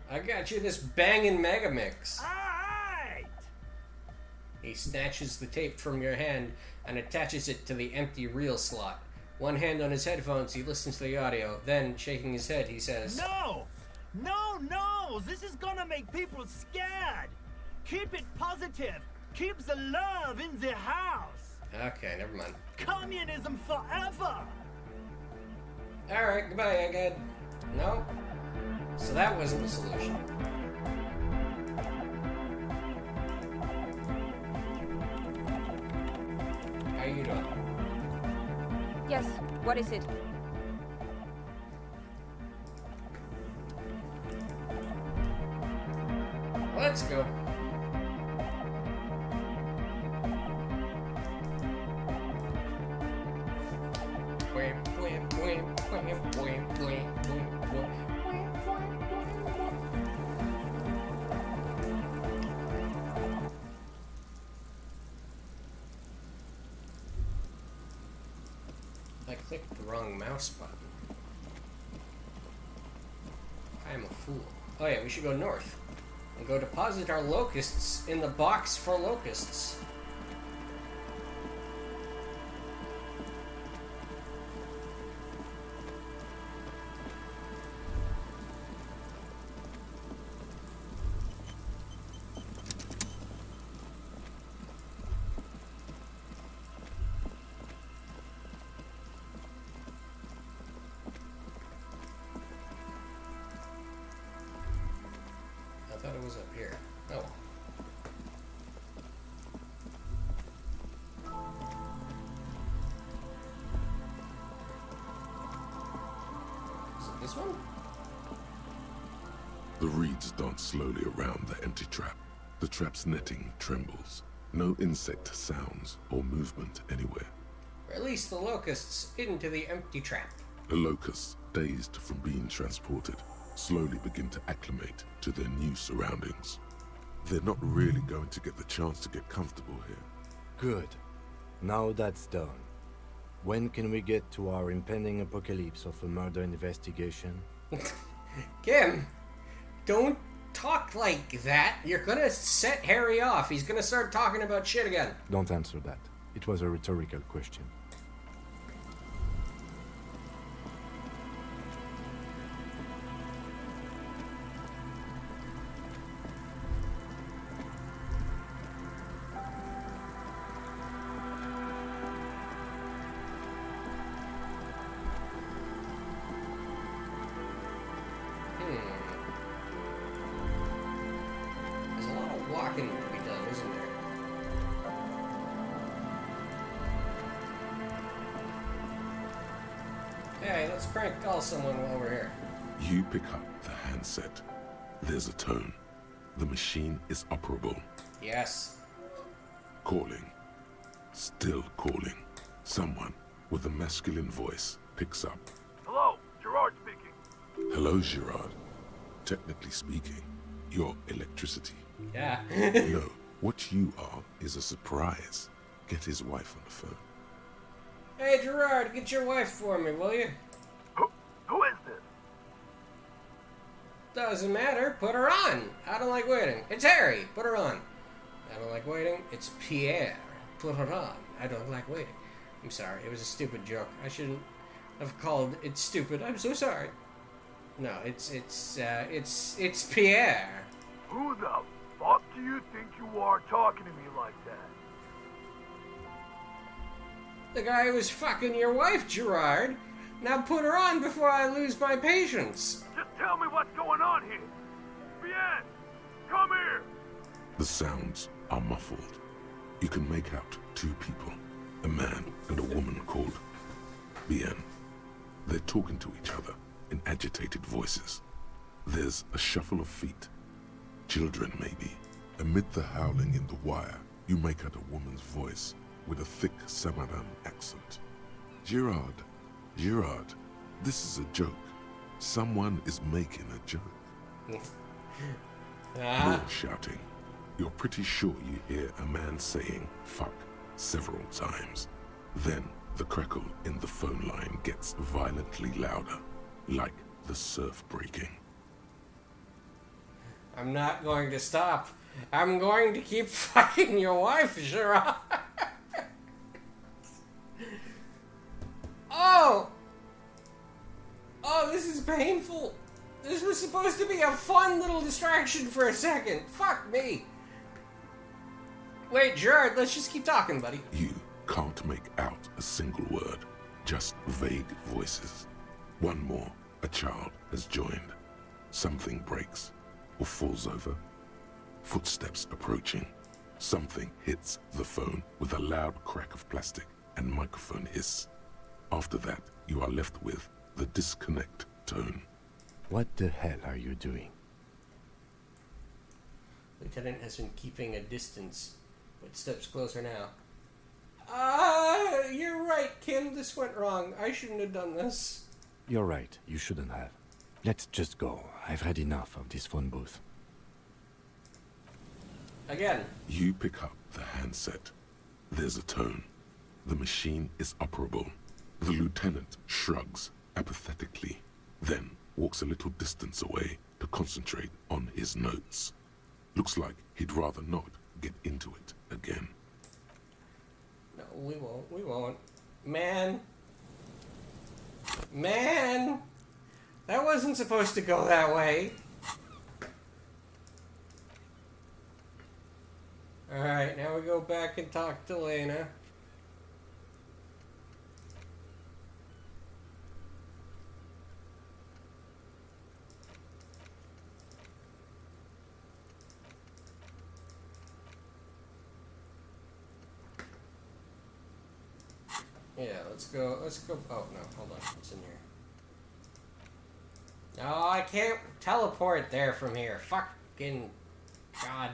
I got you this bangin' Megamix. Alright! He snatches the tape from your hand and attaches it to the empty reel slot. One hand on his headphones, he listens to the audio. Then, shaking his head, he says, No! No, no! This is gonna make people scared! Keep it positive! Keep the love in the house! Okay, never mind. Communism forever! Alright, goodbye, Egghead. No? So that wasn't the solution. How you doing? Yes, what is it? Let's go. I clicked the wrong mouse button. I am a fool. Oh yeah, we should go north. And go deposit our locusts in the box for locusts. I thought it was up here. Oh. Is it this one? The reeds dance slowly around the empty trap. The trap's netting trembles. No insect sounds or movement anywhere. Release the locusts into the empty trap. The locusts, dazed from being transported, slowly begin to acclimate to their new surroundings. They're not really going to get the chance to get comfortable here. Good. Now that's done. When can we get to our impending apocalypse of a murder investigation? Kim, don't talk like that. You're gonna set Harry off. He's gonna start talking about shit again. Don't answer that. It was a rhetorical question. There's a lot of walking to be done, isn't there? Hey, let's prank call someone while we're here. You pick up the handset. There's a tone. The machine is operable. Yes. Calling. Still calling. Someone with a masculine voice picks up. Hello, Gerard speaking. Hello, Gerard. Technically speaking, you're electricity. Yeah. No, what you are is a surprise. Get his wife on the phone. Hey, Gerard, get your wife for me, will you? Who is this? Doesn't matter. Put her on. I don't like waiting. It's Harry. Put her on. I don't like waiting. It's Pierre. Put her on. I don't like waiting. I'm sorry. It was a stupid joke. I shouldn't have called it stupid. I'm so sorry. No, it's Pierre. Who the fuck do you think you are talking to me like that? The guy who was fucking your wife, Gerard. Now put her on before I lose my patience. Just tell me what's going on here. Bien, come here. The sounds are muffled. You can make out two people, a man and a woman called Bien. They're talking to each other in agitated voices. There's a shuffle of feet. Children, maybe. Amid the howling in the wire, you make out a woman's voice with a thick Samaran accent. Gerard, this is a joke. Someone is making a joke. You're shouting. You're pretty sure you hear a man saying fuck several times. Then the crackle in the phone line gets violently louder, like the surf breaking. I'm not going to stop. I'm going to keep fucking your wife, Gerard. Oh! Oh, this is painful. This was supposed to be a fun little distraction for a second. Fuck me. Wait, Gerard, let's just keep talking, buddy. You can't make out a single word, just vague voices. One more, a child has joined. Something breaks or falls over. Footsteps approaching. Something hits the phone with a loud crack of plastic and microphone hiss. After that, you are left with the disconnect tone. What the hell are you doing? Lieutenant has been keeping a distance, but steps closer now. You're right, Kim. This went wrong. I shouldn't have done this. You're right. You shouldn't have. Let's just go. I've had enough of this phone booth. Again. You pick up the handset. There's a tone. The machine is operable. The lieutenant shrugs apathetically, then walks a little distance away to concentrate on his notes. Looks like he'd rather not get into it again. No, we won't. Man! That wasn't supposed to go that way. Alright, now we go back and talk to Lena. Yeah, let's go, oh no, hold on, what's in here? No, I can't teleport there from here, fucking God.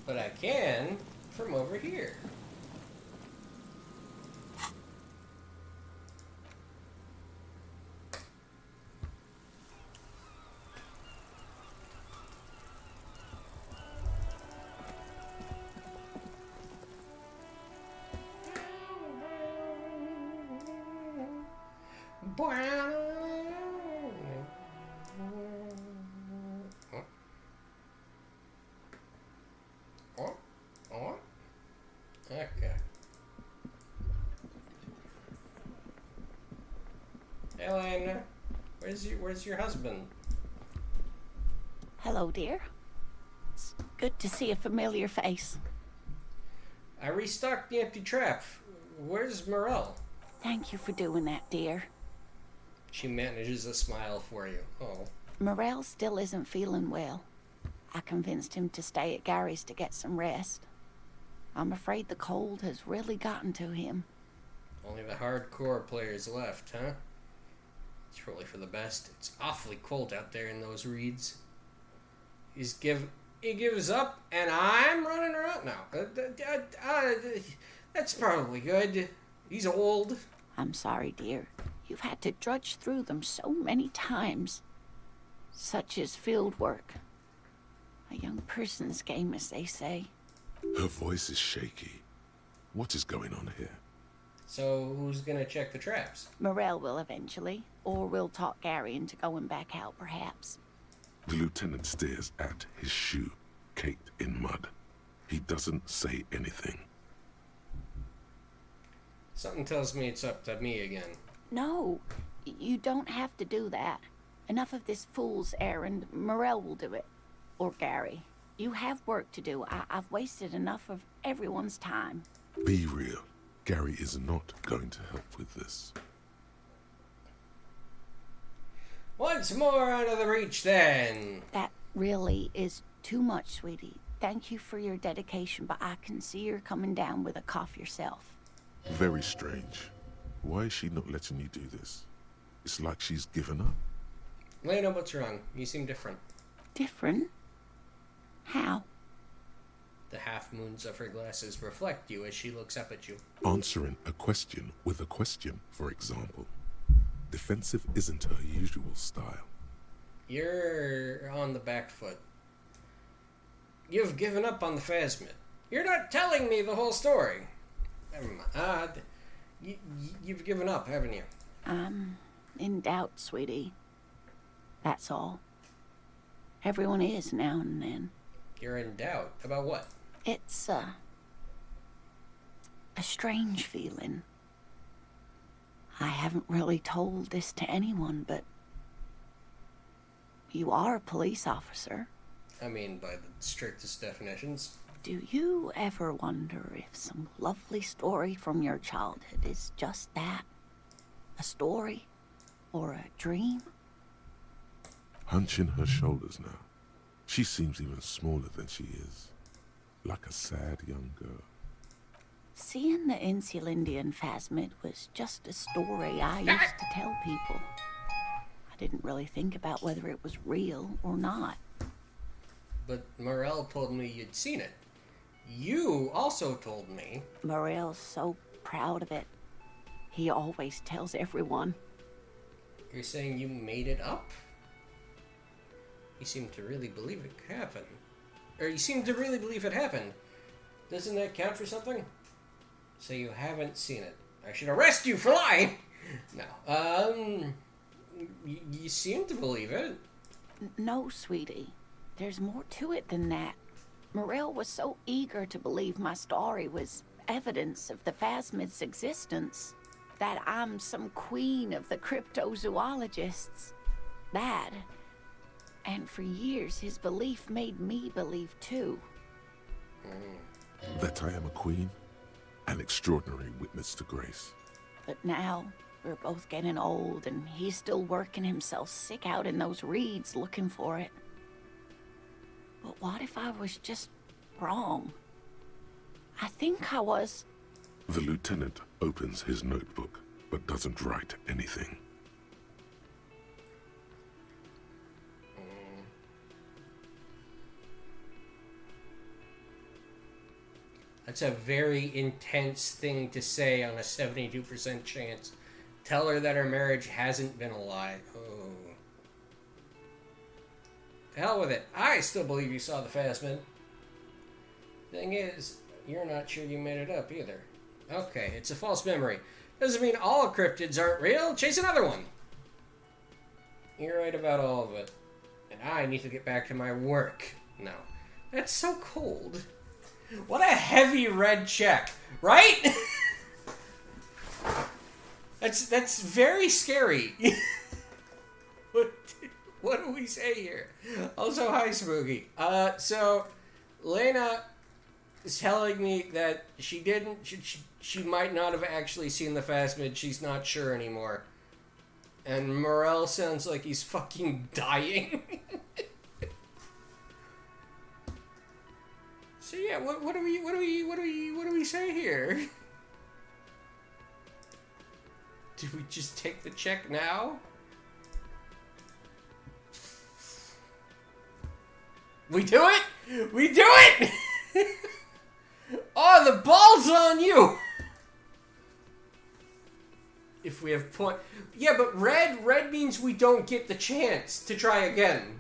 But I can from over here. Okay. Elena, where's your husband? Hello, dear. It's good to see a familiar face. I restocked the empty trap. Where's Morel? Thank you for doing that, dear. She manages a smile for you. Oh. Morel still isn't feeling well. I convinced him to stay at Gary's to get some rest. I'm afraid the cold has really gotten to him. Only the hardcore players left, huh? It's probably for the best. It's awfully cold out there in those reeds. He gives up, and I'm running around now. That's probably good. He's old. I'm sorry, dear. You've had to drudge through them so many times. Such is field work. A young person's game, as they say. Her voice is shaky. What is going on here? So who's gonna check the traps? Morel will eventually, or we'll talk Gary into going back out, perhaps. The lieutenant stares at his shoe, caked in mud. He doesn't say anything. Something tells me it's up to me again. No, you don't have to do that. Enough of this fool's errand. Morel will do it. Or Gary. You have work to do. I've wasted enough of everyone's time. Be real. Gary is not going to help with this. Once more out of the reach, then. That really is too much, sweetie. Thank you for your dedication, but I can see you're coming down with a cough yourself. Very strange. Why is she not letting you do this? It's like she's given up. Lena, what's wrong? You seem different. Different? How? The half moons of her glasses reflect you as she looks up at you. Answering a question with a question, for example. Defensive isn't her usual style. You're on the back foot. You've given up on the Phasmid. You're not telling me the whole story. You've given up, haven't you? I'm in doubt, sweetie. That's all. Everyone is now and then. You're in doubt? About what? It's, a strange feeling. I haven't really told this to anyone, but you are a police officer. I mean, by the strictest definitions. Do you ever wonder if some lovely story from your childhood is just that? A story? Or a dream? Hunching her shoulders now. She seems even smaller than she is. Like a sad young girl. Seeing the Insulindian Phasmid was just a story I used to tell people. I didn't really think about whether it was real or not. But Morel told me you'd seen it. You also told me. Morel's so proud of it. He always tells everyone. You're saying you made it up? You seem to really believe it happened. Or you seem to really believe it happened. Doesn't that count for something? So you haven't seen it. I should arrest you for lying! No. You seem to believe it. No, sweetie. There's more to it than that. Morel was so eager to believe my story was evidence of the Phasmid's existence that I'm some queen of the cryptozoologists. That. And for years, his belief made me believe too. That I am a queen? An extraordinary witness to grace. But now, we're both getting old, and he's still working himself sick out in those reeds looking for it. But what if I was just wrong? I think I was. The lieutenant opens his notebook, but doesn't write anything. That's a very intense thing to say on a 72% chance. Tell her that her marriage hasn't been a lie. Oh. The hell with it. I still believe you saw the Phasmid. Thing is, you're not sure you made it up either. Okay, it's a false memory. Doesn't mean all cryptids aren't real. Chase another one. You're right about all of it. And I need to get back to my work. No. That's so cold. What a heavy red check, right? That's very scary. What do we say here? Also, hi, Spooky. So, Lena is telling me that she didn't, she might not have actually seen the Phasmid. She's not sure anymore. And Morel sounds like he's fucking dying. So yeah, what do we say here? Do we just take the check now? We do it! We do it! Oh, the ball's on you! If we have point... Yeah, but red means we don't get the chance to try again.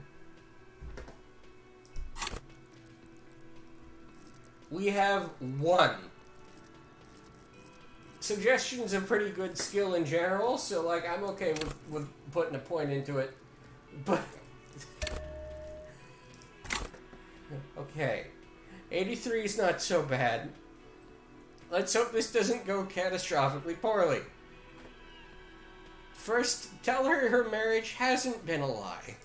We have 1. Suggestion's a pretty good skill in general, so, like, I'm okay with putting a point into it. But... Okay. 83 is not so bad. Let's hope this doesn't go catastrophically poorly. First, tell her marriage hasn't been a lie.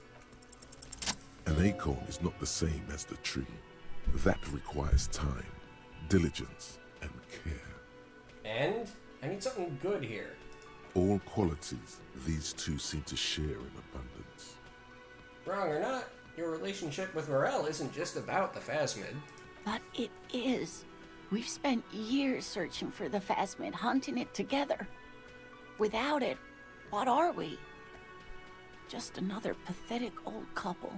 An acorn is not the same as the tree. That requires time, diligence, and care. And I need something good here. All qualities these two seem to share in abundance. Wrong or not, your relationship with Morel isn't just about the phasmid. But it is. We've spent years searching for the phasmid, hunting it together. Without it, what are we? Just another pathetic old couple.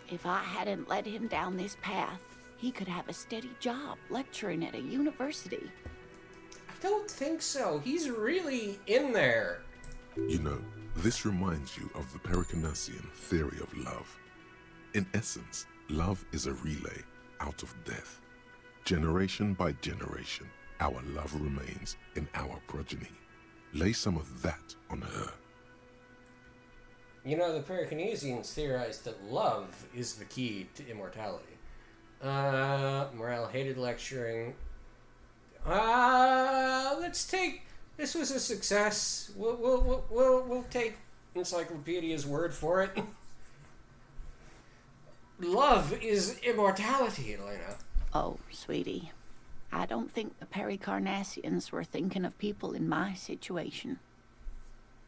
If I hadn't led him down this path, he could have a steady job lecturing at a university. I don't think so. He's really in there. You know, this reminds you of the Pericanasian theory of love. In essence, love is a relay out of death. Generation by generation, our love remains in our progeny. Lay some of that on her. You know, the Pericanesians theorized that love is the key to immortality. Morel hated lecturing. Let's take... This was a success. We'll take Encyclopedia's word for it. Love is immortality, Elena. Oh, sweetie. I don't think the Pericarnassians were thinking of people in my situation.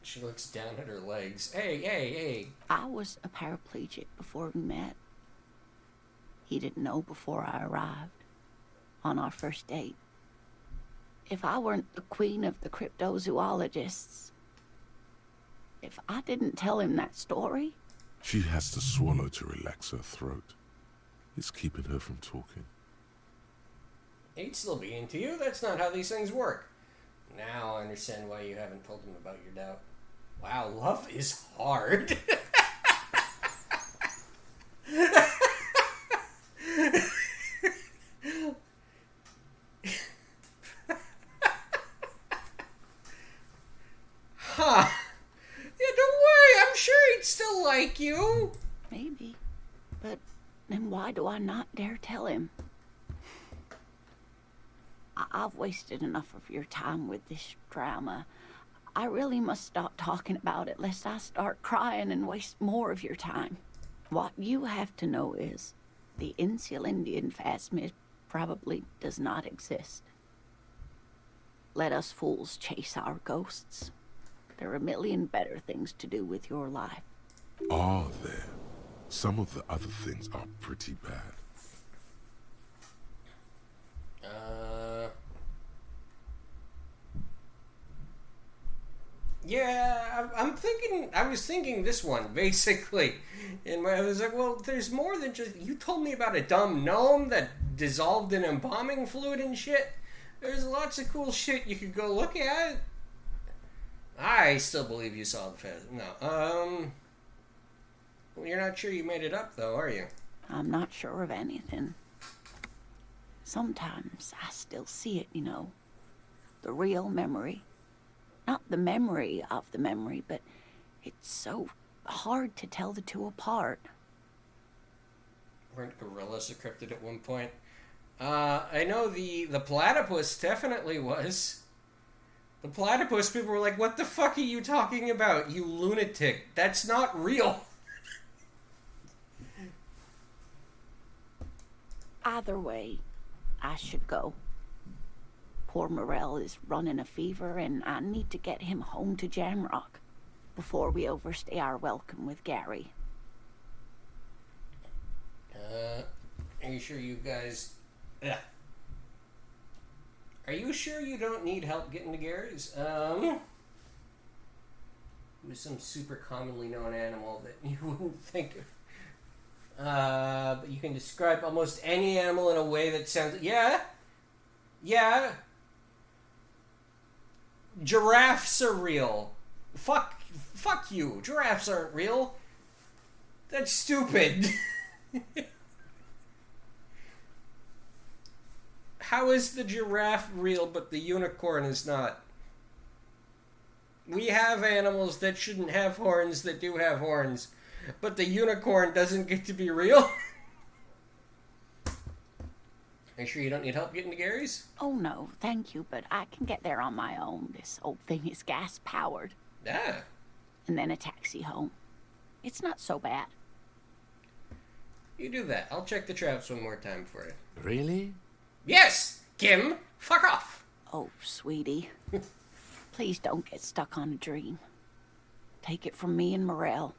She looks down at her legs. Hey. I was a paraplegic before we met. He didn't know before I arrived. On our first date. If I weren't the queen of the cryptozoologists, if I didn't tell him that story... She has to swallow to relax her throat. It's keeping her from talking. He'd still be into you. That's not how these things work. Now I understand why you haven't told him about your doubt. Wow, love is hard. Huh. Yeah, don't worry. I'm sure he'd still like you. Maybe. But then why do I not dare tell him? I've wasted enough of your time with this drama. I really must stop talking about it lest I start crying and waste more of your time. What you have to know is the Insulindian phasmid probably does not exist. Let us fools chase our ghosts. There are a million better things to do with your life. Are there? Some of the other things are pretty bad. Yeah, I was thinking this one, basically. And I was like, well, there's more than just... You told me about a dumb gnome that dissolved in embalming fluid and shit. There's lots of cool shit you could go look at. I still believe you saw the phasmid. No, well, you're not sure you made it up, though, are you? I'm not sure of anything. Sometimes I still see it, you know. The real memory. Not the memory of the memory, but it's so hard to tell the two apart. Weren't gorillas decrypted at one point? I know the platypus definitely was. The platypus people were like, what the fuck are you talking about, you lunatic? That's not real. Either way, I should go. Poor Morel is running a fever, and I need to get him home to Jamrock before we overstay our welcome with Gary. Are you sure you guys... Ugh. Are you sure you don't need help getting to Gary's? With some super commonly known animal that you wouldn't think of. But you can describe almost any animal in a way that sounds... Yeah? Giraffes are real. Fuck you. Giraffes aren't real. That's stupid. How is the giraffe real but the unicorn is not? We have animals that shouldn't have horns that do have horns, but the unicorn doesn't get to be real? Are you sure you don't need help getting to Gary's? Oh no, thank you, but I can get there on my own. This old thing is gas-powered. Yeah. And then a taxi home. It's not so bad. You do that. I'll check the traps one more time for you. Really? Yes! Kim, fuck off! Oh, sweetie. Please don't get stuck on a dream. Take it from me and Morel.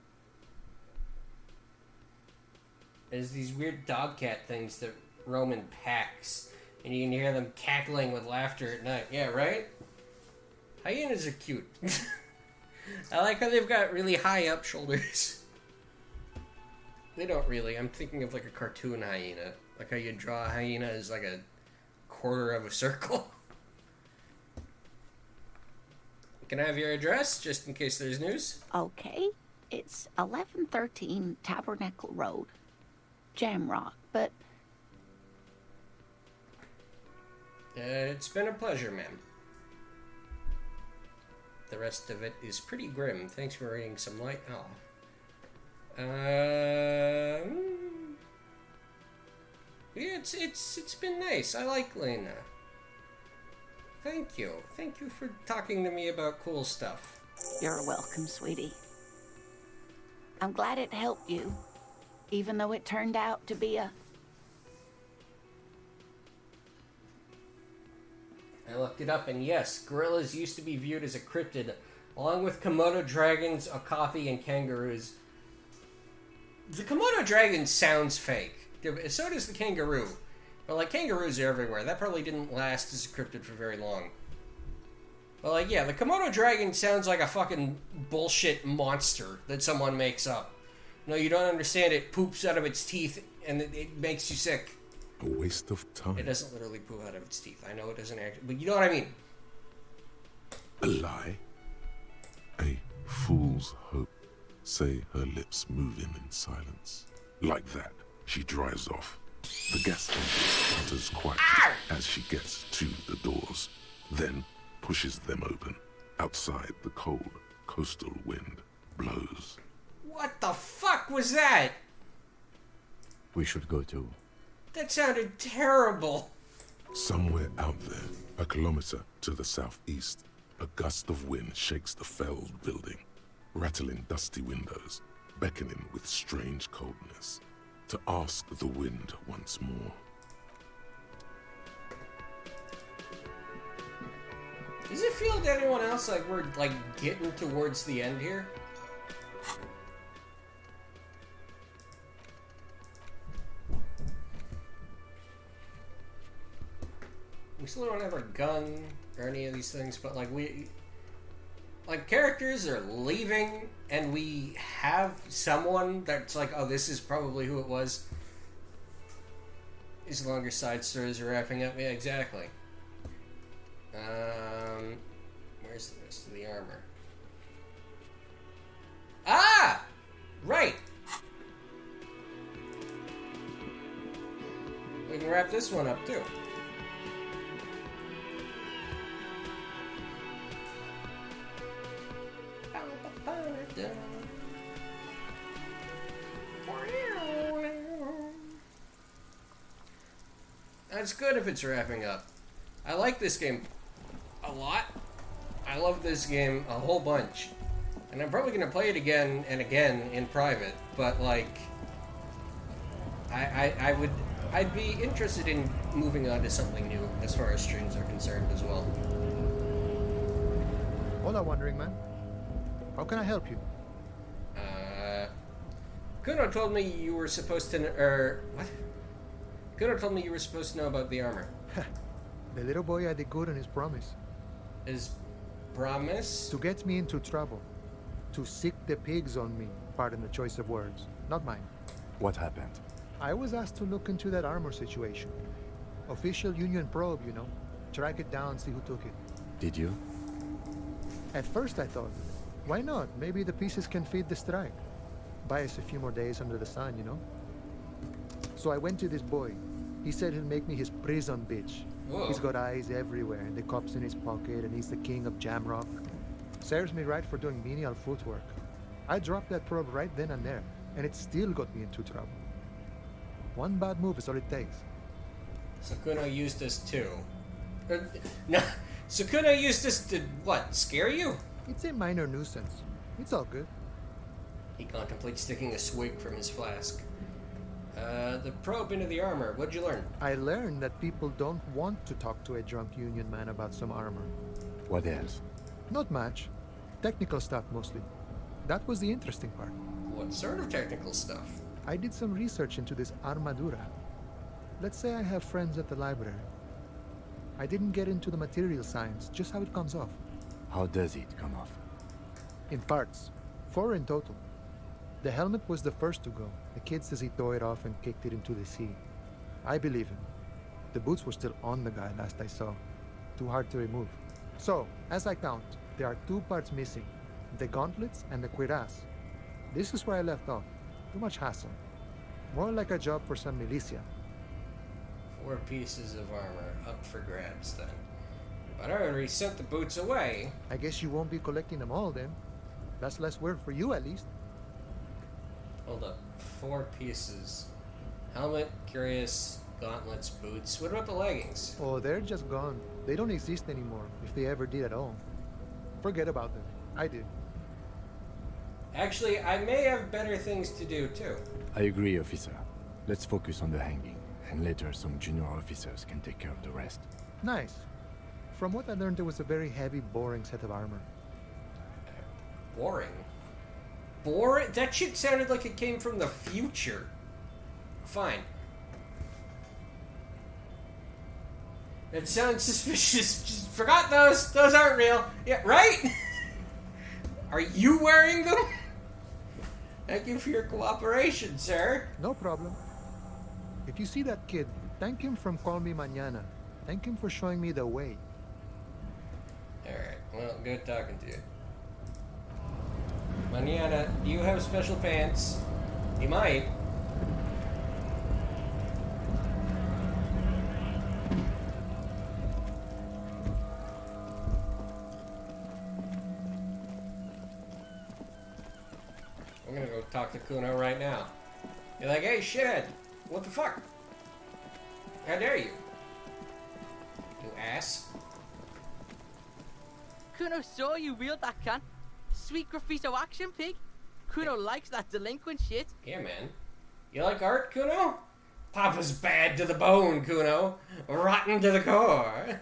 There's these weird dog cat things that roam in packs, and you can hear them cackling with laughter at night. Yeah, right? Hyenas are cute. I like how they've got really high up shoulders. They don't really. I'm thinking of like a cartoon hyena. Like how you draw a hyena as like a quarter of a circle. Can I have your address, just in case there's news? Okay. It's 1113 Tabernacle Road. Jamrock, but... It's been a pleasure, ma'am. The rest of it is pretty grim. Thanks for reading some light. Oh. Yeah, it's been nice. I like Lena. Thank you. Thank you for talking to me about cool stuff. You're welcome, sweetie. I'm glad it helped you, even though it turned out to be a... I looked it up, and yes, gorillas used to be viewed as a cryptid, along with Komodo dragons, okapi, and kangaroos. The Komodo dragon sounds fake. So does the kangaroo. But, like, kangaroos are everywhere. That probably didn't last as a cryptid for very long. But, like, yeah, the Komodo dragon sounds like a fucking bullshit monster that someone makes up. No, you don't understand. It poops out of its teeth, and it makes you sick. A waste of time. It doesn't literally poop out of its teeth. I know it doesn't actually, but you know what I mean. A lie. A fool's hope. Say her lips moving in silence. Like that, she drives off. The gas engine sputters quietly as she gets to the doors, then pushes them open. Outside, the cold, coastal wind blows. What the fuck was that? We should go too. That sounded terrible. Somewhere out there, a kilometer to the southeast, a gust of wind shakes the felled building, rattling dusty windows, beckoning with strange coldness, to ask the wind once more. Does it feel to anyone else like we're, like, getting towards the end here? We still don't have our gun or any of these things, but, like, characters are leaving, and we have someone that's like, oh, this is probably who it was. These longer side stories are wrapping up. Yeah, exactly. Where's the rest of the armor? Ah! Right! We can wrap this one up, too. That's good if it's wrapping up. I like this game a lot. I love this game a whole bunch. And I'm probably going to play it again and again in private, but like I'd be interested in moving on to something new as far as streams are concerned as well. Hola, Wandering Man. How can I help you? Kuno told me you were supposed to what? Kuno told me you were supposed to know about the armor. The little boy had it good on his promise. His promise? To get me into trouble. To sick the pigs on me. Pardon the choice of words. Not mine. What happened? I was asked to look into that armor situation. Official Union probe, you know. Track it down, see who took it. Did you? At first I thought, why not? Maybe the pieces can feed the strike. Buy us a few more days under the sun, you know? So I went to this boy. He said he'll make me his prison bitch. Whoa. He's got eyes everywhere, and the cops in his pocket, and he's the king of Jamrock. Serves me right for doing menial footwork. I dropped that probe right then and there, and it still got me into trouble. One bad move is all it takes. Sukuna used this too. No, Sukuna used this to, what, scare you? It's a minor nuisance. It's all good. He contemplates sticking a swig from his flask. The probe into the armor, what'd you learn? I learned that people don't want to talk to a drunk union man about some armor. What else? Not much. Technical stuff mostly. That was the interesting part. What sort of technical stuff? I did some research into this armadura. Let's say I have friends at the library. I didn't get into the material science, just how it comes off. How does it come off? In parts. 4 in total. The helmet was the first to go. The kid says he tore it off and kicked it into the sea. I believe him. The boots were still on the guy last I saw. Too hard to remove. So, as I count, there are 2 parts missing. The gauntlets and the cuirass. This is where I left off. Too much hassle. More like a job for some militia. 4 pieces of armor up for grabs then. But I already sent the boots away. I guess you won't be collecting them all then. That's less work for you at least. Hold up. 4 pieces. Helmet, cuirass, gauntlets, boots. What about the leggings? Oh, they're just gone. They don't exist anymore, if they ever did at all. Forget about them. I did. Actually, I may have better things to do too. I agree, officer. Let's focus on the hanging, and later some junior officers can take care of the rest. Nice. From what I learned, it was a very heavy, boring set of armor. Boring? Boring? That shit sounded like it came from the future. Fine. That sounds suspicious. Just forgot those. Those aren't real. Yeah, right? Are you wearing them? Thank you for your cooperation, sir. No problem. If you see that kid, thank him from Call Me Mañana. Thank him for showing me the way. Alright, well, good talking to you. Mañana, do you have special pants? You might. I'm gonna go talk to Kuno right now. You're like, hey, shithead, what the fuck? How dare you? You ass. Kuno saw you wield that can. Sweet graffito action, pig. Kuno likes that delinquent shit. Yeah, man. You like art, Kuno? Papa's bad to the bone, Kuno. Rotten to the core.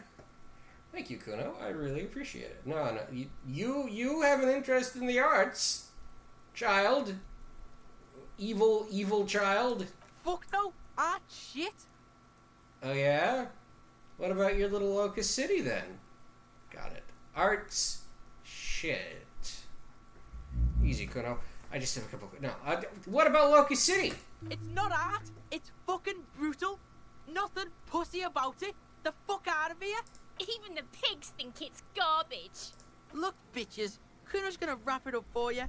Thank you, Kuno. I really appreciate it. No, you have an interest in the arts, child. Evil child. Fuck no. Art shit. Oh, yeah? What about your little Locust City, then? Got it. Arts shit. Easy, Kuno. I just have a couple... No. What about Locust City? It's not art. It's fucking brutal. Nothing pussy about it. The fuck out of here. Even the pigs think it's garbage. Look, bitches. Kuno's gonna wrap it up for you.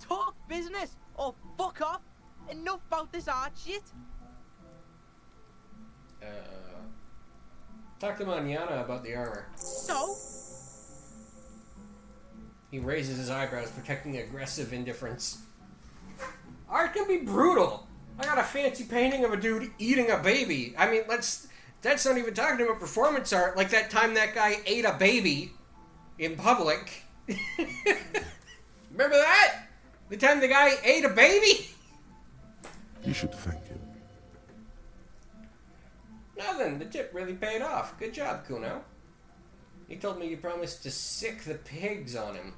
Talk business or fuck off. Enough about this art shit. Talk to Mañana about the armor. So? He raises his eyebrows, protecting aggressive indifference. Art can be brutal. I got a fancy painting of a dude eating a baby. I mean, that's not even talking about performance art, like that time that guy ate a baby in public. Remember that? The time the guy ate a baby? You should thank him. Nothing. The tip really paid off. Good job, Kuno. He told me you promised to sick the pigs on him.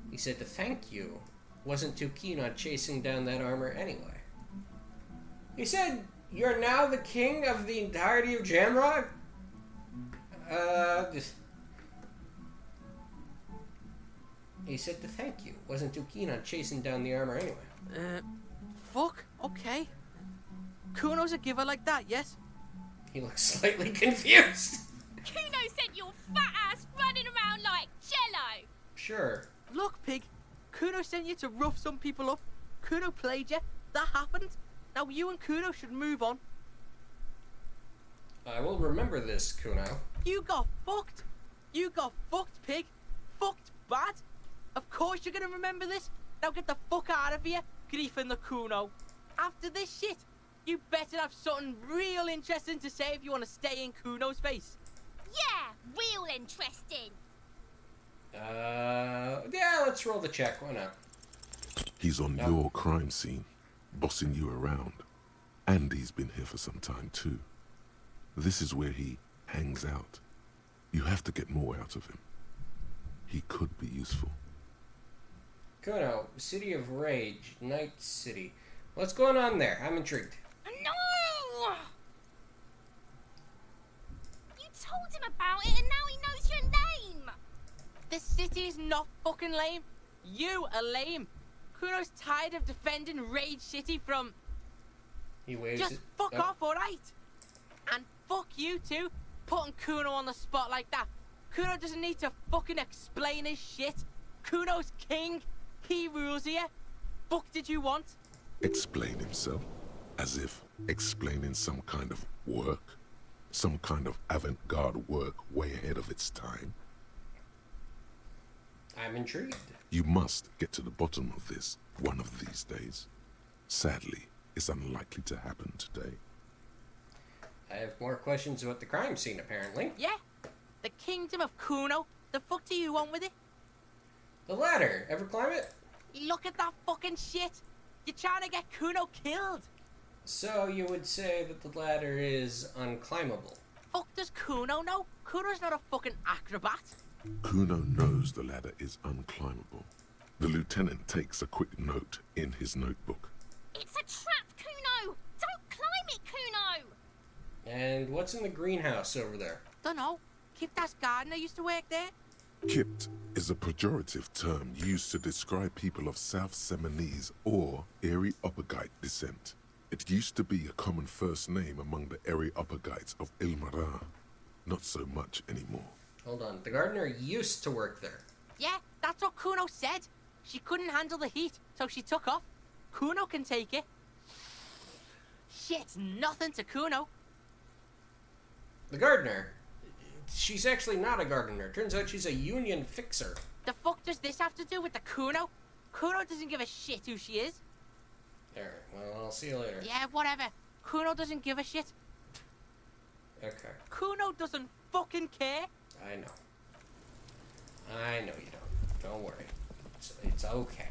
He said to thank you. Wasn't too keen on chasing down that armor anyway. He said you're now the king of the entirety of Jamrock? He said to thank you. Wasn't too keen on chasing down the armor anyway. Fuck. Okay. Kuno's a giver like that, yes? He looks slightly confused. Kuno sent your fat ass running around like jello. Sure. Look, pig. Kuno sent you to rough some people up. Kuno played you. That happened. Now you and Kuno should move on. I will remember this, Kuno. You got fucked. You got fucked, pig. Fucked bad. Of course you're gonna remember this. Now get the fuck out of here, Grief and the Kuno. After this shit, You better have something real interesting to say if you want to stay in Kuno's face. Yeah, real interesting. Yeah, let's roll the check. Why not? He's on your crime scene, bossing you around. And he's been here for some time too. This is where he hangs out. You have to get more out of him. He could be useful. Kuno, City of Rage, Night City. What's going on there? I'm intrigued. No! You told him about it and now he knows your name! The city is not fucking lame. You are lame. Kuno's tired of defending Rage City from... He waves Just it. fuck off, alright? And fuck you too, putting Kuno on the spot like that. Kuno doesn't need to fucking explain his shit. Kuno's king. He rules here. Fuck did you want? Explain himself? As if explaining some kind of work? Some kind of avant-garde work way ahead of its time? I'm intrigued. You must get to the bottom of this one of these days. Sadly, it's unlikely to happen today. I have more questions about the crime scene, apparently. Yeah? The kingdom of Kuno? The fuck do you want with it? The ladder. Ever climb it? Look at that fucking shit. You're trying to get Kuno killed. So you would say that the ladder is unclimbable? Fuck does Kuno know? Kuno's not a fucking acrobat. Kuno knows the ladder is unclimbable. The lieutenant takes a quick note in his notebook. It's a trap, Kuno! Don't climb it, Kuno! And what's in the greenhouse over there? Dunno. Kipta's gardener used to work there. Kipt is a pejorative term used to describe people of South Seminese or Areopagite descent. It used to be a common first name among the Areopagites of Ilmarar. Not so much anymore. Hold on. The gardener used to work there. Yeah, that's what Kuno said. She couldn't handle the heat, so she took off. Kuno can take it. Shit's nothing to Kuno. The gardener? She's actually not a gardener. Turns out she's a union fixer. The fuck does this have to do with the Kuno? Kuno doesn't give a shit who she is. Alright, well, I'll see you later. Yeah, whatever. Kuno doesn't give a shit. Okay. Kuno doesn't fucking care. I know. I know you don't. Don't worry. It's okay.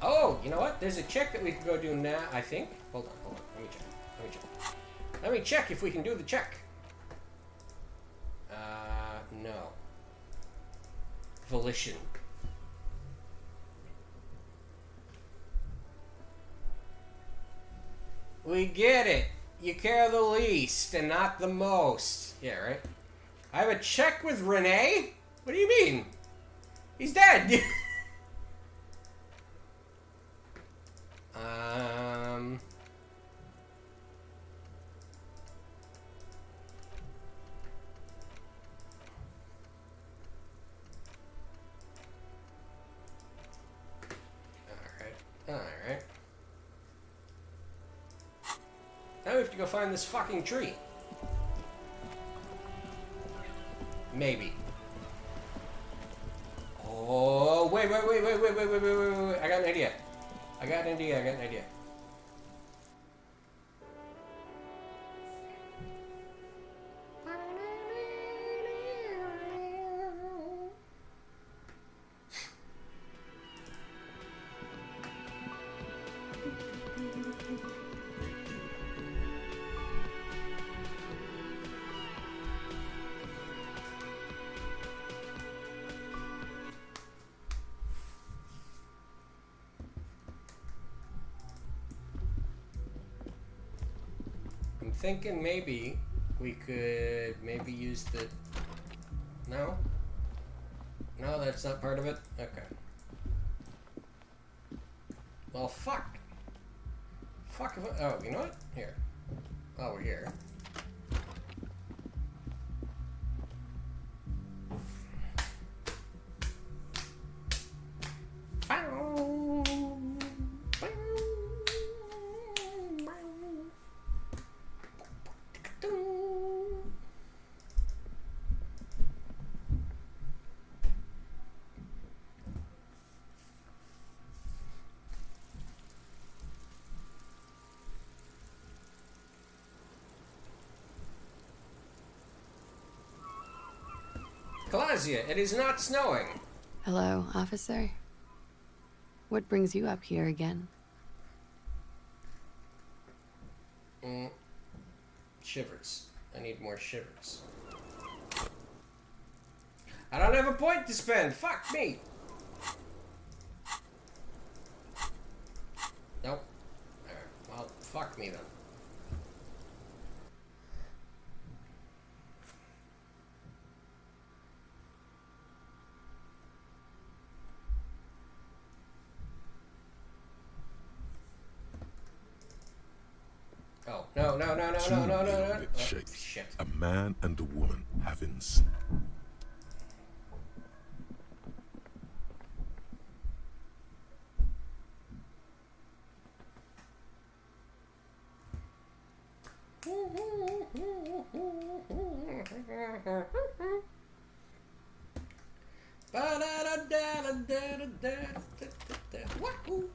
Oh, you know what? There's a check that we can go do now, I think. Hold on. Let me check. Let me check if we can do the check. No. Volition. We get it. You care the least and not the most. Yeah, right? I have a check with Renee? What do you mean? He's dead. Alright. Now we have to go find this fucking tree. Maybe. Oh, wait. I got an idea. I'm thinking maybe we could use the... No? No, that's not part of it? Okay. Well, fuck. Fuck if I... Oh, you know what? Here. While we're here. nausea. It is not snowing. Hello, officer. What brings you up here again? Shivers. I need more shivers. I don't have a point to spend. Fuck me. Nope. Alright, well, fuck me then. Oh, no. Two elongated shapes. Shit. A man and a woman having Wahoo!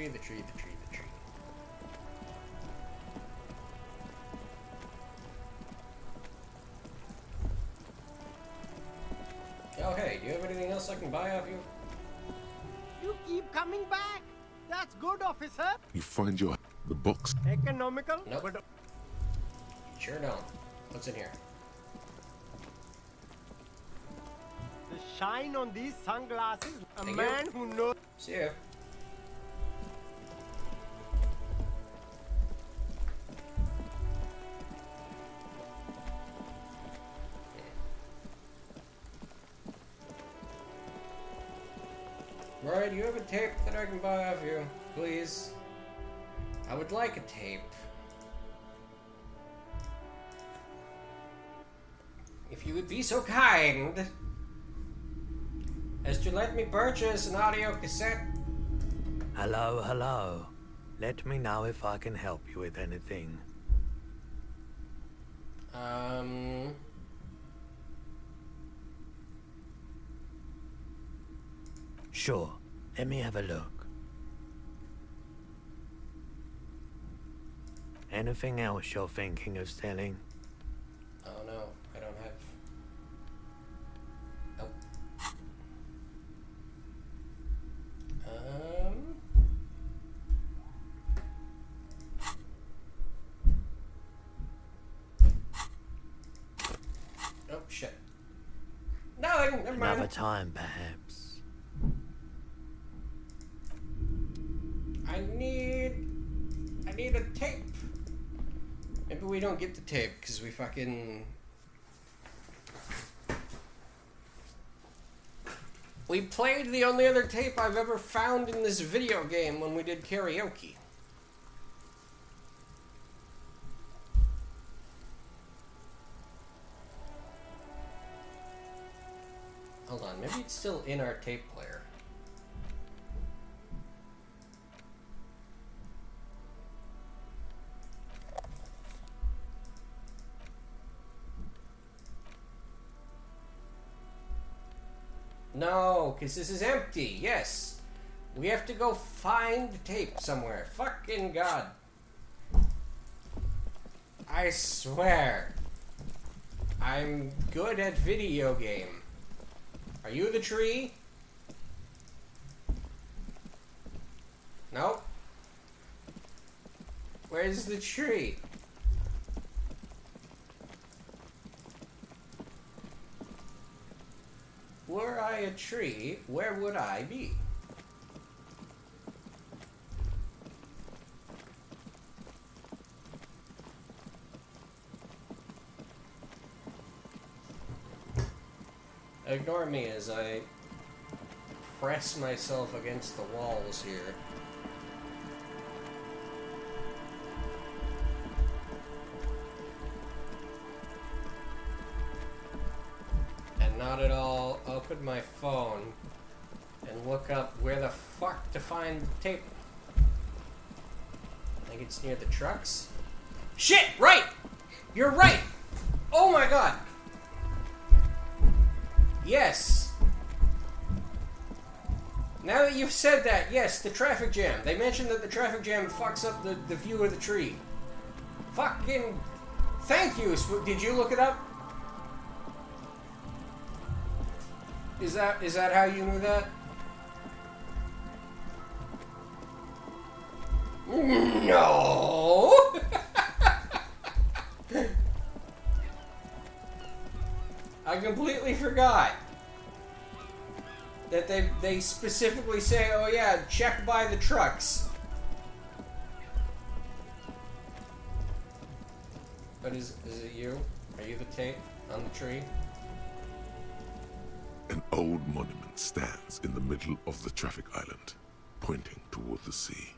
The tree. Oh, hey, do you have anything else I can buy off you? You keep coming back. That's good, officer. You find the box. Economical? Nope. But Sure don't. What's in here? the shine on these sunglasses. A Thank man you. who knows. See ya. Roy, do you have a tape that I can buy off you? Please? I would like a tape. If you would be so kind as to let me purchase an audio cassette. Hello. Let me know if I can help you with anything. Sure. Let me have a look. Anything else you're thinking of selling? Oh no, I don't have. Oh shit. No, never mind. Another time, perhaps. I need a tape. Maybe we don't get the tape because we fucking. We played the only other tape I've ever found in this video game when we did karaoke. Hold on, maybe it's still in our tape player. No, because this is empty. Yes. We have to go find tape somewhere. Fucking God. I swear. I'm good at video game. Are you the tree? Nope. Where's the tree? Were I a tree, where would I be? Ignore me as I press myself against the walls here. And not at all open my phone and look up where the fuck to find tape. I think it's near the trucks. Shit! Right! You're right! Oh my god! Yes! Now that you've said that, yes, the traffic jam. They mentioned that the traffic jam fucks up the view of the tree. Fucking... Thank you! Did you look it up? Is that how you knew that? No! I completely forgot that they specifically say, oh yeah, check by the trucks. But is it you? Are you the tape on the tree? An old monument stands in the middle of the traffic island, pointing toward the sea.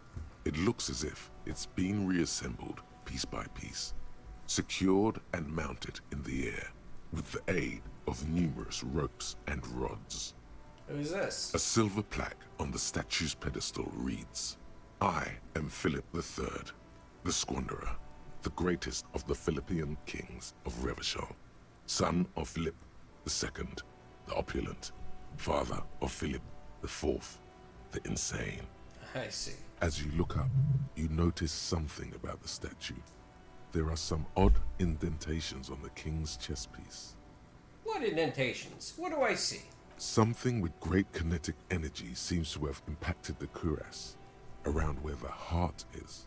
It looks as if it's been reassembled piece by piece, secured and mounted in the air, with the aid of numerous ropes and rods. Who's this? A silver plaque on the statue's pedestal reads, I am Philip III, the Squanderer, the greatest of the Philippian kings of Revachol, son of Philip II, the opulent, father of Philip IV, the insane. I see. As you look up, you notice something about the statue. There are some odd indentations on the king's chest piece. What indentations? What do I see? Something with great kinetic energy seems to have impacted the cuirass, around where the heart is.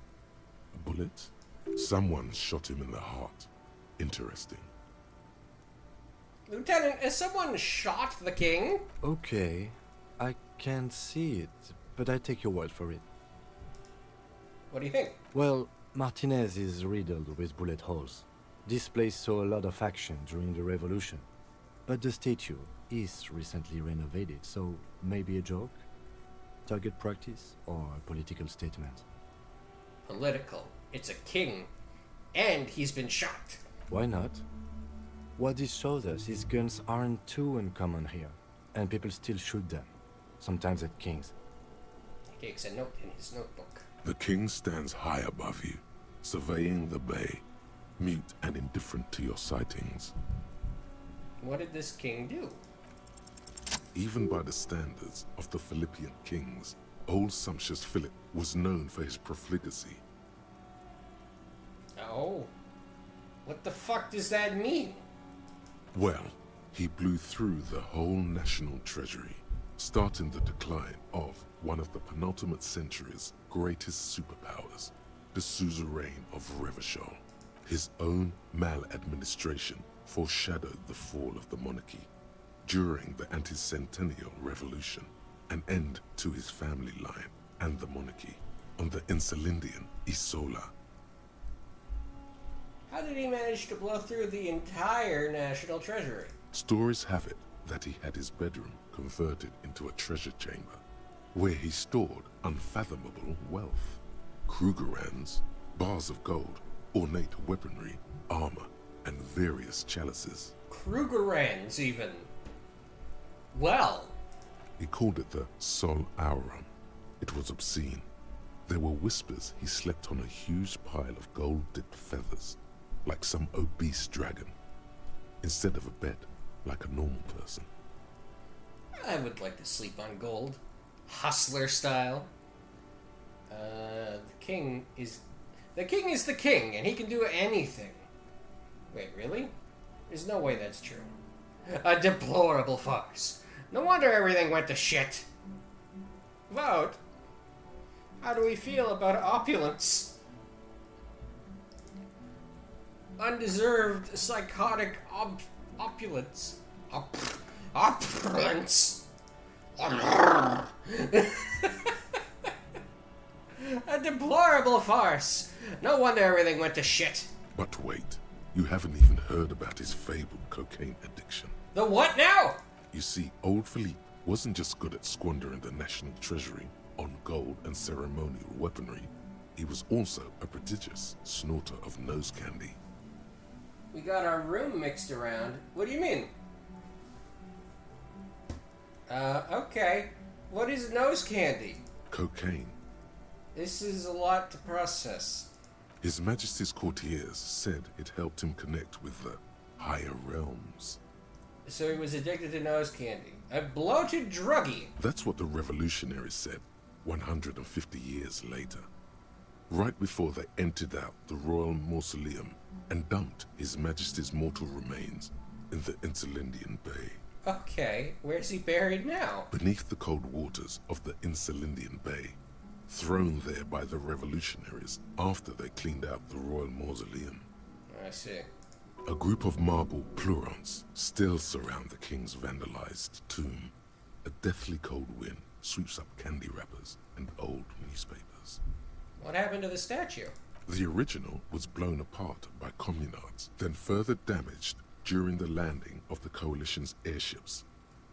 A bullet? Someone shot him in the heart. Interesting. Lieutenant, has someone shot the king? Okay, I can't see it, but I take your word for it. What do you think? Well, Martinez is riddled with bullet holes. This place saw a lot of action during the revolution. But the statue is recently renovated, so maybe a joke? Target practice or a political statement? Political. It's a king. And he's been shot. Why not? What this shows us is guns aren't too uncommon here, and people still shoot them, sometimes at kings. He takes a note in his notebook. The king stands high above you, surveying the bay, mute and indifferent to your sightings. What did this king do? Even by the standards of the Philippian kings, old sumptuous Philip was known for his profligacy. Oh. What the fuck does that mean? Well, he blew through the whole national treasury, starting the decline of one of the penultimate century's greatest superpowers, the suzerain of Revachol. His own maladministration foreshadowed the fall of the monarchy. During the anti-centennial revolution, an end to his family line and the monarchy on the Insulindian Isola. How did he manage to blow through the entire national treasury? Stories have it that he had his bedroom converted into a treasure chamber, where he stored unfathomable wealth. Krugerrands, bars of gold, ornate weaponry, armor, and various chalices. Krugerrands, even. Well. He called it the Sol Aurum. It was obscene. There were whispers he slept on a huge pile of gold-dipped feathers, like some obese dragon, instead of a bed, like a normal person. I would like to sleep on gold. Hustler style. The king is the king, and he can do anything. Wait, really? There's no way that's true. A deplorable farce. No wonder everything went to shit. Vote. How do we feel about opulence? Undeserved psychotic opulence. Opulence. A deplorable farce. No wonder everything went to shit. But wait, you haven't even heard about his fabled cocaine addiction. The what now? You see, old Philippe wasn't just good at squandering the national treasury on gold and ceremonial weaponry, he was also a prodigious snorter of nose candy. We got our room mixed around. What do you mean? Okay. What is nose candy? Cocaine. This is a lot to process. His Majesty's courtiers said it helped him connect with the higher realms. So he was addicted to nose candy. A bloated druggie. That's what the revolutionaries said 150 years later. Right before they emptied out the royal mausoleum and dumped His Majesty's mortal remains in the Insulindian Bay. Okay, where's he buried now? Beneath the cold waters of the Insulindian Bay, thrown there by the revolutionaries after they cleaned out the royal mausoleum. I see. A group of marble pleurons still surround the king's vandalized tomb. A deathly cold wind sweeps up candy wrappers and old newspapers. What happened to the statue? The original was blown apart by communards, then further damaged during the landing of the coalition's airships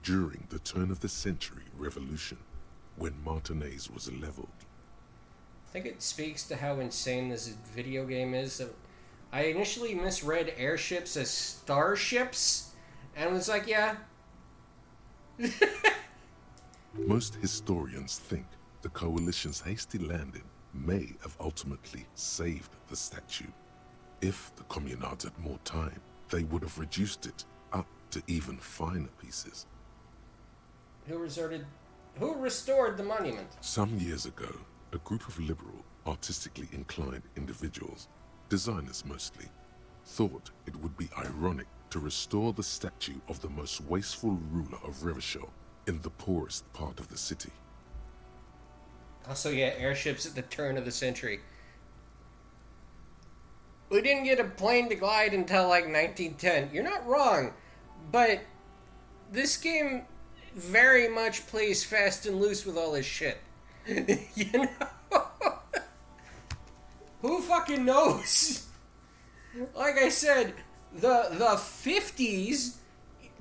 during the turn-of-the-century revolution, when Martinez was leveled. I think it speaks to how insane this video game is. I initially misread airships as starships, and was like, yeah. Most historians think the coalition's hasty landing may have ultimately saved the statue. If the communards had more time, they would have reduced it up to even finer pieces. Who restored the monument? Some years ago, a group of liberal, artistically inclined individuals, designers mostly, thought it would be ironic to restore the statue of the most wasteful ruler of Revachol in the poorest part of the city. Also, yeah, airships at the turn of the century. We didn't get a plane to glide until like 1910. You're not wrong, but this game very much plays fast and loose with all this shit. You know? Who fucking knows? Like I said, the 50s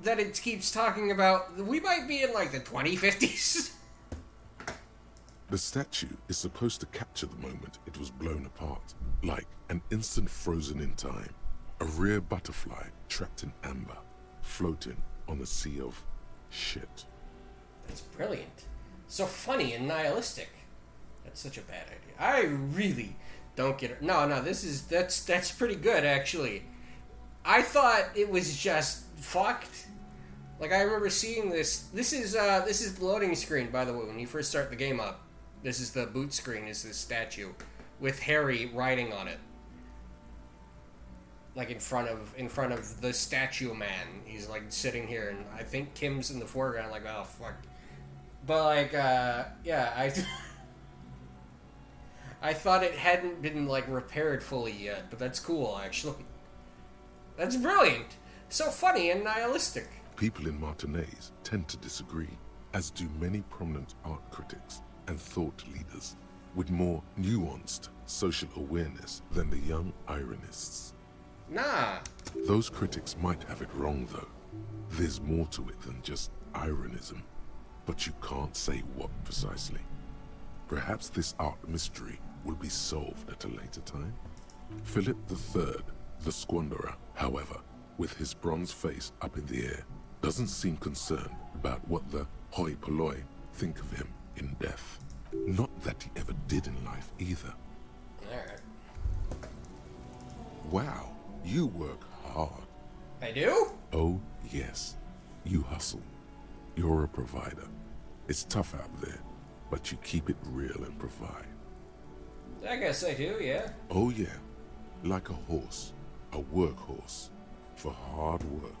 that it keeps talking about, we might be in like the 2050s. The statue is supposed to capture the moment it was blown apart, like an instant frozen in time, a rare butterfly trapped in amber, floating on a sea of shit. That's brilliant. So funny and nihilistic. That's such a bad idea. I really don't get it. No, that's pretty good actually. I thought it was just fucked. Like I remember seeing this. This is the loading screen, by the way, when you first start the game up. This is the boot screen, is this statue with Harry riding on it. Like in front of the statue man. He's like sitting here, and I think Kim's in the foreground, like, oh fuck. But like, yeah, I thought it hadn't been like repaired fully yet, but that's cool actually. That's brilliant. So funny and nihilistic. People in Martinez tend to disagree, as do many prominent art critics and thought leaders with more nuanced social awareness than the young ironists. Nah. Those critics might have it wrong though. There's more to it than just ironism, but you can't say what precisely. Perhaps this art mystery will be solved at a later time. Philip III, the Squanderer, however, with his bronze face up in the air, doesn't seem concerned about what the hoi polloi think of him in death. Not that he ever did in life either. Alright. Wow, you work hard. I do? Oh, yes. You hustle. You're a provider. It's tough out there, but you keep it real and provide. I guess I do, yeah. Oh, yeah. Like a horse. A workhorse. For hard work.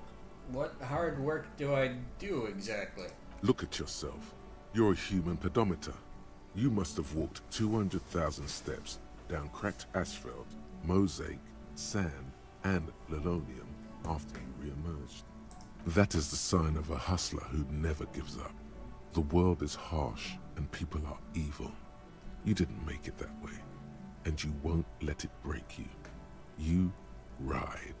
What hard work do I do exactly? Look at yourself. You're a human pedometer. You must have walked 200,000 steps down cracked asphalt, mosaic, sand, and linoleum after you re-emerged. That is the sign of a hustler who never gives up. The world is harsh and people are evil. You didn't make it that way, and you won't let it break you. You ride.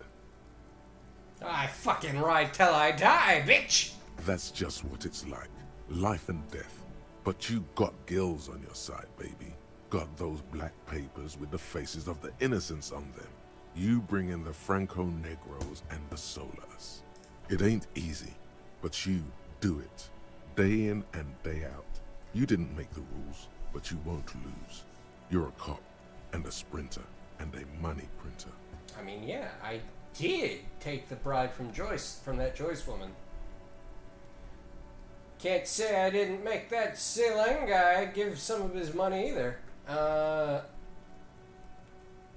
I fucking ride till I die, bitch! That's just what it's like. Life and death. But you got gills on your side, baby. Got those black papers with the faces of the innocents on them. You bring in the Franco Negros and the Solas. It ain't easy, but you do it. Day in and day out. You didn't make the rules, but you won't lose. You're a cop, and a sprinter, and a money printer. I mean, yeah, I did take the bribe from Joyce, from that Joyce woman. Can't say I didn't make that Ceylon guy give some of his money either.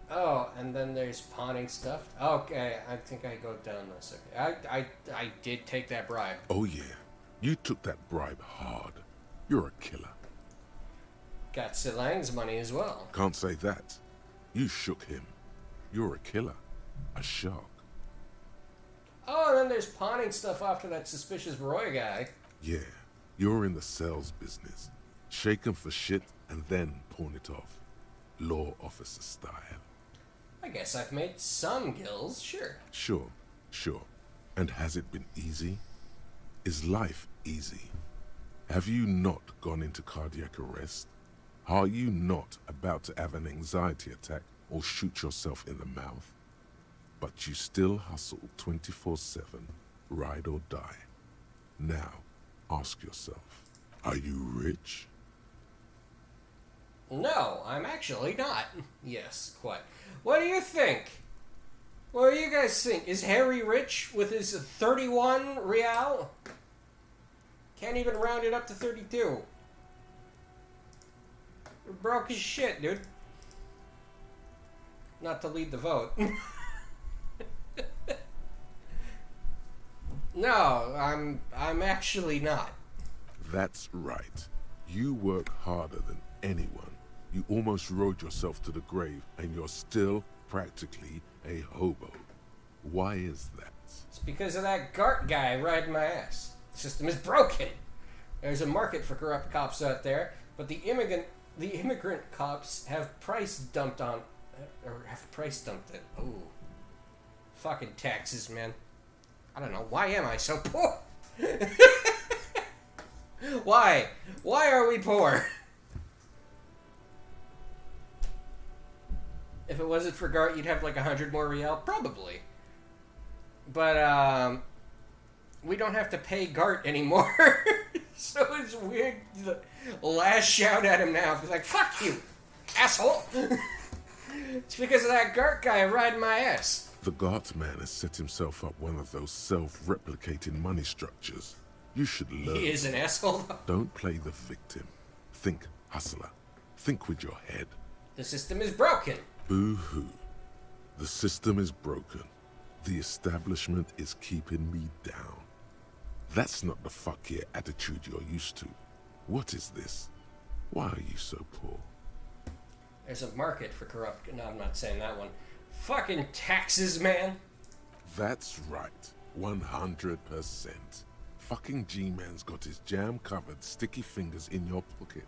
Oh, and then there's pawning stuff. Okay, I think I go down this. Okay. I did take that bribe. Oh yeah, you took that bribe hard. You're a killer. Got Silang's money as well. Can't say that. You shook him. You're a killer. A shark. Oh, and then there's pawning stuff after that suspicious Roy guy. Yeah, you're in the sales business. Shake 'em for shit and then pawn it off. Law officer style. I guess I've made some gills, sure. Sure. And has it been easy? Is life easy? Have you not gone into cardiac arrest? Are you not about to have an anxiety attack or shoot yourself in the mouth? But you still hustle 24/7, ride or die. Now, ask yourself, are you rich? No, I'm actually not. Yes, quite. What do you think? What do you guys think? Is Harry rich with his 31 real? Can't even round it up to 32. You're broke as shit, dude. Not to lead the vote. No, I'm actually not. That's right. You work harder than anyone. You almost rode yourself to the grave, and you're still practically a hobo. Why is that? It's because of that Gart guy riding my ass. The system is broken. There's a market for corrupt cops out there, but the immigrant cops have price dumped on, or have price dumped it. Ooh, fucking taxes, man. I don't know. Why am I so poor? Why? Why are we poor? If it wasn't for Gart, you'd have like 100 more real, probably. But we don't have to pay Gart anymore, so it's weird. The last shout at him now is like, "Fuck you, asshole!" It's because of that Gart guy riding my ass. The Gart man has set himself up one of those self-replicating money structures. You should learn. He is an asshole. Don't play the victim. Think hustler. Think with your head. The system is broken. Boo-hoo. The system is broken. The establishment is keeping me down. That's not the fuck yeah attitude you're used to. What is this? Why are you so poor? There's a market for corrupt... No, I'm not saying that one. Fucking taxes, man. That's right. 100%. Fucking G-Man's got his jam-covered sticky fingers in your pocket,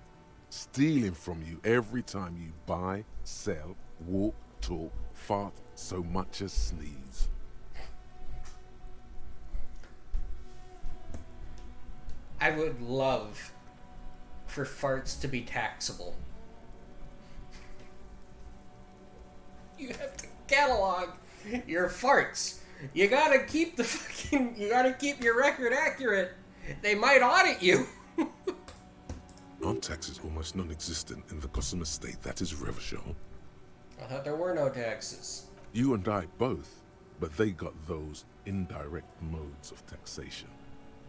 stealing from you every time you buy, sell, walk, talk, fart, so much as sneeze. I would love for farts to be taxable. You have to catalog your farts. You gotta keep you gotta keep your record accurate. They might audit you. Aren't taxes almost non-existent in the Gotham estate that is Revachol? I thought there were no taxes. You and I both, but they got those indirect modes of taxation.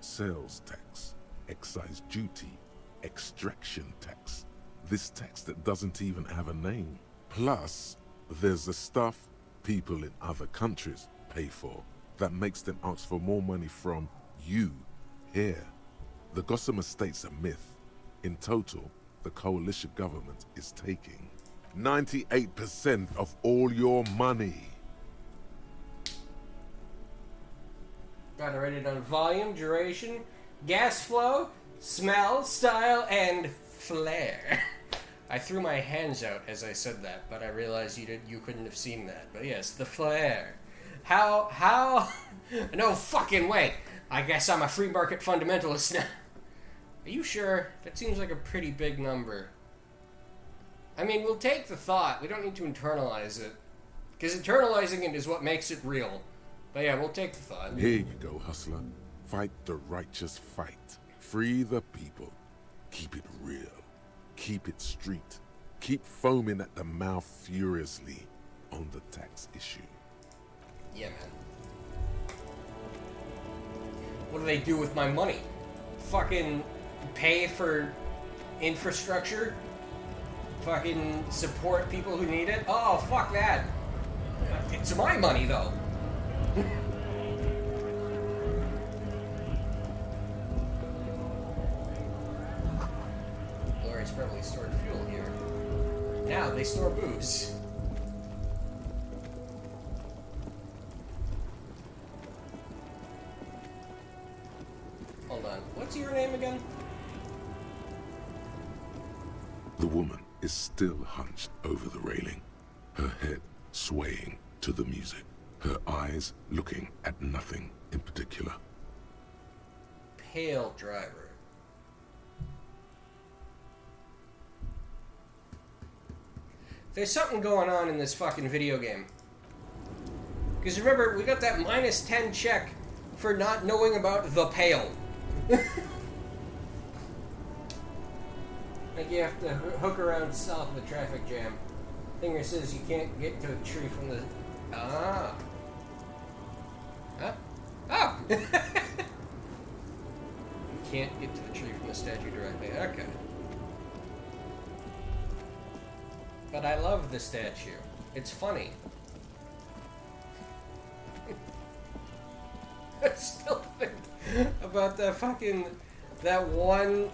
Sales tax, excise duty, extraction tax. This tax that doesn't even have a name. Plus, there's the stuff people in other countries pay for that makes them ask for more money from you here. The Gotham estate's a myth. In total, the coalition government is taking 98% of all your money. Got it rated on volume, duration, gas flow, smell, style, and flair. I threw my hands out as I said that, but I realized you couldn't have seen that. But yes, the flair. How no fucking way. I guess I'm a free market fundamentalist now. Are you sure? That seems like a pretty big number. I mean, we'll take the thought. We don't need to internalize it. Because internalizing it is what makes it real. But yeah, we'll take the thought. Here you go, hustler. Fight the righteous fight. Free the people. Keep it real. Keep it street. Keep foaming at the mouth furiously on the tax issue. Yeah, man. What do they do with my money? Fucking pay for infrastructure? Fucking support people who need it? Oh, fuck that. It's my money, though. Glorious probably stored fuel here. Now they store booze. Hold on. What's your name again? The woman is still hunched over the railing, her head swaying to the music, her eyes looking at nothing in particular. Pale driver. There's something going on in this fucking video game. Because remember, we got that -10 check for not knowing about the pale. Like you have to hook around south of the traffic jam. Thinger says you can't get to a tree from the... Ah. Huh? Oh! You can't get to the tree from the statue directly. Okay. But I love the statue. It's funny. I still think about that fucking... That one...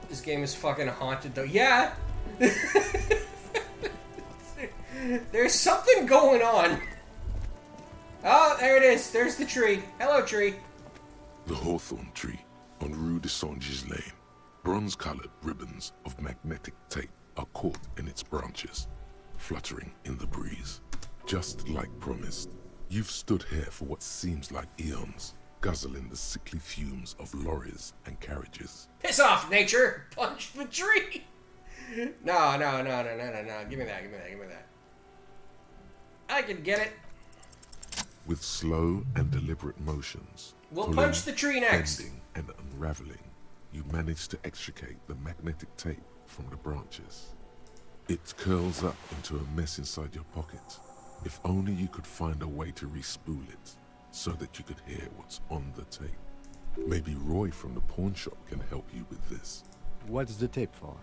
This game is fucking haunted though. Yeah! There's something going on. Oh, there it is. There's the tree. Hello, tree. The hawthorn tree on Rue de Saint-Gilles Lane. Bronze-colored ribbons of magnetic tape are caught in its branches, fluttering in the breeze. Just like promised, you've stood here for what seems like eons, guzzling the sickly fumes of lorries and carriages. Piss off, nature! Punch the tree! No. Give me that. I can get it. With slow and deliberate motions, We'll pulling, punch the tree next. bending, and unraveling, you manage to extricate the magnetic tape from the branches. It curls up into a mess inside your pocket. If only you could find a way to re-spool it, so that you could hear what's on the tape. Maybe Roy from the pawn shop can help you with this. What's the tape for?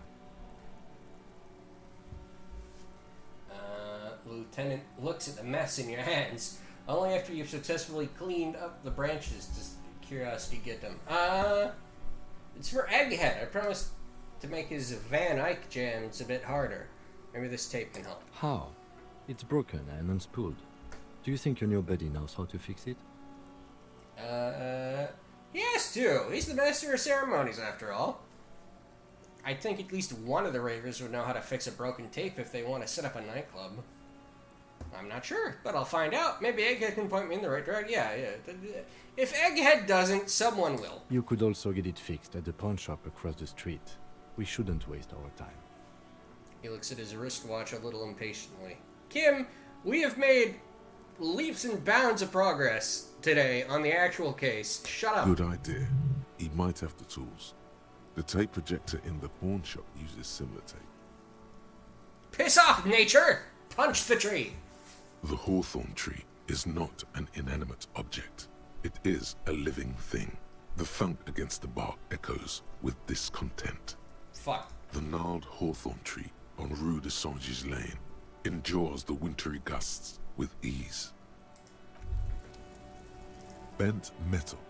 Lieutenant looks at the mess in your hands. Only after you've successfully cleaned up the branches does curiosity get them. It's for Egghead. I promised to make his Van Eyck jams a bit harder. Maybe this tape can help. How? It's broken and unspooled. Do you think your new buddy knows how to fix it? He has to. He's the master of ceremonies, after all. I think at least one of the ravers would know how to fix a broken tape if they want to set up a nightclub. I'm not sure, but I'll find out. Maybe Egghead can point me in the right direction. Yeah. If Egghead doesn't, someone will. You could also get it fixed at the pawn shop across the street. We shouldn't waste our time. He looks at his wristwatch a little impatiently. Kim, we have made leaps and bounds of progress today on the actual case. Shut up. Good idea. He might have the tools. The tape projector in the pawn shop uses similar tape. Piss off, nature! Punch the tree! The hawthorn tree is not an inanimate object. It is a living thing. The thunk against the bark echoes with discontent. Fuck. The gnarled hawthorn tree on Rue de Saint-Gilles Lane endures the wintry gusts with ease. Bent metal,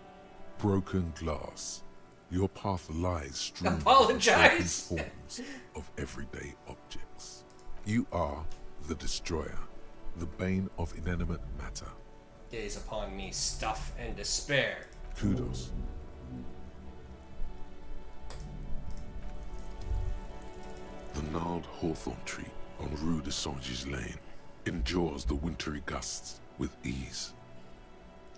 broken glass. Your path lies strewn with Apologize. broken forms of everyday objects. You are the destroyer, the bane of inanimate matter. Gaze upon me, stuff and despair. Kudos. The gnarled hawthorn tree on Rue de Saint-Gilles Lane endures the wintry gusts with ease.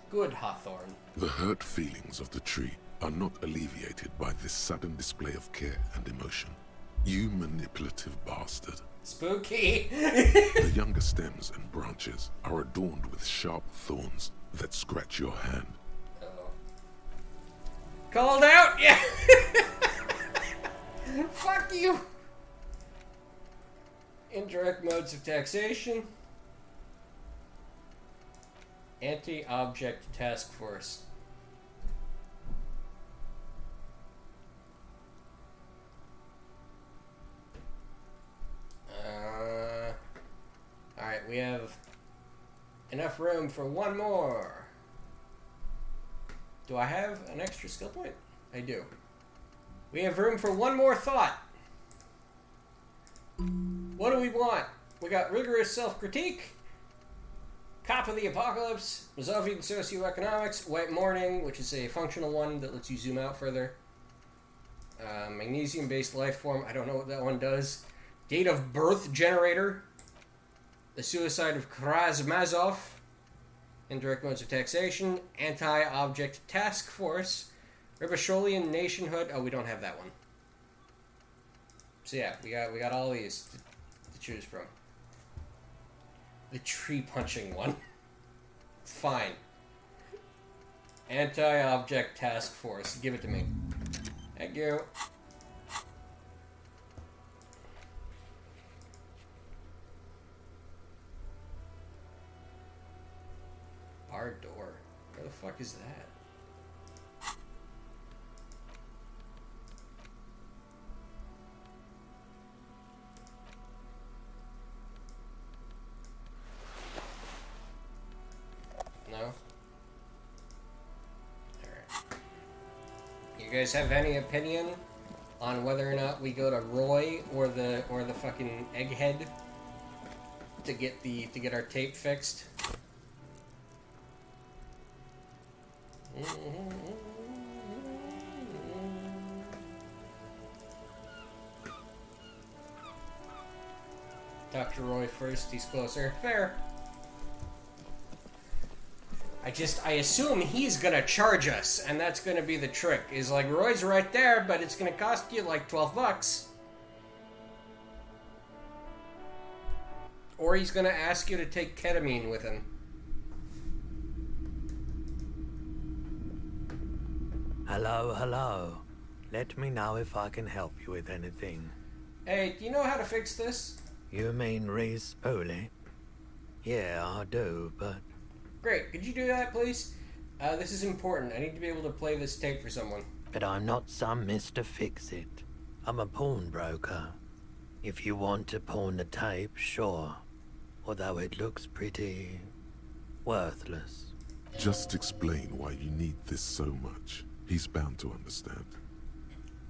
Good, Hawthorne. The hurt feelings of the tree are not alleviated by this sudden display of care and emotion. You manipulative bastard. Spooky! The younger stems and branches are adorned with sharp thorns that scratch your hand. Uh-oh. Called out? Yeah! Fuck you! Indirect modes of taxation. Anti-object task force. Alright, we have enough room for one more. Do I have an extra skill point? I do. We have room for one more thought. What do we want? We got rigorous self-critique, Cop of the Apocalypse, Mazovian Socioeconomics, White Morning, which is a functional one that lets you zoom out further. Magnesium-based life form, I don't know what that one does. Date of birth generator. The suicide of Karamazov. Indirect modes of taxation. Anti-object task force. Ribasholian nationhood. Oh, we don't have that one. So yeah, we got all these to choose from. The tree punching one. Fine. Anti-object task force. Give it to me. Thank you. Barred door. Where the fuck is that? No? Alright. You guys have any opinion on whether or not we go to Roy or the fucking egghead to get our tape fixed? Dr. Roy first, he's closer. Fair. I assume he's gonna charge us, and that's gonna be the trick. Is like, Roy's right there, but it's gonna cost you like 12 bucks. Or he's gonna ask you to take ketamine with him. Hello, hello. Let me know if I can help you with anything. Hey, do you know how to fix this? You mean Reese Poley? Yeah, I do, but... Great, could you do that, please? This is important. I need to be able to play this tape for someone. But I'm not some Mr. Fix-It. I'm a pawnbroker. If you want to pawn the tape, sure. Although it looks pretty... worthless. Just explain why you need this so much. He's bound to understand.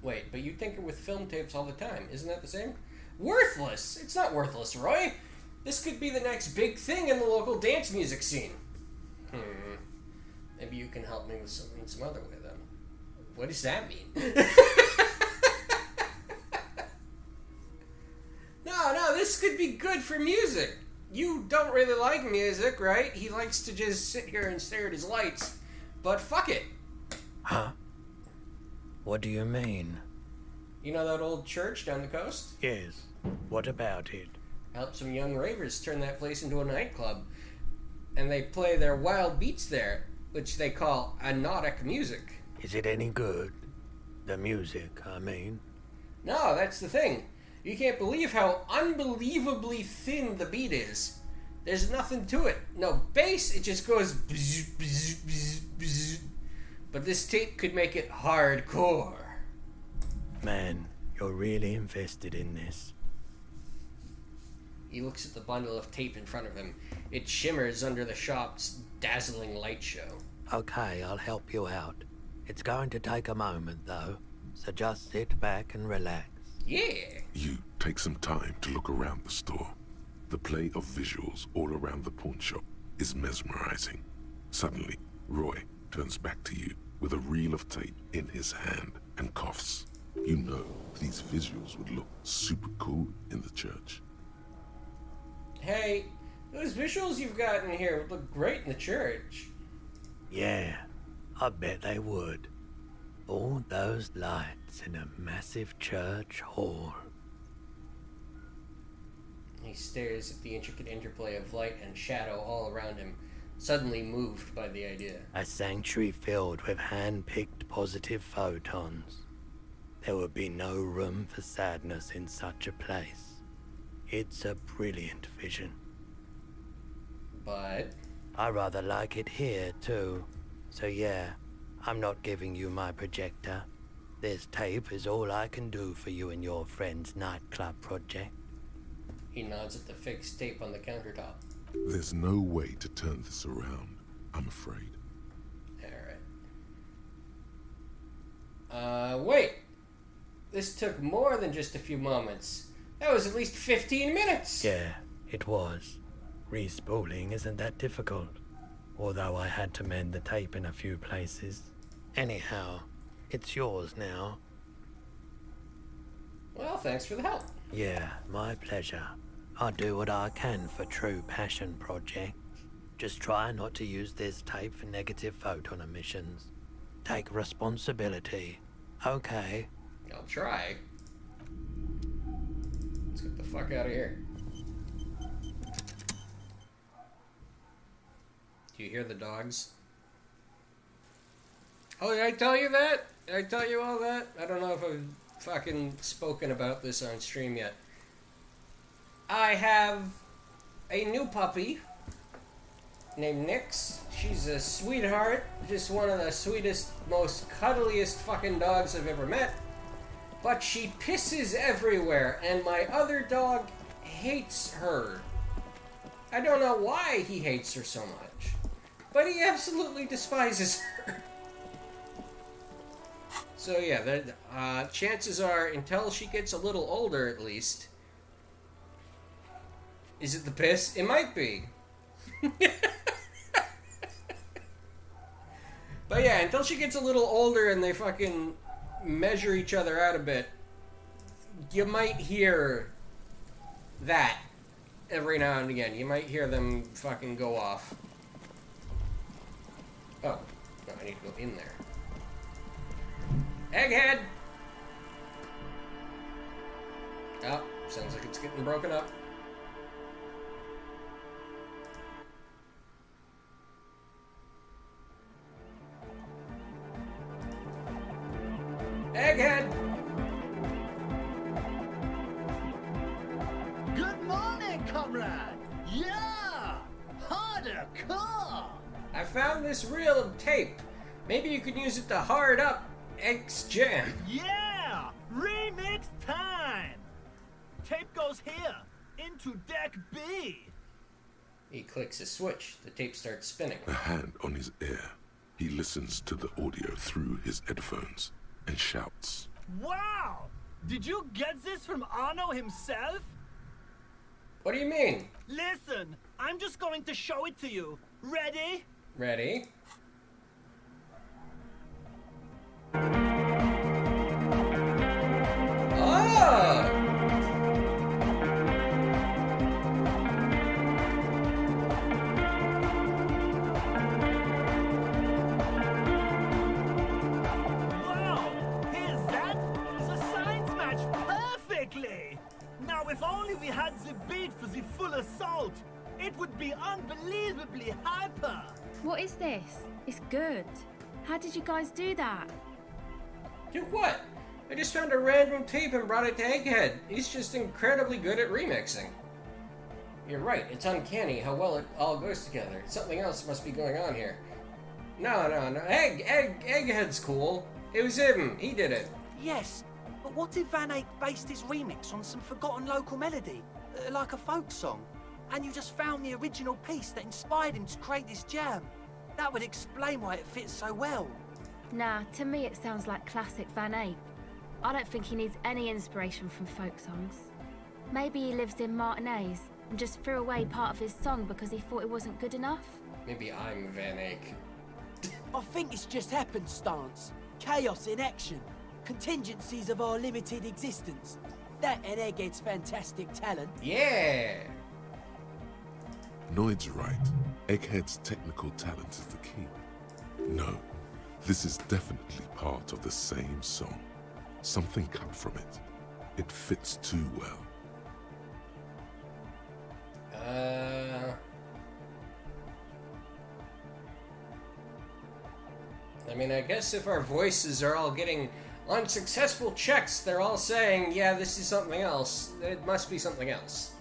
Wait, but you tinker with film tapes all the time. Isn't that the same? Worthless! It's not worthless, Roy! This could be the next big thing in the local dance music scene. Maybe you can help me with something some other way, then. What does that mean? No, this could be good for music. You don't really like music, right? He likes to just sit here and stare at his lights. But fuck it. Huh? What do you mean? You know that old church down the coast? Yes. What about it? Helped some young ravers turn that place into a nightclub. And they play their wild beats there, which they call anotic music. Is it any good? The music, I mean. No, that's the thing. You can't believe how unbelievably thin the beat is. There's nothing to it. No bass, it just goes bzz, bzz, bzz, bzz. But this tape could make it hardcore. Man, you're really invested in this. He looks at the bundle of tape in front of him. It shimmers under the shop's dazzling light show. Okay, I'll help you out. It's going to take a moment, though, so just sit back and relax. Yeah! You take some time to look around the store. The play of visuals all around the pawn shop is mesmerizing. Suddenly, Roy turns back to you with a reel of tape in his hand and coughs. You know these visuals would look super cool in the church. Hey, those visuals you've got in here would look great in the church. Yeah, I bet they would. All those lights in a massive church hall. He stares at the intricate interplay of light and shadow all around him, suddenly moved by the idea. A sanctuary filled with hand-picked positive photons. There would be no room for sadness in such a place. It's a brilliant vision. But I rather like it here, too. So yeah, I'm not giving you my projector. This tape is all I can do for you and your friend's nightclub project. he nods at the fixed tape on the countertop. There's no way to turn this around, I'm afraid. Alright. Wait! This took more than just a few moments. That was at least 15 minutes! Yeah, it was. Respooling isn't that difficult. Although I had to mend the tape in a few places. Anyhow, it's yours now. Well, thanks for the help. Yeah, my pleasure. I'll do what I can for true passion projects. Just try not to use this tape for negative photon emissions. Take responsibility. Okay. I'll try. Let's get the fuck out of here. Do you hear the dogs? Oh, did I tell you that? Did I tell you all that? I don't know if I've fucking spoken about this on stream yet. I have a new puppy named Nyx. She's a sweetheart. Just one of the sweetest, most cuddliest fucking dogs I've ever met. But she pisses everywhere, and my other dog hates her. I don't know why he hates her so much, but he absolutely despises her. So yeah, chances are, until she gets a little older at least... Is it the piss? It might be. But yeah, until she gets a little older and they fucking measure each other out a bit, you might hear that every now and again. You might hear them fucking go off. Oh, no, I need to go in there. Egghead! Oh, sounds like it's getting broken up. Egghead! Good morning, comrade! Yeah! Harder car! I found this reel of tape. Maybe you could use it to hard up X Jam. Yeah! Remix time! Tape goes here, into deck B. He clicks a switch. The tape starts spinning. A hand on his ear. He listens to the audio through his headphones and shouts. Wow! Did you get this from Arno himself? What do you mean? Listen, I'm just going to show it to you. Ready? Ready? Oh! Now, if only we had the beat for the full assault, it would be unbelievably hyper. What is this? It's good. How did you guys do that? Do what? I just found a random tape and brought it to Egghead. He's just incredibly good at remixing. You're right, it's uncanny how well it all goes together. Something else must be going on here. No. Egghead's cool. It was him. He did it. Yes, but what if Van Eyck based his remix on some forgotten local melody, like a folk song, and you just found the original piece that inspired him to create this jam? That would explain why it fits so well. Nah, to me it sounds like classic Van Eyck. I don't think he needs any inspiration from folk songs. Maybe he lives in Martinez and just threw away part of his song because he thought it wasn't good enough. Maybe I'm Van Eyck. I think it's just happenstance. Chaos in action. Contingencies of our limited existence. That and Egghead's fantastic talent. Yeah! Noid's right. Egghead's technical talent is the key. No, this is definitely part of the same song. Something cut from it. It fits too well. I mean, I guess if our voices are all getting unsuccessful checks, they're all saying, yeah, this is something else. It must be something else.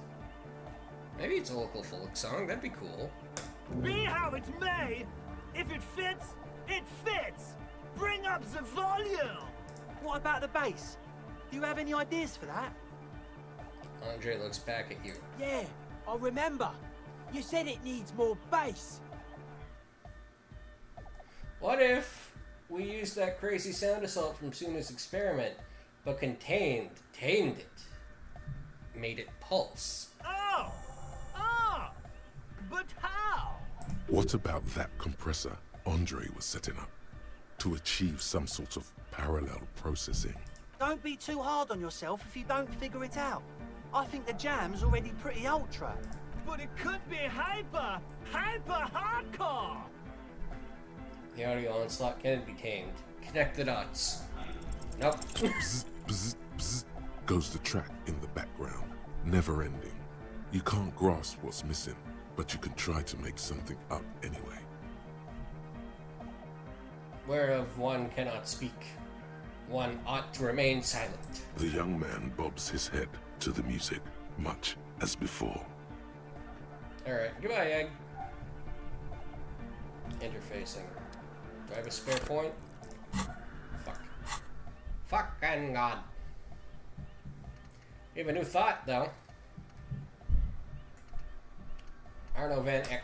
Maybe it's a local folk song. That'd be cool. Be how it may, if it fits, it fits. Bring up the volume. What about the bass? Do you have any ideas for that? Andre looks back at you. Yeah, I remember. You said it needs more bass. What if we used that crazy sound assault from Suna's experiment, but tamed it, made it pulse? Oh! But how? What about that compressor Andre was setting up to achieve some sort of parallel processing? Don't be too hard on yourself if you don't figure it out. I think the jam's already pretty ultra. But it could be hyper hardcore. The audio onslaught can be tamed. Connect the dots. Nope. Bzz, bzz, bzz, goes the track in the background, never ending. You can't grasp what's missing, but you can try to make something up anyway. Whereof one cannot speak. One ought to remain silent. The young man bobs his head to the music, much as before. Alright, goodbye, Egg. Interfacing. Do I have a spare point? Fuck. Fucking God. We have a new thought, though. Arno van Eck.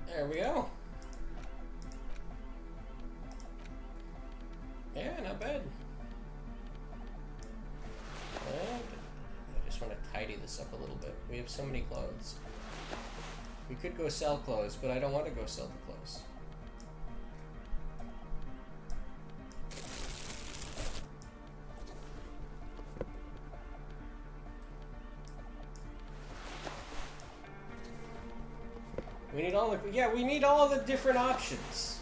There we go. Yeah, not bad. And I just want to tidy this up a little bit. We have so many clothes. We could go sell clothes, but I don't want to go sell the clothes. We need all the, yeah, we need all the different options.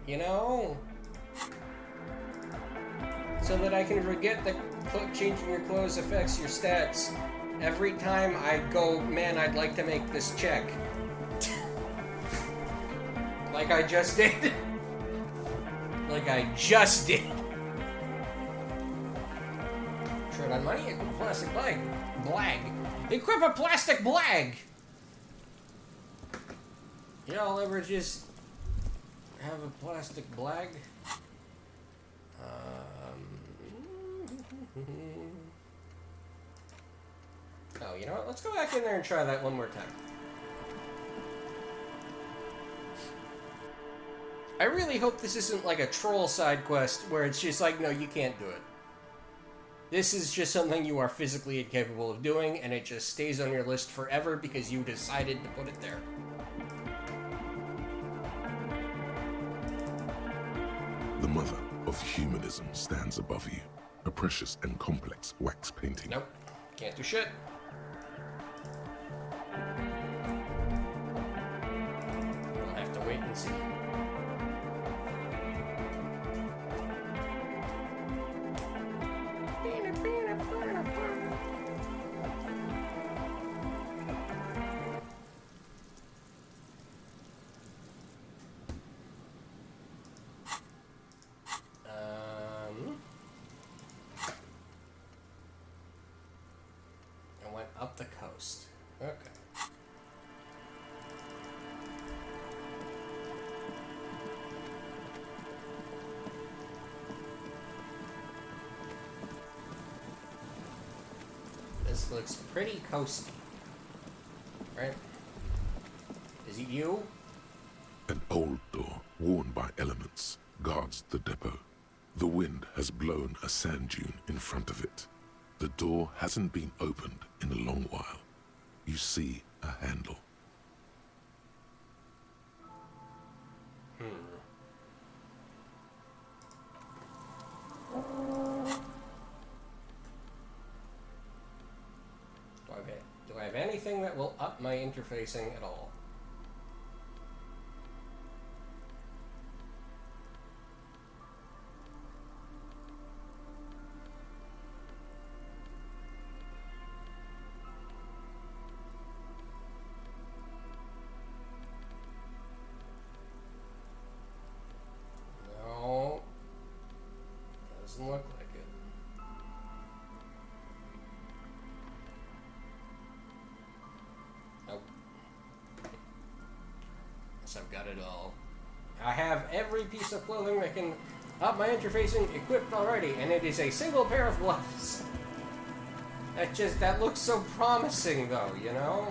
You know? So that I can forget that changing your clothes affects your stats. Every time I go, man, I'd like to make this check. Like I just did. Like I just did. Short on money, equip a plastic blag. Equip a plastic blag! Y'all ever just have a plastic blag? Oh, you know what? Let's go back in there and try that one more time. I really hope this isn't like a troll side quest where it's just like, no, you can't do it. This is just something you are physically incapable of doing, and it just stays on your list forever because you decided to put it there. The mother of humanism stands above you, a precious and complex wax painting. Nope, can't do shit. We'll have to wait and see. Up the coast. Okay. This looks pretty coasty. Right? Is it you? An old door, worn by elements, guards the depot. The wind has blown a sand dune in front of it. The door hasn't been opened in a long while. You see a handle. anything that will up my interfacing at all. No. Doesn't look like it. Nope. Guess I've got it all. I have every piece of clothing that can up my interfacing equipped already, and it is a single pair of gloves. That looks so promising though, you know?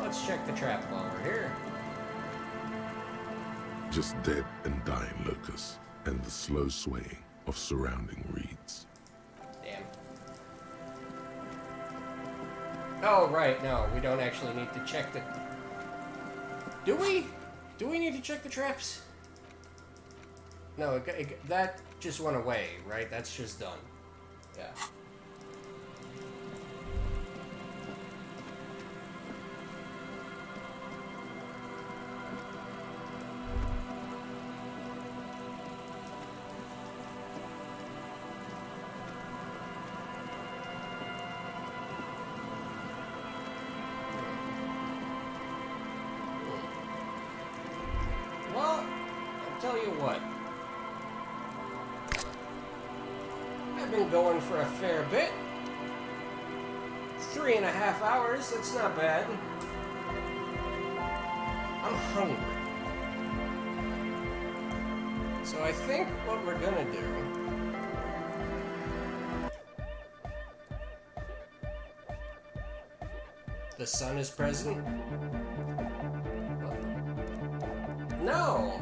Let's check the trap while we're here. Just dead and dying locusts, and the slow swaying of surrounding reeds. Damn. Oh, right, no, we don't actually need to check the... Do we? Do we need to check the traps? No, that just went away, right? That's just done. Yeah. Well, I'll tell you what. I've been going for a fair bit. 3.5 hours, that's not bad. I'm hungry. So I think what we're gonna do... The sun is present? No!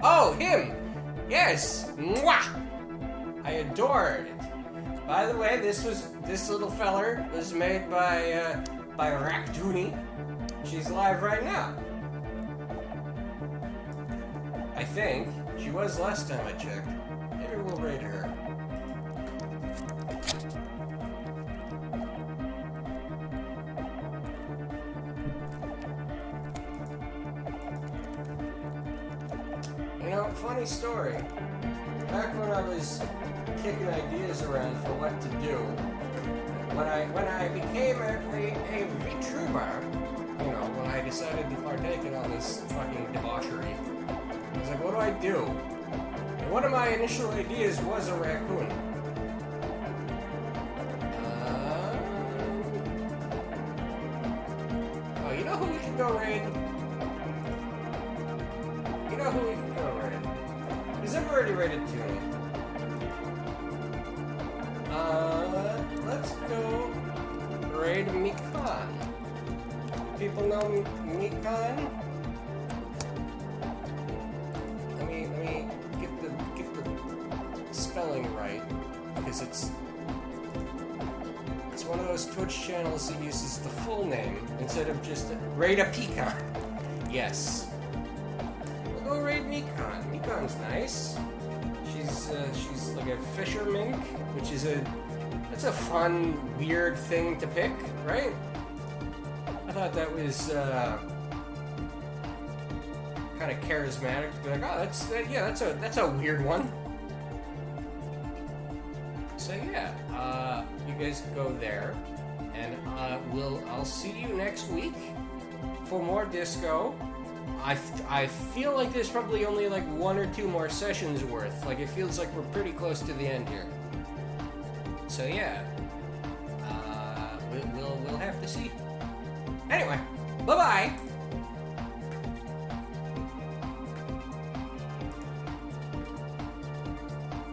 Oh, him! Yes! Mwah! I adore it. By the way, this little feller was made by Raktoony. She's live right now. I think. She was last time I checked. Maybe we'll raid her. You know, funny story. Back when I was kicking ideas around for what to do, when I became a VTuber, you know, when I decided to partake in all this fucking debauchery, I was like, what do I do? And one of my initial ideas was a raccoon. Oh, you know who we can go raid? You know who we can go raid? Because I've already raided Toonie. Let's go raid Mikan. People know Mikan? Let me get the spelling right, because it's one of those Twitch channels that uses the full name instead of just raid a pecan. Yes. We'll go raid Mikan. Mikan's nice. She's like a fisher mink, which is that's a fun, weird thing to pick, right? I thought that was kind of charismatic to be like, oh, that's a weird one. So yeah, you guys go there, and I'll see you next week for more disco. I feel like there's probably only like 1 or 2 more sessions worth. Like, it feels like we're pretty close to the end here. So yeah, we'll have to see. Anyway, bye-bye.